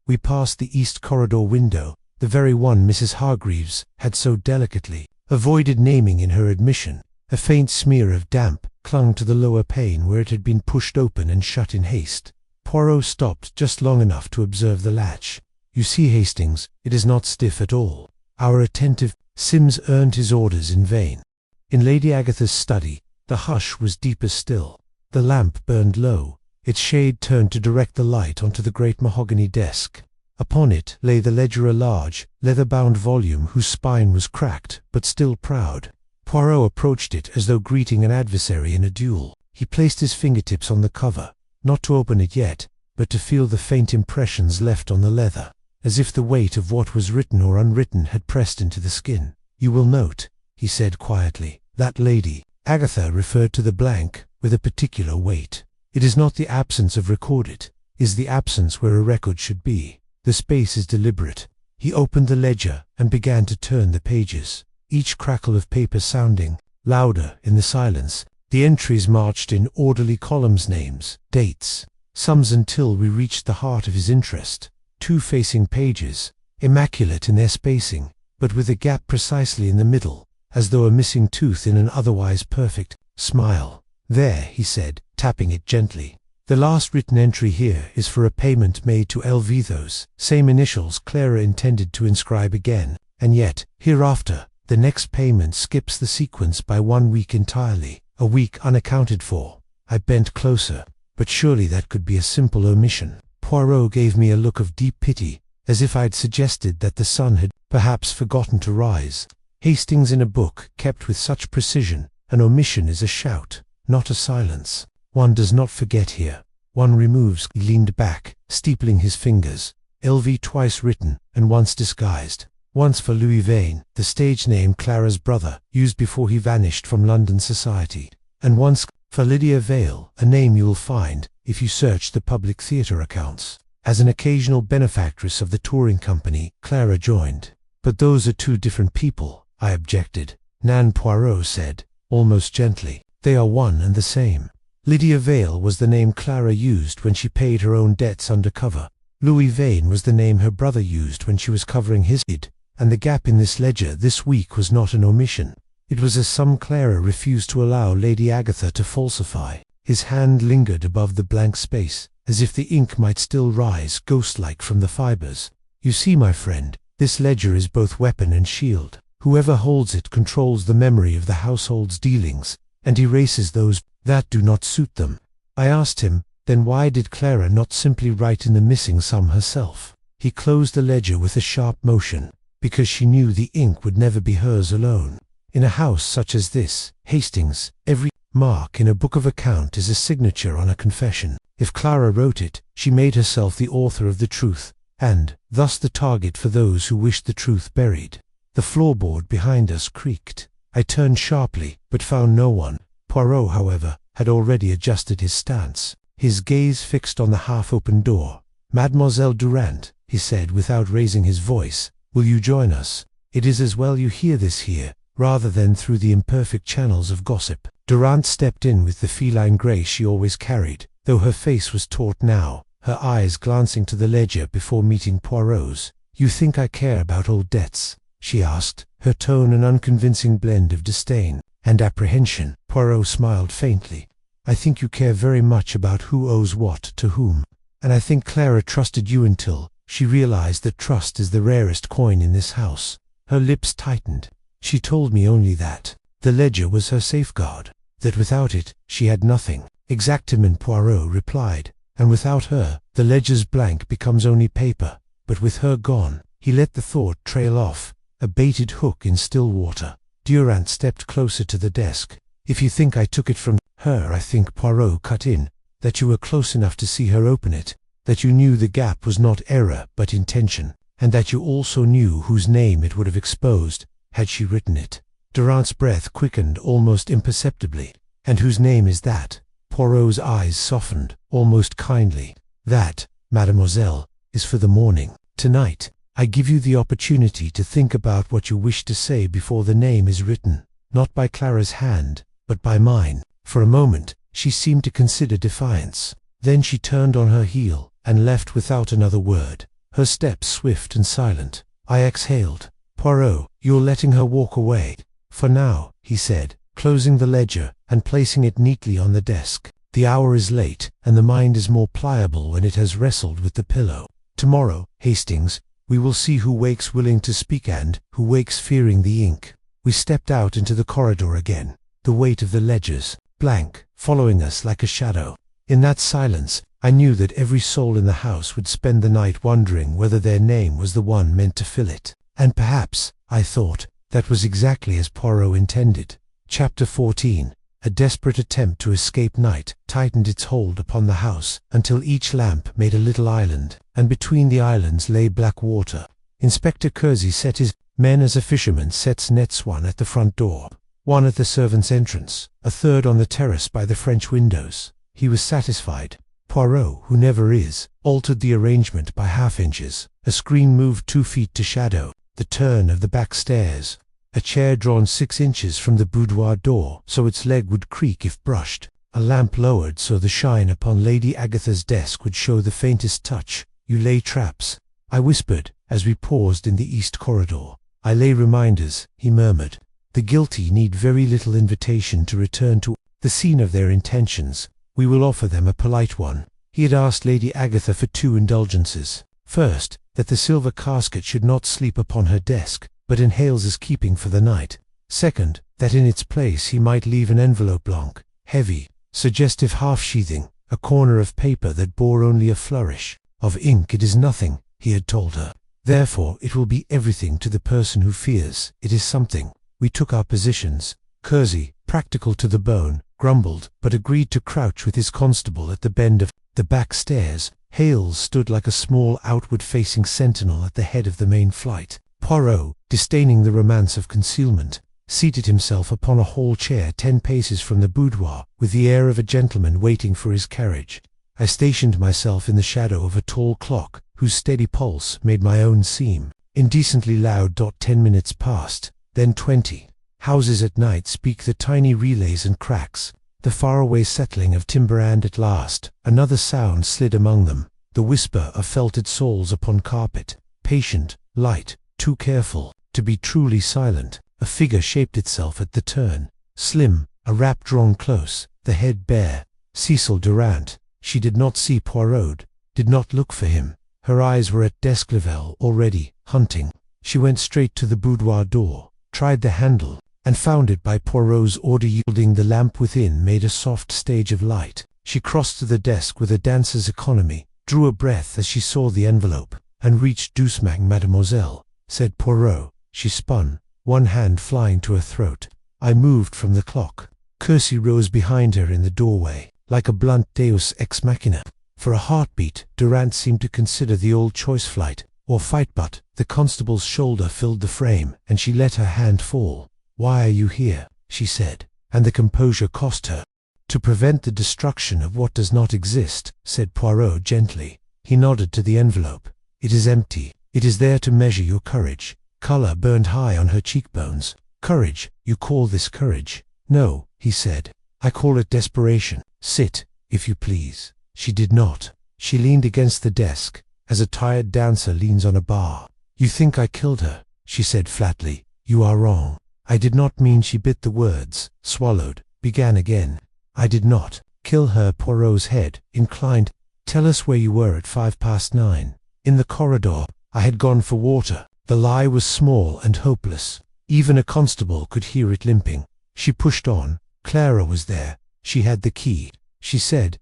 We passed the east corridor window, the very one Mrs. Hargreaves had so delicately avoided naming in her admission. A faint smear of damp clung to the lower pane where it had been pushed open and shut in haste. Poirot stopped just long enough to observe the latch. "You see, Hastings, it is not stiff at all." Our attentive Sims earned his orders in vain. In Lady Agatha's study, the hush was deeper still. The lamp burned low, its shade turned to direct the light onto the great mahogany desk. Upon it lay the ledger, a large, leather-bound volume whose spine was cracked, but still proud. Poirot approached it as though greeting an adversary in a duel. He placed his fingertips on the cover, not to open it yet, but to feel the faint impressions left on the leather, as if the weight of what was written or unwritten had pressed into the skin. "You will note," he said quietly, "that Lady Agatha referred to the blank with a particular weight. It is not the absence of record, it is the absence where a record should be. The space is deliberate." He opened the ledger and began to turn the pages, each crackle of paper sounding louder in the silence. The entries marched in orderly columns, names, dates, sums, until we reached the heart of his interest. 2 facing pages, immaculate in their spacing, but with a gap precisely in the middle, as though a missing tooth in an otherwise perfect smile. "There," he said, tapping it gently. "The last written entry here is for a payment made to LV. Those same initials Clara intended to inscribe again, and yet, hereafter, the next payment skips the sequence by 1 week entirely, a week unaccounted for." I bent closer. "But surely that could be a simple omission." Poirot gave me a look of deep pity, as if I'd suggested that the sun had perhaps forgotten to rise. "Hastings, in a book kept with such precision, an omission is a shout, not a silence. One does not forget here. One removes." He leaned back, steepling his fingers. "LV twice written, and once disguised. Once for Louis Vane, the stage name Clara's brother used before he vanished from London society, and once for Lydia Vale, a name you will find if you search the public theatre accounts. As an occasional benefactress of the touring company, Clara joined." "But those are 2 different people," I objected. "Nan," Poirot said, almost gently. "They are one and the same. Lydia Vale was the name Clara used when she paid her own debts under cover. Louis Vane was the name her brother used when she was covering his id, and the gap in this ledger this week was not an omission. It was a sum Clara refused to allow Lady Agatha to falsify." His hand lingered above the blank space, as if the ink might still rise ghost-like from the fibers. "You see, my friend, this ledger is both weapon and shield. Whoever holds it controls the memory of the household's dealings, and erases those that do not suit them." I asked him, then why did Clara not simply write in the missing sum herself? He closed the ledger with a sharp motion. "Because she knew the ink would never be hers alone. In a house such as this, Hastings, every mark in a book of account is a signature on a confession. If Clara wrote it, she made herself the author of the truth, and thus the target for those who wished the truth buried. The floorboard behind us creaked. I turned sharply, but found no one. Poirot, however, had already adjusted his stance, his gaze fixed on the half-open door. "Mademoiselle Durand," he said without raising his voice, "will you join us? It is as well you hear this here, rather than through the imperfect channels of gossip." Durand stepped in with the feline grace she always carried, though her face was taut now, her eyes glancing to the ledger before meeting Poirot's. "You think I care about old debts?" she asked, her tone an unconvincing blend of disdain and apprehension. Poirot smiled faintly. "I think you care very much about who owes what to whom. And I think Clara trusted you until she realized that trust is the rarest coin in this house." Her lips tightened. "She told me only that the ledger was her safeguard, that without it she had nothing." "Exactement," Poirot replied, "and without her, the ledger's blank becomes only paper, but with her gone." He let the thought trail off, a baited hook in still water. Durand stepped closer to the desk. "If you think I took it from her, I think," Poirot cut in, "that you were close enough to see her open it, that you knew the gap was not error but intention, and that you also knew whose name it would have exposed had she written it." Durand's breath quickened almost imperceptibly. "And whose name is that?" Poirot's eyes softened, almost kindly. "That, mademoiselle, is for the morning. Tonight, I give you the opportunity to think about what you wish to say before the name is written, not by Clara's hand, but by mine." For a moment, she seemed to consider defiance. Then she turned on her heel and left without another word, her steps swift and silent. I exhaled. "Poirot, you're letting her walk away." "For now," he said, closing the ledger and placing it neatly on the desk. "The hour is late, and the mind is more pliable when it has wrestled with the pillow. Tomorrow, Hastings, we will see who wakes willing to speak and who wakes fearing the ink." We stepped out into the corridor again, the weight of the ledger's blank following us like a shadow. In that silence, I knew that every soul in the house would spend the night wondering whether their name was the one meant to fill it. And perhaps, I thought, that was exactly as Poirot intended. Chapter 14. A desperate attempt to escape night tightened its hold upon the house until each lamp made a little island, and between the islands lay black water. Inspector Kersey set his men as a fisherman sets nets, one at the front door, one at the servants' entrance, a third on the terrace by the French windows. He was satisfied. Poirot, who never is, altered the arrangement by half-inches. A screen moved 2 feet to shadow the turn of the back stairs, a chair drawn 6 inches from the boudoir door so its leg would creak if brushed, a lamp lowered so the shine upon Lady Agatha's desk would show the faintest touch. "You lay traps," I whispered as we paused in the east corridor. "I lay reminders," he murmured. "The guilty need very little invitation to return to the scene of their intentions. We will offer them a polite one." He had asked Lady Agatha for 2 indulgences. First, that the silver casket should not sleep upon her desk, but in Hales's keeping for the night. Second, that in its place he might leave an envelope blank, heavy, suggestive half-sheathing, a corner of paper that bore only a flourish of ink. "It is nothing," he had told her. "Therefore it will be everything to the person who fears it is something." We took our positions. Kersey, practical to the bone, grumbled, but agreed to crouch with his constable at the bend of the back stairs. Hales stood like a small outward-facing sentinel at the head of the main flight. Poirot, disdaining the romance of concealment, seated himself upon a hall chair 10 paces from the boudoir, with the air of a gentleman waiting for his carriage. I stationed myself in the shadow of a tall clock, whose steady pulse made my own seem indecently loud. 10 minutes passed, then 20. Houses at night speak the tiny relays and cracks, the faraway settling of timber, and at last another sound slid among them, the whisper of felted soles upon carpet, patient, light, too careful to be truly silent. A figure shaped itself at the turn, slim, a wrap drawn close, the head bare. Cecil Durand. She did not see Poirot, did not look for him. Her eyes were at desk level already, hunting. She went straight to the boudoir door, tried the handle, and found it by Poirot's order yielding. The lamp within made a soft stage of light. She crossed to the desk with a dancer's economy, drew a breath as she saw the envelope, and reached doucement. "Mademoiselle," said Poirot. She spun, one hand flying to her throat. I moved from the clock. Christie rose behind her in the doorway, like a blunt deus ex machina. For a heartbeat, Durant seemed to consider the old choice flight or fight, but the constable's shoulder filled the frame, and she let her hand fall. "Why are you here?" she said, and the composure cost her. "To prevent the destruction of what does not exist," said Poirot gently. He nodded to the envelope. "It is empty. It is there to measure your courage." Color burned high on her cheekbones. "Courage? You call this courage?" "No," he said. "I call it desperation. Sit, if you please." She did not. She leaned against the desk, as a tired dancer leans on a bar. "You think I killed her," she said flatly. "You are wrong. I did not mean." She bit the words, swallowed, began again. "I did not kill her." Poirot's head inclined. "Tell us where you were at 9:05. "In the corridor. I had gone for water." The lie was small and hopeless. Even a constable could hear it limping. She pushed on. Clara was there. She had the key. She said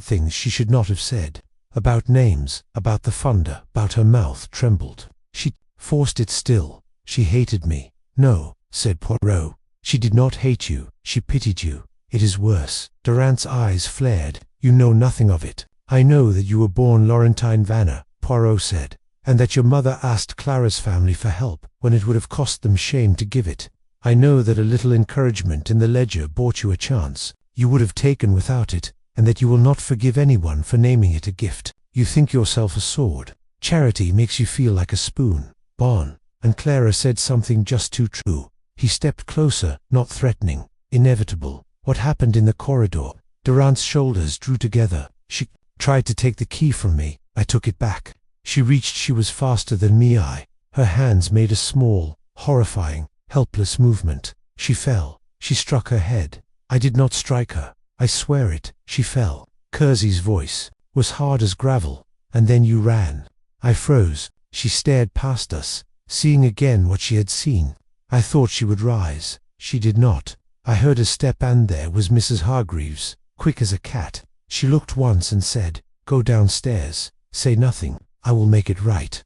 things she should not have said. About names, about the funder, about her mouth trembled. She forced it still. "She hated me." "No," said Poirot. "She did not hate you. She pitied you." "It is worse." Durant's eyes flared. "You know nothing of it." "I know that you were born Laurentine Vanner," Poirot said, "and that your mother asked Clara's family for help when it would have cost them shame to give it. I know that a little encouragement in the ledger bought you a chance you would have taken without it, and that you will not forgive anyone for naming it a gift. You think yourself a sword. Charity makes you feel like a spoon. Bon." And Clara said something just too true. He stepped closer, not threatening, inevitable. "What happened in the corridor?" Durant's shoulders drew together. "She tried to take the key from me. I took it back. She reached. She was faster than me. Her hands made a small, horrifying, helpless movement. She fell. She struck her head. I did not strike her. I swear it. She fell." Christie's voice was hard as gravel. "And then you ran." I froze. She stared past us, seeing again what she had seen. I thought she would rise. She did not. I heard a step, and there was Mrs. Hargreaves, quick as a cat. She looked once and said, "Go downstairs. Say nothing. I will make it right."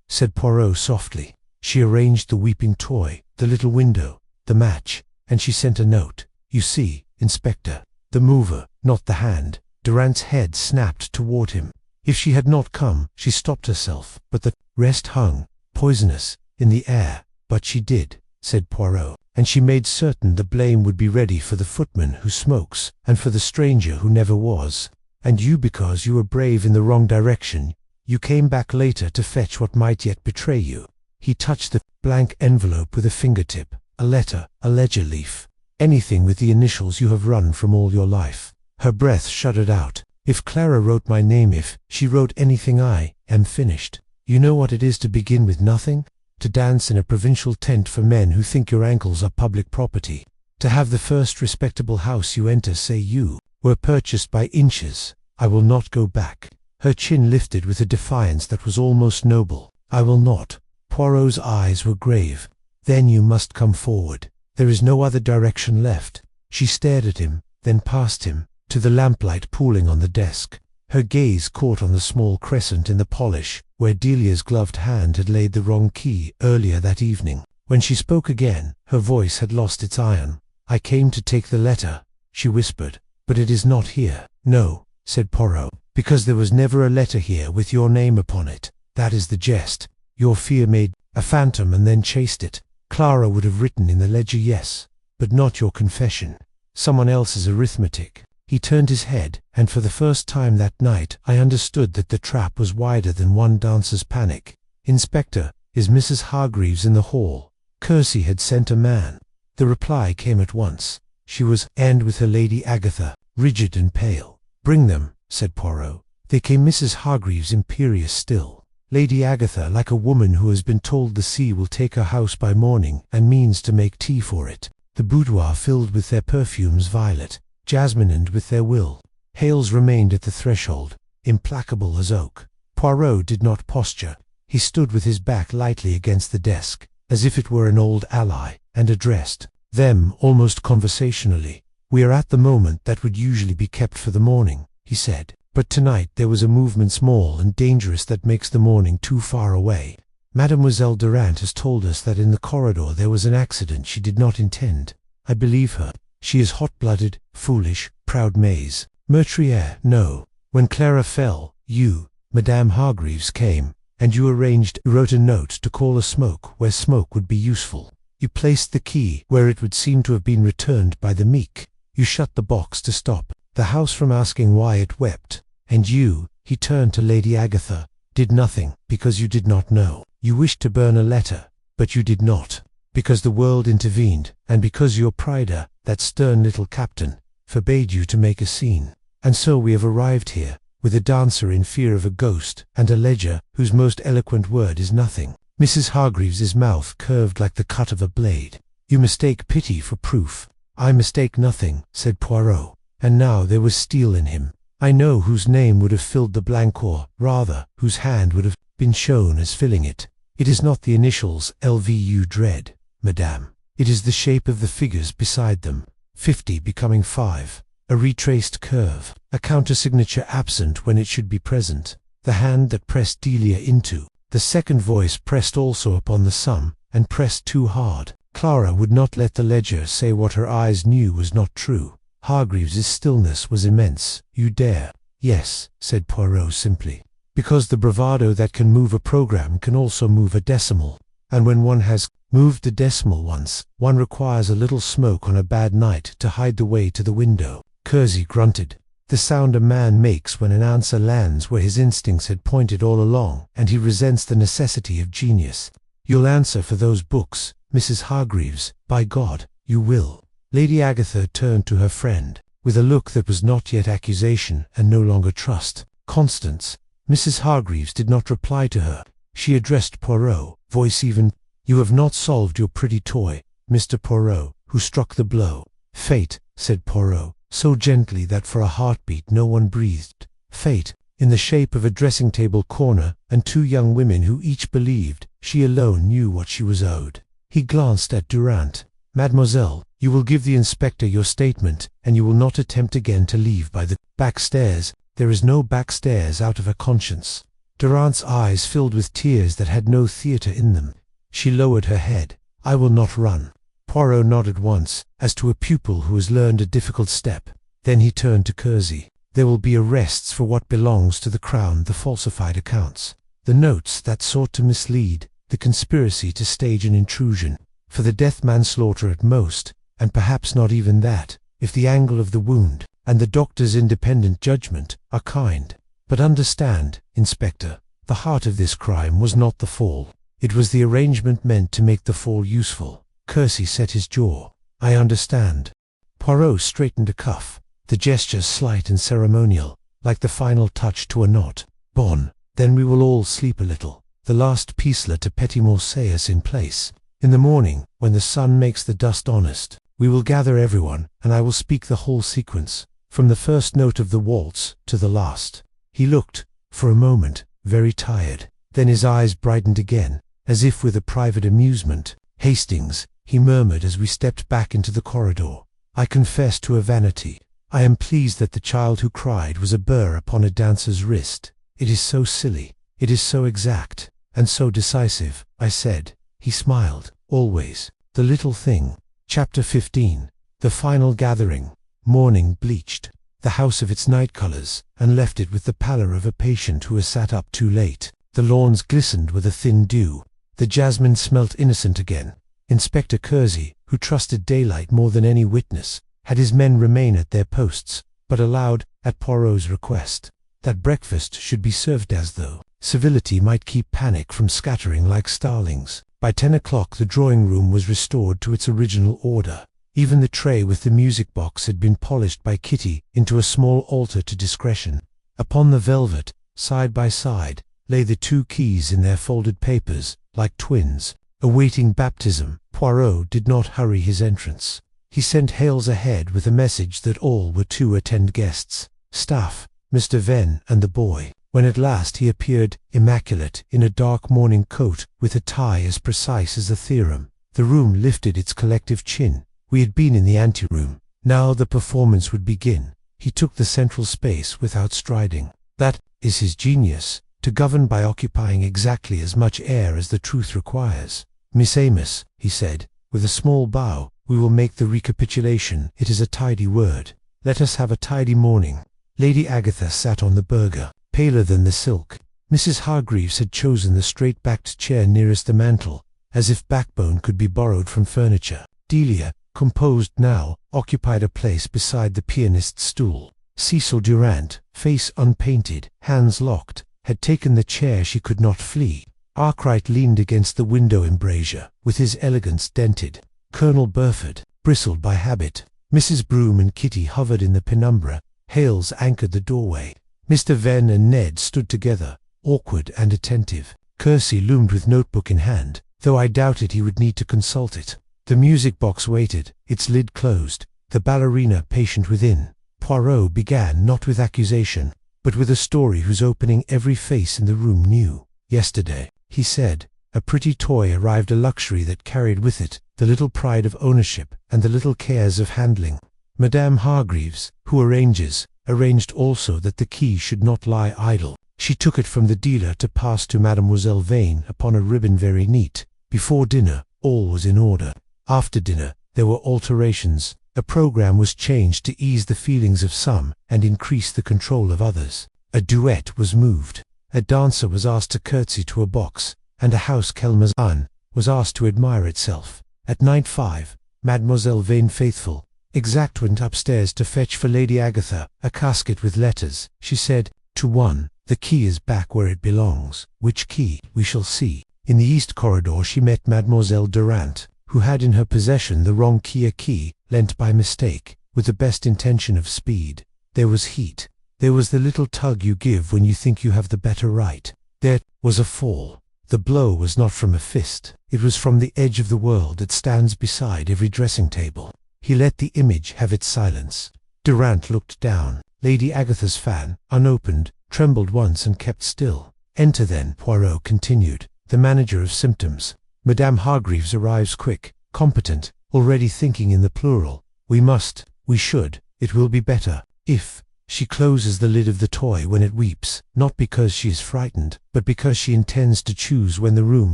Said Poirot softly. She arranged the weeping toy, the little window, the match, and she sent a note. "You see, Inspector, the mover, not the hand." Durant's head snapped toward him. If she had not come, she stopped herself, but the rest hung, poisonous, in the air. "But she did," said Poirot, "and she made certain the blame would be ready for the footman who smokes, and for the stranger who never was. And you, because you were brave in the wrong direction, you came back later to fetch what might yet betray you." He touched the blank envelope with a fingertip. "A letter, a ledger leaf. Anything with the initials you have run from all your life." Her breath shuddered out. "If Clara wrote my name, if she wrote anything, I am finished. You know what it is to begin with nothing? To dance in a provincial tent for men who think your ankles are public property. To have the first respectable house you enter say you were purchased by inches. I will not go back." Her chin lifted with a defiance that was almost noble. "I will not." Poirot's eyes were grave. "Then you must come forward. There is no other direction left." She stared at him, then past him, to the lamplight pooling on the desk. Her gaze caught on the small crescent in the polish, where Delia's gloved hand had laid the wrong key earlier that evening. When she spoke again, her voice had lost its iron. "I came to take the letter," she whispered, "but it is not here." "No," said Poirot, "because there was never a letter here with your name upon it. That is the jest. Your fear made a phantom and then chased it. Clara would have written in the ledger, yes, but not your confession. Someone else's arithmetic." He turned his head, and for the first time that night I understood that the trap was wider than one dancer's panic. "Inspector, is Mrs. Hargreaves in the hall?" Christie had sent a man. The reply came at once. She was, and with her Lady Agatha, rigid and pale. "Bring them," said Poirot. They came, Mrs. Hargreaves imperious still. Lady Agatha like a woman who has been told the sea will take her house by morning and means to make tea for it. The boudoir filled with their perfumes, violet, jasmine, and with their will. Hales remained at the threshold, implacable as oak. Poirot did not posture. He stood with his back lightly against the desk, as if it were an old ally, and addressed them almost conversationally. "We are at the moment that would usually be kept for the morning," he said. "But tonight there was a movement small and dangerous that makes the morning too far away. Mademoiselle Durant has told us that in the corridor there was an accident she did not intend. I believe her. She is hot-blooded, foolish, proud Mays. Meurtrière, no. When Clara fell, you, Madame Hargreaves, came, and you wrote a note to call a smoke where smoke would be useful. You placed the key where it would seem to have been returned by the meek. You shut the box to stop the house from asking why it wept. And you, he turned to Lady Agatha, did nothing, because you did not know. You wished to burn a letter, but you did not, because the world intervened, and because your Prida, that stern little captain, forbade you to make a scene. And so we have arrived here, with a dancer in fear of a ghost, and a ledger whose most eloquent word is nothing. Mrs. Hargreaves's mouth curved like the cut of a blade. You mistake pity for proof. I mistake nothing, said Poirot, and now there was steel in him. I know whose name would have filled the blank, or, rather, whose hand would have been shown as filling it. It is not the initials LVU dread, madame. It is the shape of the figures beside them, 50 becoming 5. A retraced curve, a countersignature absent when it should be present, the hand that pressed Delia into. The second voice pressed also upon the sum, and pressed too hard. Clara would not let the ledger say what her eyes knew was not true. Hargreaves's stillness was immense. You dare? Yes, said Poirot simply. Because the bravado that can move a program can also move a decimal. And when one has moved the decimal once, one requires a little smoke on a bad night to hide the way to the window. Kersey grunted. The sound a man makes when an answer lands where his instincts had pointed all along, and he resents the necessity of genius. You'll answer for those books, Mrs. Hargreaves, by God, you will. Lady Agatha turned to her friend, with a look that was not yet accusation and no longer trust. Constance. Mrs. Hargreaves did not reply to her. She addressed Poirot, voice even. You have not solved your pretty toy, Mr. Poirot, who struck the blow. Fate, said Poirot, so gently that for a heartbeat no one breathed. Fate, in the shape of a dressing-table corner and 2 young women who each believed she alone knew what she was owed. He glanced at Durant. Mademoiselle, you will give the inspector your statement, and you will not attempt again to leave by the back stairs. There is no back stairs out of her conscience. Durant's eyes filled with tears that had no theatre in them. She lowered her head. I will not run. Poirot nodded once, as to a pupil who has learned a difficult step. Then he turned to Kersey. There will be arrests for what belongs to the Crown, the falsified accounts, the notes that sought to mislead, the conspiracy to stage an intrusion, for the death manslaughter at most, and perhaps not even that, if the angle of the wound, and the doctor's independent judgment, are kind. But understand, Inspector, the heart of this crime was not the fall. It was the arrangement meant to make the fall useful. Kersey set his jaw. I understand. Poirot straightened a cuff, the gesture slight and ceremonial, like the final touch to a knot. Bon, then we will all sleep a little. The last piecelet to Petit Morceus in place. In the morning, when the sun makes the dust honest, we will gather everyone, and I will speak the whole sequence, from the first note of the waltz to the last. He looked, for a moment, very tired. Then his eyes brightened again, as if with a private amusement. Hastings, he murmured as we stepped back into the corridor. I confess to a vanity. I am pleased that the child who cried was a burr upon a dancer's wrist. It is so silly, it is so exact, and so decisive, I said. He smiled. Always. The little thing. Chapter 15. The final gathering. Morning bleached the house of its night colors, and left it with the pallor of a patient who has sat up too late. The lawns glistened with a thin dew. The jasmine smelt innocent again. Inspector Kersey, who trusted daylight more than any witness, had his men remain at their posts, but allowed, at Poirot's request, that breakfast should be served as though civility might keep panic from scattering like starlings. By 10 o'clock the drawing-room was restored to its original order. Even the tray with the music box had been polished by Kitty into a small altar to discretion. Upon the velvet, side by side, lay the 2 keys in their folded papers, like twins, awaiting baptism. Poirot did not hurry his entrance. He sent Hales ahead with a message that all were to attend guests, staff, Mr. Venn and the boy. When at last he appeared, immaculate, in a dark morning coat, with a tie as precise as a theorem, the room lifted its collective chin. We had been in the anteroom. Now the performance would begin. He took the central space without striding. That is his genius, to govern by occupying exactly as much air as the truth requires. Miss Amos, he said, with a small bow, We will make the recapitulation. It is a tidy word. Let us have a tidy morning. Lady Agatha sat on the burgher, paler than the silk. Mrs. Hargreaves had chosen the straight-backed chair nearest the mantel, as if backbone could be borrowed from furniture. Delia, composed now, occupied a place beside the pianist's stool. Cecil Durant, face unpainted, hands locked, had taken the chair she could not flee. Arkwright leaned against the window embrasure, with his elegance dented. Colonel Burford bristled by habit. Mrs. Broom and Kitty hovered in the penumbra. Hales anchored the doorway. Mr. Venn and Ned stood together, awkward and attentive. Kersey loomed with notebook in hand, though I doubted he would need to consult it. The music box waited, its lid closed, the ballerina patient within. Poirot began not with accusation, but with a story whose opening every face in the room knew. Yesterday, he said, a pretty toy arrived, a luxury that carried with it the little pride of ownership and the little cares of handling. Madame Hargreaves, who arranged also that the key should not lie idle. She took it from the dealer to pass to Mademoiselle Vane upon a ribbon very neat. Before dinner, all was in order. After dinner, there were alterations. A program was changed to ease the feelings of some and increase the control of others. A duet was moved. A dancer was asked to curtsy to a box, and a house Kelmazan was asked to admire itself. At 9:05, Mademoiselle Vane Faithful, exact, went upstairs to fetch for Lady Agatha a casket with letters. She said, to one, the key is back where it belongs. Which key, we shall see. In the east corridor she met Mademoiselle Durant, who had in her possession the wrong key, a key lent by mistake, with the best intention of speed. There was heat. There was the little tug you give when you think you have the better right. There was a fall. The blow was not from a fist. It was from the edge of the world that stands beside every dressing table. He let the image have its silence. Durant looked down. Lady Agatha's fan, unopened, trembled once and kept still. Enter then, Poirot continued, the manager of symptoms. Madame Hargreaves arrives quick, competent, already thinking in the plural. We should, it will be better, if. She closes the lid of the toy when it weeps, not because she is frightened, but because she intends to choose when the room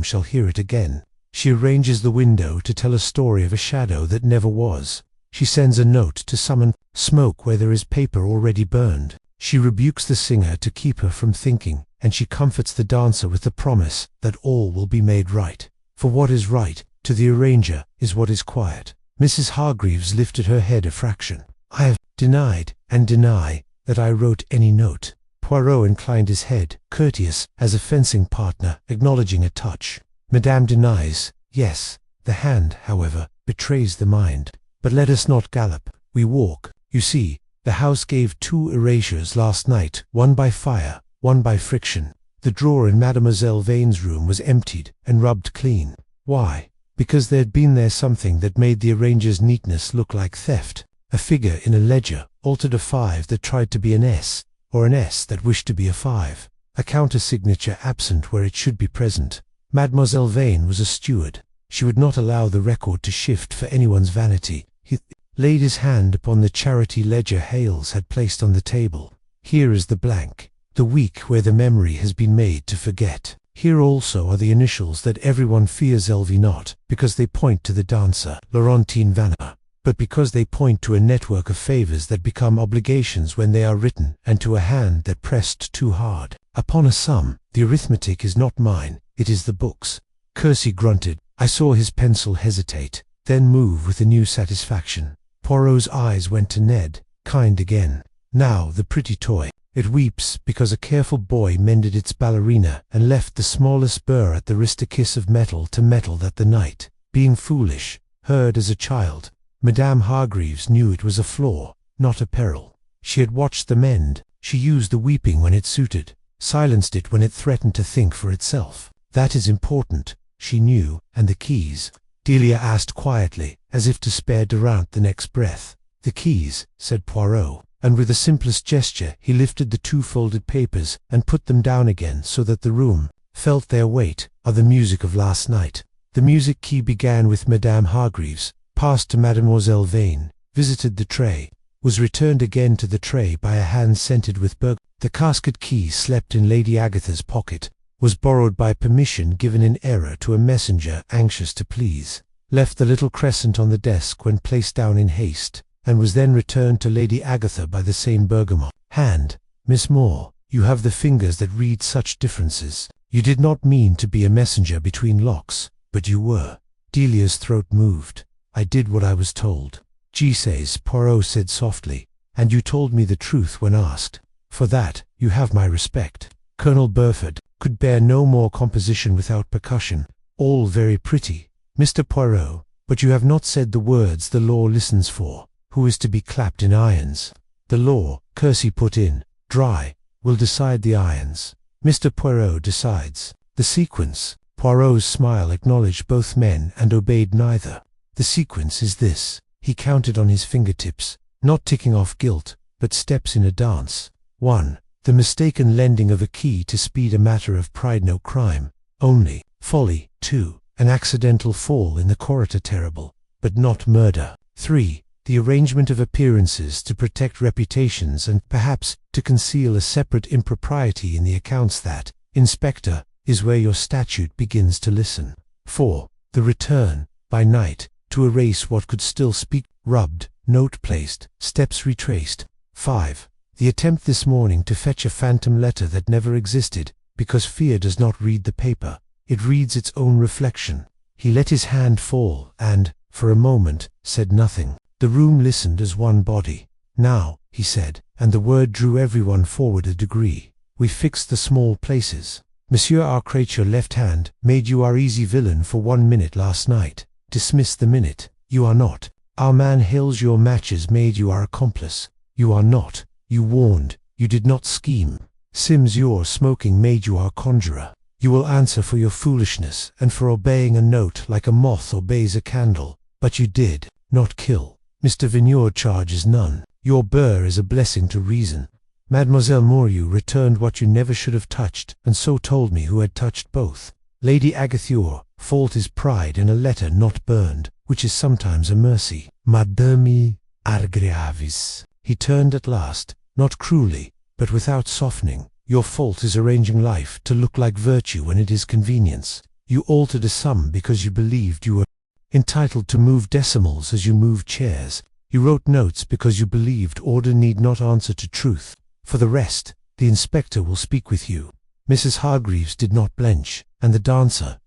shall hear it again. She arranges the window to tell a story of a shadow that never was. She sends a note to summon smoke where there is paper already burned. She rebukes the singer to keep her from thinking, and she comforts the dancer with the promise that all will be made right. For what is right, to the arranger, is what is quiet. Mrs. Hargreaves lifted her head a fraction. I have denied, and deny, that I wrote any note. Poirot inclined his head, courteous as a fencing partner, acknowledging a touch. Madame denies, yes. The hand, however, betrays the mind. But let us not gallop. We walk. You see, the house gave 2 erasures last night, one by fire, one by friction. The drawer in Mademoiselle Vane's room was emptied and rubbed clean. Why? Because there had been there something that made the arranger's neatness look like theft. A figure in a ledger altered a 5 that tried to be an S, or an S that wished to be a 5. A counter-signature absent where it should be present. Mademoiselle Vane was a steward. She would not allow the record to shift for anyone's vanity. He laid his hand upon the charity ledger Hales had placed on the table. Here is the blank, the week where the memory has been made to forget. Here also are the initials that everyone fears LV, not because they point to the dancer, Laurentine Vanna, but because they point to a network of favors that become obligations when they are written, and to a hand that pressed too hard upon a sum. The arithmetic is not mine, it is the book's. Kersey grunted. I saw his pencil hesitate, then move with a new satisfaction. Poirot's eyes went to Ned, kind again. Now the pretty toy. It weeps because a careful boy mended its ballerina and left the smallest burr at the wrist, a kiss of metal to metal that the night, being foolish, heard as a child. Madame Hargreaves knew it was a flaw, not a peril. She had watched the mend. She used the weeping when it suited, silenced it when it threatened to think for itself. That is important, she knew. And the keys? Delia asked quietly, as if to spare Durant the next breath. The keys, said Poirot, and with the simplest gesture he lifted the 2 folded papers and put them down again so that the room felt their weight, are the music of last night. The music key began with Madame Hargreaves, passed to Mademoiselle Vane, visited the tray, was returned again to the tray by a hand scented with bergamot. The casket key slept in Lady Agatha's pocket, was borrowed by permission given in error to a messenger anxious to please. left the little crescent on the desk when placed down in haste, and was then returned to Lady Agatha by the same bergamot hand. Miss Moore, you have the fingers that read such differences. You did not mean to be a messenger between locks, but you were. Delia's throat moved. I did what I was told. Jesus, Poirot said softly, and you told me the truth when asked. For that, you have my respect. Colonel Burford could bear no more composition without percussion. All very pretty, Mr. Poirot, but you have not said the words the law listens for. Who is to be clapped in irons? The law, Christie put in, dry, will decide the irons. Mr. Poirot decides. The sequence. Poirot's smile acknowledged both men and obeyed neither. The sequence is this. He counted on his fingertips, not ticking off guilt, but steps in a dance. 1. The mistaken lending of a key to speed a matter of pride, no crime, only folly. 2. An accidental fall in the corridor, terrible, but not murder. 3. The arrangement of appearances to protect reputations and perhaps to conceal a separate impropriety in the accounts. That, Inspector, is where your statute begins to listen. 4. The return, by night, to erase what could still speak, rubbed, note placed, steps retraced. 5. The attempt this morning to fetch a phantom letter that never existed, because fear does not read the paper, it reads its own reflection. He let his hand fall and, for a moment, said nothing. The room listened as one body. Now, he said, and the word drew everyone forward a degree. We fixed the small places. Monsieur Arcrature left hand made you our easy villain for 1 minute last night. Dismiss the minute. You are not. Our man Hales your matches made you our accomplice. You are not. You warned. You did not scheme. Sims your smoking made you our conjurer. You will answer for your foolishness and for obeying a note like a moth obeys a candle. But you did not kill. Mr. Vignour charges none. Your burr is a blessing to reason. Mademoiselle Morieux returned what you never should have touched, and so told me who had touched both. Lady Agatha, fault is pride in a letter not burned, which is sometimes a mercy. Madame Argravis. He turned at last, not cruelly, but without softening. Your fault is arranging life to look like virtue when it is convenience. You altered a sum because you believed you were entitled to move decimals as you moved chairs. You wrote notes because you believed order need not answer to truth. For the rest, the inspector will speak with you. Mrs. Hargreaves did not blench, and the dancer,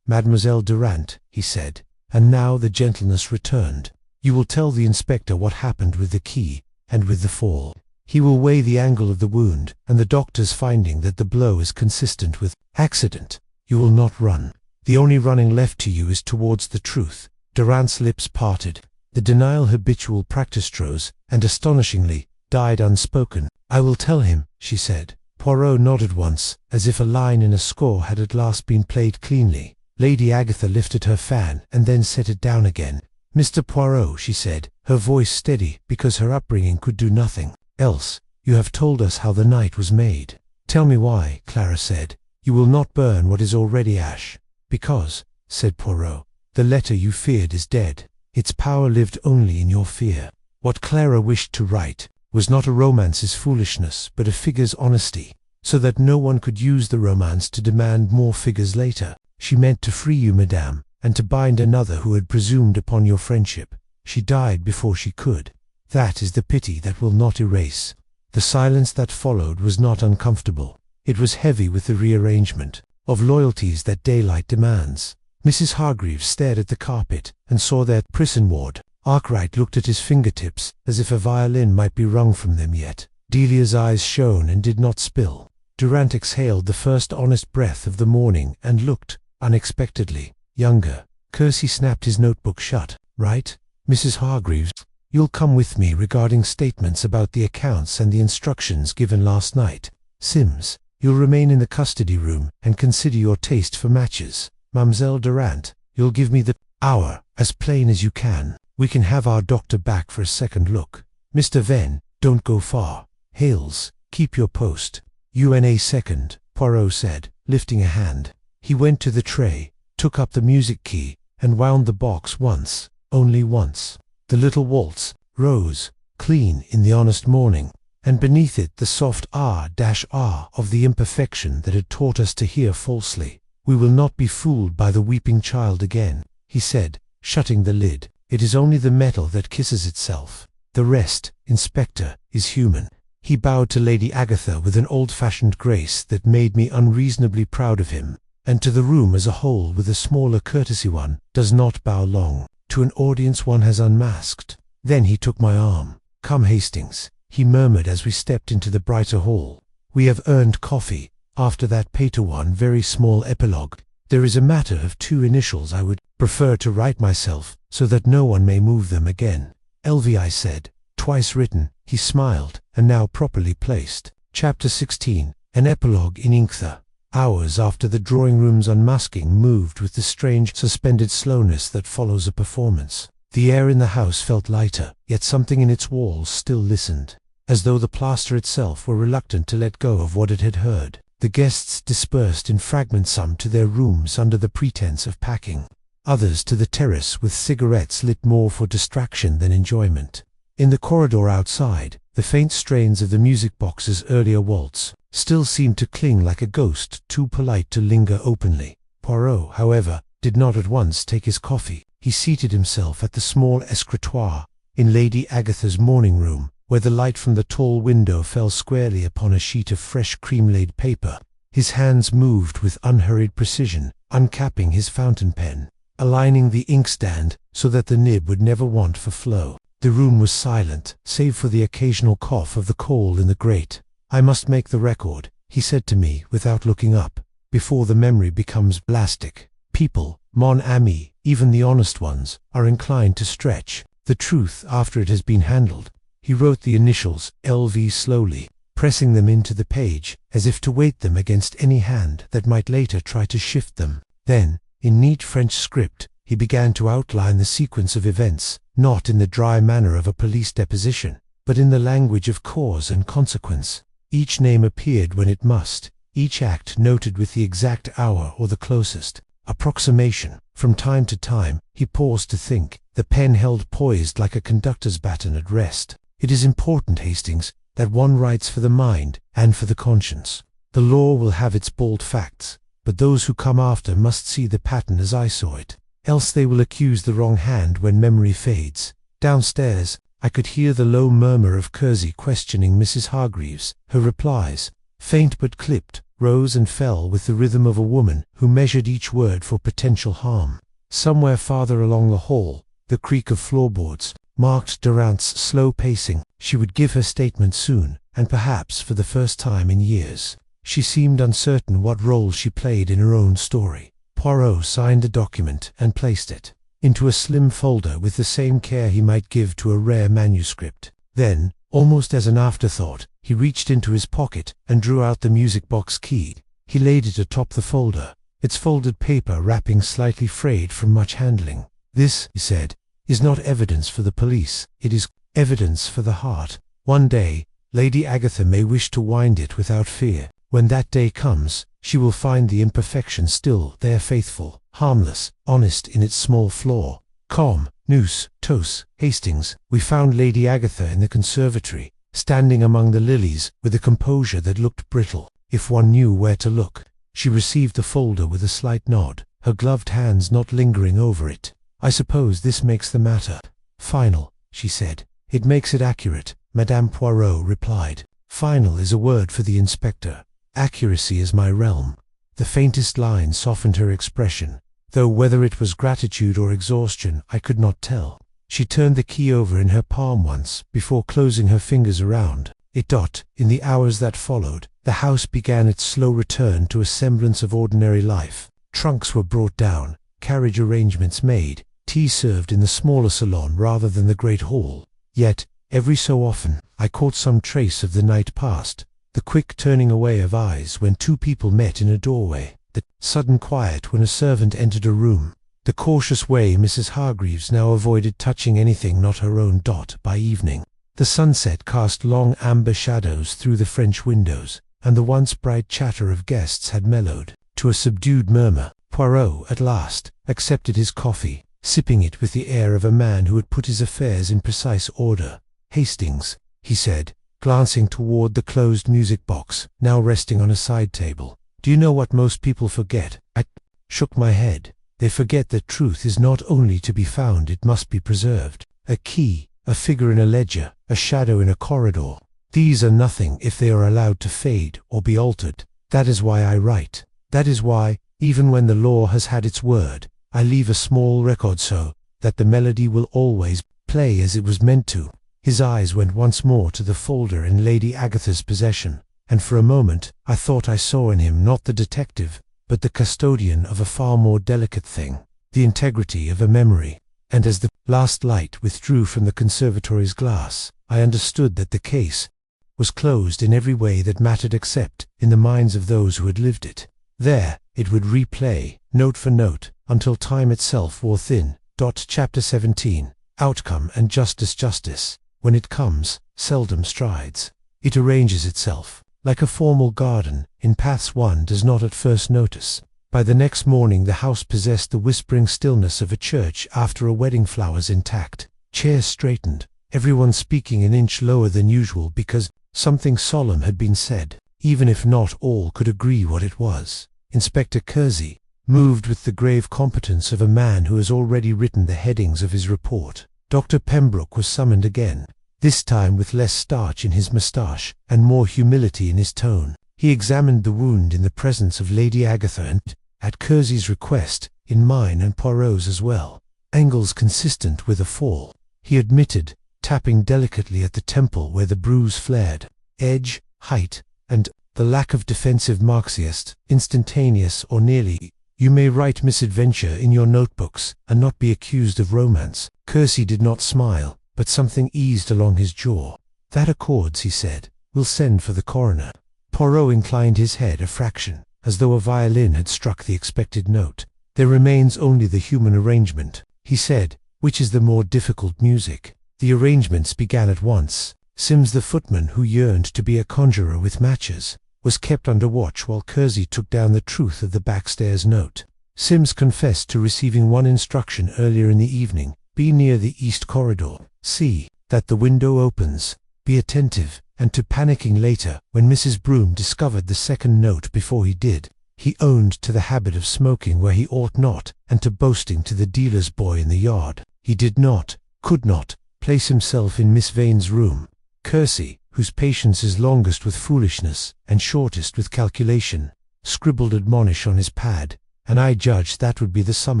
Mademoiselle Durant, he said, and now the gentleness returned. You will tell the inspector what happened with the key, and with the fall. He will weigh the angle of the wound, and the doctor's finding that the blow is consistent with accident. You will not run. The only running left to you is towards the truth. Durant's lips parted. The denial habitual practiced rose, and astonishingly, died unspoken. I will tell him, she said. Poirot nodded once, as if a line in a score had at last been played cleanly. Lady Agatha lifted her fan and then set it down again. Mr. Poirot, she said, her voice steady because her upbringing could do nothing else. You have told us how the night was made. Tell me why, Clara said. You will not burn what is already ash. Because, said Poirot, the letter you feared is dead. Its power lived only in your fear. What Clara wished to write was not a romance's foolishness, but a figure's honesty, so that no one could use the romance to demand more figures later. She meant to free you, madame, and to bind another who had presumed upon your friendship. She died before she could. That is the pity that will not erase. The silence that followed was not uncomfortable. It was heavy with the rearrangement of loyalties that daylight demands. Mrs. Hargreaves stared at the carpet and saw that prison ward. Arkwright looked at his fingertips as if a violin might be wrung from them yet. Delia's eyes shone and did not spill. Durant exhaled the first honest breath of the morning and looked, unexpectedly, younger. Christie snapped his notebook shut. Right, Mrs. Hargreaves? You'll come with me regarding statements about the accounts and the instructions given last night. Sims, you'll remain in the custody room and consider your taste for matches. Mademoiselle Durant, you'll give me the hour, as plain as you can. We can have our doctor back for a second look. Mr. Venn, don't go far. Hales, keep your post. UNA second, Poirot said, lifting a hand. He went to the tray, took up the music key, and wound the box once, only once. The little waltz rose, clean in the honest morning, and beneath it the soft R-R of the imperfection that had taught us to hear falsely. We will not be fooled by the weeping child again, he said, shutting the lid. "It is only the metal that kisses itself. The rest, Inspector, is human." He bowed to Lady Agatha with an old-fashioned grace that made me unreasonably proud of him, and to the room as a whole with a smaller courtesy one does not bow long to an audience one has unmasked. Then he took my arm. "Come, Hastings," he murmured as we stepped into the brighter hall. "We have earned coffee." After that pater one very small epilogue, "There is a matter of 2 initials I would prefer to write myself, so that no one may move them again." "LV," I said. "Twice written." He smiled, and now properly placed. Chapter 16. An epilogue in Agatha. Hours after the drawing-room's unmasking moved with the strange suspended slowness that follows a performance. The air in the house felt lighter, yet something in its walls still listened, as though the plaster itself were reluctant to let go of what it had heard. The guests dispersed in fragments, some to their rooms under the pretense of packing, others to the terrace with cigarettes lit more for distraction than enjoyment. In the corridor outside, the faint strains of the music box's earlier waltz still seemed to cling like a ghost too polite to linger openly. Poirot, however, did not at once take his coffee. He seated himself at the small escritoire in Lady Agatha's morning room, where the light from the tall window fell squarely upon a sheet of fresh cream-laid paper. His hands moved with unhurried precision, uncapping his fountain pen, aligning the inkstand so that the nib would never want for flow. The room was silent, save for the occasional cough of the coal in the grate. "I must make the record," he said to me without looking up, "before the memory becomes blastic. People, mon ami, even the honest ones, are inclined to stretch the truth after it has been handled." He wrote the initials LV slowly, pressing them into the page as if to weight them against any hand that might later try to shift them. Then, in neat French script, he began to outline the sequence of events, not in the dry manner of a police deposition, but in the language of cause and consequence. Each name appeared when it must, each act noted with the exact hour or the closest approximation. From time to time, he paused to think, the pen held poised like a conductor's baton at rest. "It is important, Hastings, that one writes for the mind and for the conscience. The law will have its bald facts, but those who come after must see the pattern as I saw it. Else they will accuse the wrong hand when memory fades." Downstairs, I could hear the low murmur of Kersey questioning Mrs. Hargreaves. Her replies, faint but clipped, rose and fell with the rhythm of a woman who measured each word for potential harm. Somewhere farther along the hall, the creak of floorboards marked Durant's slow pacing. She would give her statement soon, and perhaps for the first time in years. She seemed uncertain what role she played in her own story. Poirot signed the document and placed it into a slim folder with the same care he might give to a rare manuscript. Then, almost as an afterthought, he reached into his pocket and drew out the music box key. He laid it atop the folder, its folded paper wrapping slightly frayed from much handling. "This," he said, "is not evidence for the police, it is evidence for the heart. One day, Lady Agatha may wish to wind it without fear. When that day comes, she will find the imperfection still there, faithful, harmless, honest in its small flaw. Com, nous, tous, Hastings." We found Lady Agatha in the conservatory, standing among the lilies with a composure that looked brittle, if one knew where to look. She received the folder with a slight nod, her gloved hands not lingering over it. "I suppose this makes the matter final," she said. "It makes it accurate," Madame Poirot replied. "Final is a word for the inspector. Accuracy is my realm." The faintest line softened her expression, though whether it was gratitude or exhaustion I could not tell. She turned the key over in her palm once, before closing her fingers around it. In the hours that followed, the house began its slow return to a semblance of ordinary life. Trunks were brought down, carriage arrangements made, tea served in the smaller salon rather than the great hall. Yet, every so often, I caught some trace of the night past, the quick turning away of eyes when two people met in a doorway, the sudden quiet when a servant entered a room, the cautious way Mrs. Hargreaves now avoided touching anything not her own. By evening, the sunset cast long amber shadows through the French windows, and the once bright chatter of guests had mellowed to a subdued murmur. Poirot, at last, accepted his coffee, sipping it with the air of a man who had put his affairs in precise order. "Hastings," he said, glancing toward the closed music box, now resting on a side table, "do you know what most people forget?" I shook my head. They forget that truth is not only to be found, it must be preserved. A key, a figure in a ledger, a shadow in a corridor. These are nothing if they are allowed to fade or be altered. That is why I write. That is why, even when the law has had its word, I leave a small record so that the melody will always play as it was meant to. His eyes went once more to the folder in Lady Agatha's possession, and for a moment I thought I saw in him not the detective, but the custodian of a far more delicate thing, the integrity of a memory. And as the last light withdrew from the conservatory's glass, I understood that the case was closed in every way that mattered except in the minds of those who had lived it. There, it would replay, note for note, until time itself wore thin. Chapter 17. Outcome and justice. Justice, when it comes, seldom strides. It arranges itself, like a formal garden, in paths one does not at first notice. By the next morning the house possessed the whispering stillness of a church after a wedding, flowers intact, chairs straightened, everyone speaking an inch lower than usual because something solemn had been said, even if not all could agree what it was. Inspector Kersey moved with the grave competence of a man who has already written the headings of his report. Dr. Pembroke was summoned again, this time with less starch in his moustache and more humility in his tone. He examined the wound in the presence of Lady Agatha and, at Kersey's request, in mine and Poirot's as well. Angles consistent with a fall, he admitted, tapping delicately at the temple where the bruise flared. Edge, height, and the lack of defensive marxiest, instantaneous or nearly. You may write misadventure in your notebooks and not be accused of romance. Kersey did not smile, but something eased along his jaw. That accords, he said. We'll send for the coroner. Poirot inclined his head a fraction, as though a violin had struck the expected note. There remains only the human arrangement, he said, which is the more difficult music. The arrangements began at once. Sims, the footman who yearned to be a conjurer with matches, was kept under watch while Kersey took down the truth of the backstairs note. Sims confessed to receiving one instruction earlier in the evening: be near the east corridor, see that the window opens, be attentive, and to panicking later when Mrs. Broom discovered the second note before he did. He owned to the habit of smoking where he ought not, and to boasting to the dealer's boy in the yard. He did not, could not, place himself in Miss Vane's room. Kersey, whose patience is longest with foolishness and shortest with calculation, scribbled admonish on his pad, and I judged that would be the sum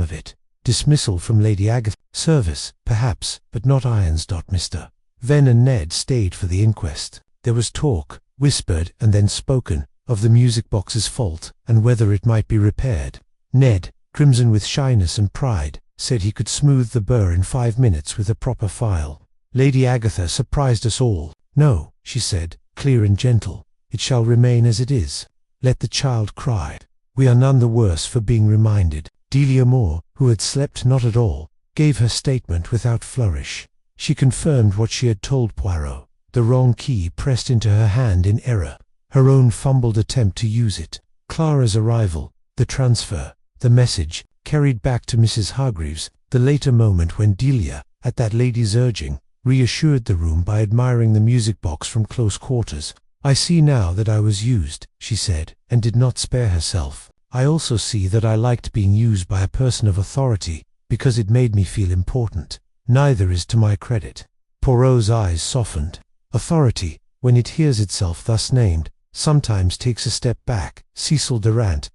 of it. Dismissal from Lady Agatha, service, perhaps, but not irons. Mr. Venn and Ned stayed for the inquest. There was talk, whispered and then spoken, of the music box's fault and whether it might be repaired. Ned, crimson with shyness and pride, said he could smooth the burr in 5 minutes with a proper file. Lady Agatha surprised us all. No, she said, clear and gentle, it shall remain as it is. Let the child cry. We are none the worse for being reminded. Delia Moore, who had slept not at all, gave her statement without flourish. She confirmed what she had told Poirot. The wrong key pressed into her hand in error. Her own fumbled attempt to use it. Clara's arrival, the transfer, the message, carried back to Mrs. Hargreaves, the later moment when Delia, at that lady's urging, reassured the room by admiring the music box from close quarters. I see now that I was used, she said, and did not spare herself. I also see that I liked being used by a person of authority, because it made me feel important. Neither is to my credit. Poirot's eyes softened. Authority, when it hears itself thus named, sometimes takes a step back. Cecil Durrant's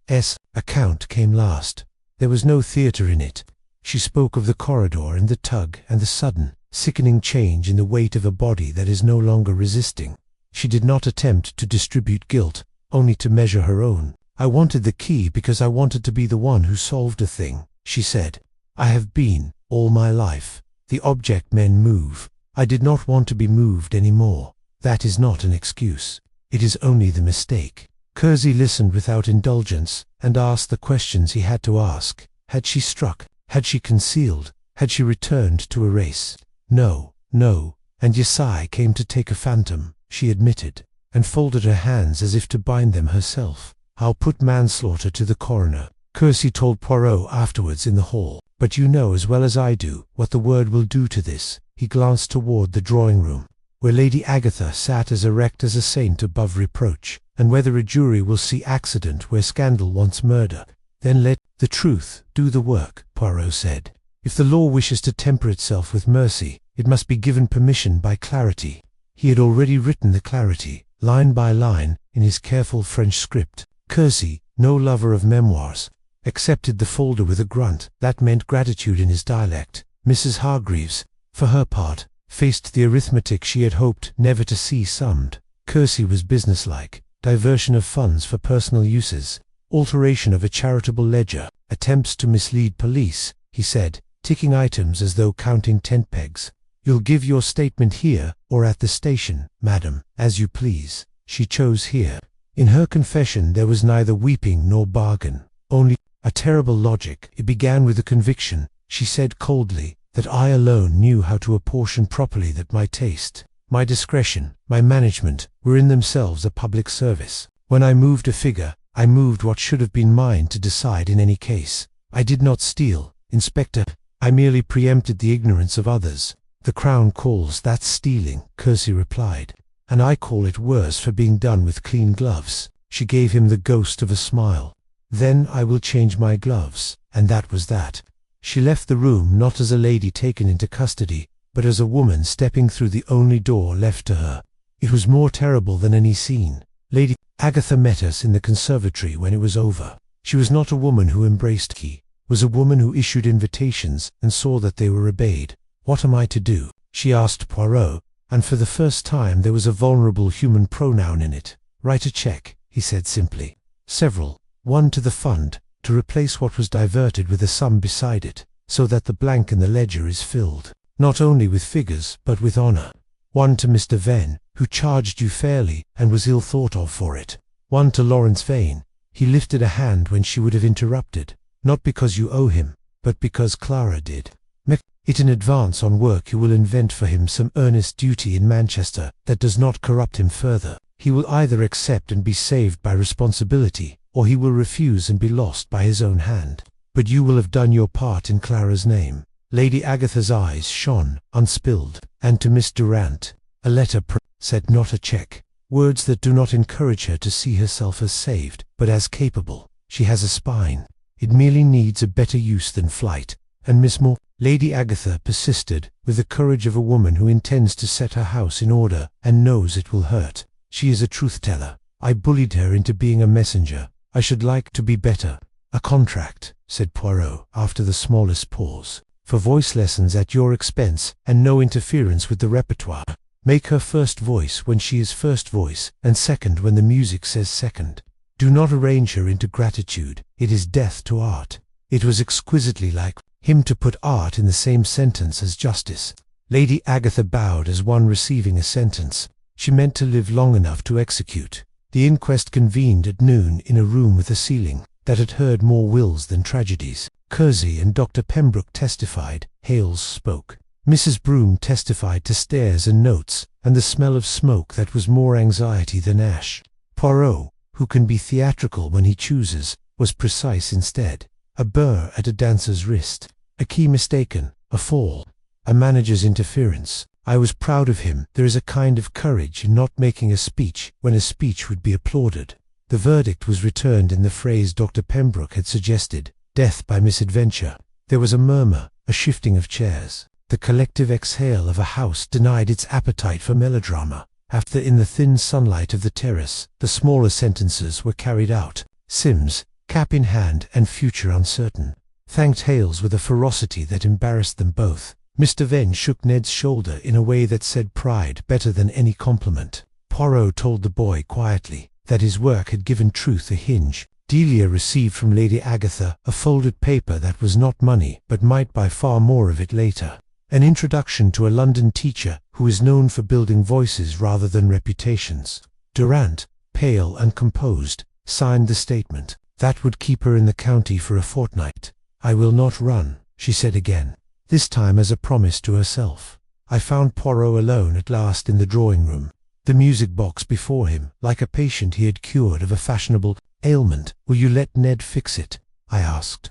account came last. There was no theatre in it. She spoke of the corridor and the tug and the sudden, sickening change in the weight of a body that is no longer resisting. She did not attempt to distribute guilt, only to measure her own. I wanted the key because I wanted to be the one who solved a thing, she said. I have been, all my life, the object men move. I did not want to be moved any more. That is not an excuse. It is only the mistake. Kersey listened without indulgence, and asked the questions he had to ask. Had she struck? Had she concealed? Had she returned to erase? No, no, and Yesai came to take a phantom, she admitted, and folded her hands as if to bind them herself. I'll put manslaughter to the coroner, Kersey told Poirot afterwards in the hall. But you know as well as I do what the word will do to this. He glanced toward the drawing-room, where Lady Agatha sat as erect as a saint above reproach, and whether a jury will see accident where scandal wants murder. Then let the truth do the work, Poirot said. If the law wishes to temper itself with mercy, it must be given permission by clarity. He had already written the clarity, line by line, in his careful French script. Christie, no lover of memoirs, accepted the folder with a grunt that meant gratitude in his dialect. Mrs. Hargreaves, for her part, faced the arithmetic she had hoped never to see summed. Christie was businesslike. Diversion of funds for personal uses, alteration of a charitable ledger, attempts to mislead police, he said, ticking items as though counting tent pegs. You'll give your statement here, or at the station, madam, as you please. She chose here. In her confession there was neither weeping nor bargain, only a terrible logic. It began with the conviction, she said coldly, that I alone knew how to apportion properly, that my taste, my discretion, my management, were in themselves a public service. When I moved a figure, I moved what should have been mine to decide in any case. I did not steal, Inspector. I merely preempted the ignorance of others. The Crown calls that stealing, Christie replied, and I call it worse for being done with clean gloves. She gave him the ghost of a smile. Then I will change my gloves, and that was that. She left the room not as a lady taken into custody, but as a woman stepping through the only door left to her. It was more terrible than any scene. Lady Agatha met us in the conservatory when it was over. She was not a woman who embraced he, was a woman who issued invitations and saw that they were obeyed. What am I to do? She asked Poirot, and for the first time there was a vulnerable human pronoun in it. Write a check, he said simply. Several. One to the fund, to replace what was diverted with a sum beside it, so that the blank in the ledger is filled, not only with figures, but with honor. One to Mr. Venn, who charged you fairly and was ill thought of for it. One to Lawrence Vane. He lifted a hand when she would have interrupted, not because you owe him, but because Clara did. Make it in advance on work you will invent for him some earnest duty in Manchester that does not corrupt him further. He will either accept and be saved by responsibility, or he will refuse and be lost by his own hand. But you will have done your part in Clara's name. Lady Agatha's eyes shone, unspilled. And to Miss Durant, a letter said, not a check. Words that do not encourage her to see herself as saved, but as capable. She has a spine. It merely needs a better use than flight. And Miss Moore, Lady Agatha persisted, with the courage of a woman who intends to set her house in order and knows it will hurt. She is a truth-teller. I bullied her into being a messenger. I should like to be better. A contract, said Poirot, after the smallest pause, for voice lessons at your expense, and no interference with the repertoire. Make her first voice when she is first voice, and second when the music says second. Do not arrange her into gratitude. It is death to art. It was exquisitely like him to put art in the same sentence as justice. Lady Agatha bowed as one receiving a sentence. She meant to live long enough to execute. The inquest convened at noon in a room with a ceiling that had heard more wills than tragedies. Christie and Dr. Pembroke testified. Hales spoke. Mrs. Broom testified to stares and notes, and the smell of smoke that was more anxiety than ash. Poirot, who can be theatrical when he chooses, was precise instead. A burr at a dancer's wrist, a key mistaken, a fall, a manager's interference. I was proud of him. There is a kind of courage in not making a speech when a speech would be applauded. The verdict was returned in the phrase Dr. Pembroke had suggested, death by misadventure. There was a murmur, a shifting of chairs. The collective exhale of a house denied its appetite for melodrama. After, in the thin sunlight of the terrace, the smaller sentences were carried out. Sims, cap in hand and future uncertain, thanked Hales with a ferocity that embarrassed them both. Mr. Venn shook Ned's shoulder in a way that said pride better than any compliment. Poirot told the boy quietly that his work had given truth a hinge. Delia received from Lady Agatha a folded paper that was not money, but might buy far more of it later. An introduction to a London teacher who is known for building voices rather than reputations. Durant, pale and composed, signed the statement. That would keep her in the county for a fortnight. I will not run, she said again, this time as a promise to herself. I found Poirot alone at last in the drawing-room, the music box before him, like a patient he had cured of a fashionable ailment. Will you let Ned fix it? I asked.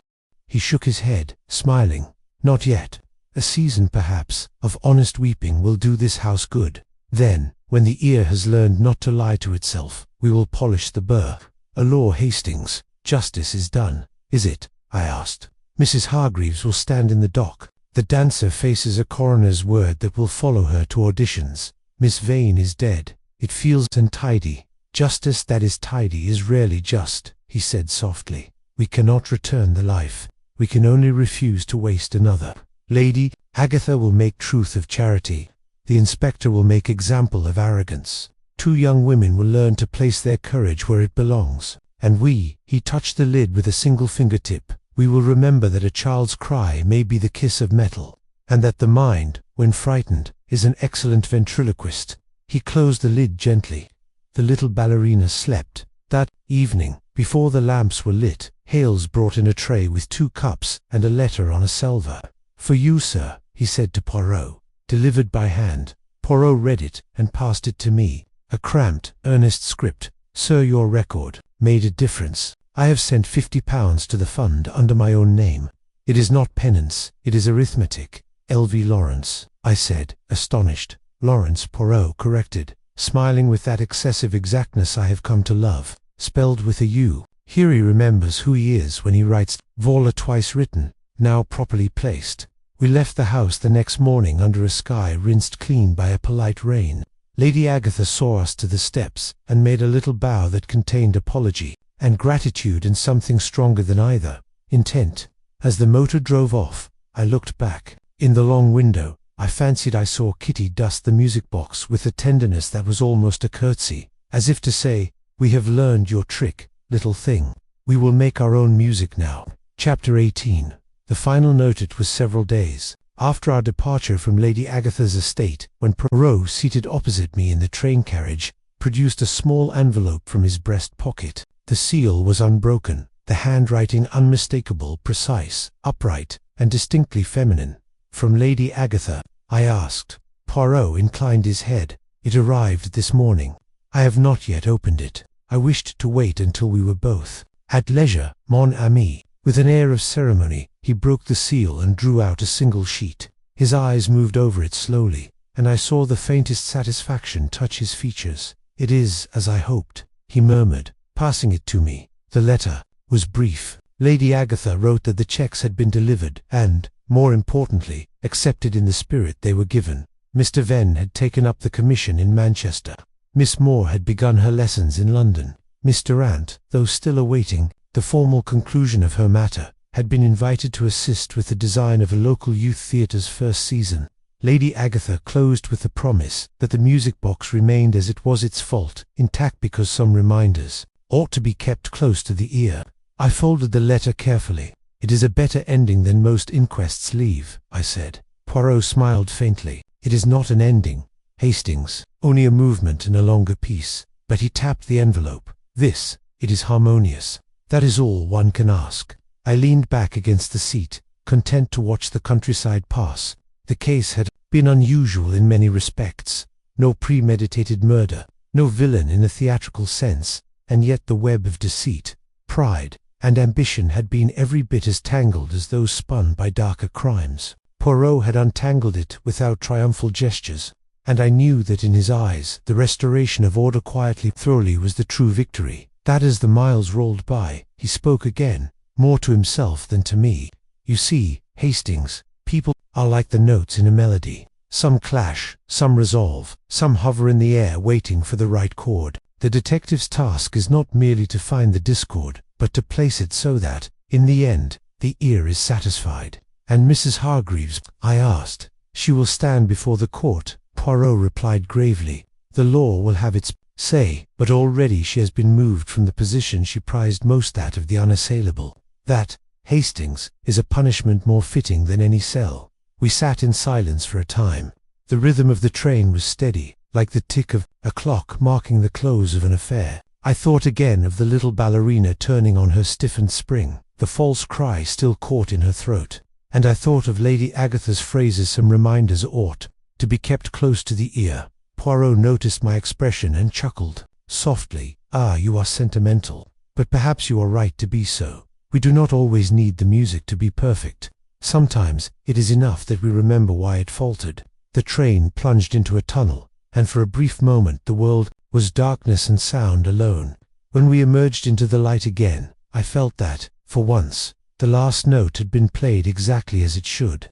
He shook his head, smiling. Not yet. A season, perhaps, of honest weeping will do this house good. Then, when the ear has learned not to lie to itself, we will polish the burr. A law, Hastings. Justice is done. is it?" I asked. "Mrs. Hargreaves will stand in the dock. The dancer faces a coroner's word that will follow her to auditions. Miss Vane is dead. It feels untidy. Justice that is tidy is rarely just," he said softly. "We cannot return the life. We can only refuse to waste another. Lady Agatha will make truth of charity. The inspector will make example of arrogance. 2 young women will learn to place their courage where it belongs. And we," he touched the lid with a single fingertip, "we will remember that a child's cry may be the kiss of metal, and that the mind, when frightened, is an excellent ventriloquist." He closed the lid gently. The little ballerina slept. That evening, before the lamps were lit, Hales brought in a tray with 2 cups and a letter on a salver. "For you, sir," he said to Poirot, delivered by hand. Poirot read it and passed it to me. A cramped, earnest script. "Sir, your record made a difference. I have sent £50 to the fund under my own name. It is not penance, it is arithmetic. L.V. Lawrence," I said, astonished. "Lawrence," Poirot corrected, smiling with that excessive exactness I have come to love, spelled with a U. Here he remembers who he is when he writes Voila twice written, now properly placed. We left the house the next morning under a sky rinsed clean by a polite rain. Lady Agatha saw us to the steps and made a little bow that contained apology and gratitude and something stronger than either, intent. As the motor drove off, I looked back. In the long window, I fancied I saw Kitty dust the music box with a tenderness that was almost a curtsy, as if to say, "We have learned your trick, little thing. We will make our own music now." Chapter 18. The final note. It was several days after our departure from Lady Agatha's estate, when Poirot, seated opposite me in the train carriage, produced a small envelope from his breast pocket. The seal was unbroken, the handwriting unmistakable, precise, upright, and distinctly feminine. "From Lady Agatha?" I asked. Poirot inclined his head. "It arrived this morning. I have not yet opened it. I wished to wait until we were both at leisure, mon ami." With an air of ceremony, he broke the seal and drew out a single sheet. His eyes moved over it slowly, and I saw the faintest satisfaction touch his features. "It is as I hoped," he murmured, passing it to me. The letter was brief. Lady Agatha wrote that the cheques had been delivered and, more importantly, accepted in the spirit they were given. Mr. Venn had taken up the commission in Manchester. Miss Moore had begun her lessons in London. Miss Durant, though still awaiting the formal conclusion of her matter, had been invited to assist with the design of a local youth theatre's first season. Lady Agatha closed with the promise that the music box remained as it was, its fault intact, because some reminders ought to be kept close to the ear. I folded the letter carefully. "It is a better ending than most inquests leave," I said. Poirot smiled faintly. "It is not an ending, Hastings, only a movement in a longer piece." But he tapped the envelope. It is harmonious. That is all one can ask." I leaned back against the seat, content to watch the countryside pass. The case had been unusual in many respects. No premeditated murder, no villain in a theatrical sense, and yet the web of deceit, pride, and ambition had been every bit as tangled as those spun by darker crimes. Poirot had untangled it without triumphal gestures, and I knew that in his eyes the restoration of order quietly, thoroughly, was the true victory. That as the miles rolled by, he spoke again, more to himself than to me. "You see, Hastings, people are like the notes in a melody. Some clash, some resolve, some hover in the air waiting for the right chord. The detective's task is not merely to find the discord, but to place it so that, in the end, the ear is satisfied." "And Mrs. Hargreaves?" I asked. "She will stand before the court," Poirot replied gravely. "The law will have its say, but already she has been moved from the position she prized most, that of the unassailable. That, Hastings, is a punishment more fitting than any cell." We sat in silence for a time. The rhythm of the train was steady, like the tick of a clock marking the close of an affair. I thought again of the little ballerina turning on her stiffened spring, the false cry still caught in her throat. And I thought of Lady Agatha's phrases, "Some reminders ought to be kept close to the ear." Poirot noticed my expression and chuckled softly. "Ah, you are sentimental. But perhaps you are right to be so. We do not always need the music to be perfect. Sometimes it is enough that we remember why it faltered." The train plunged into a tunnel, and for a brief moment the world was darkness and sound alone. When we emerged into the light again, I felt that, For once, the last note had been played exactly as it should.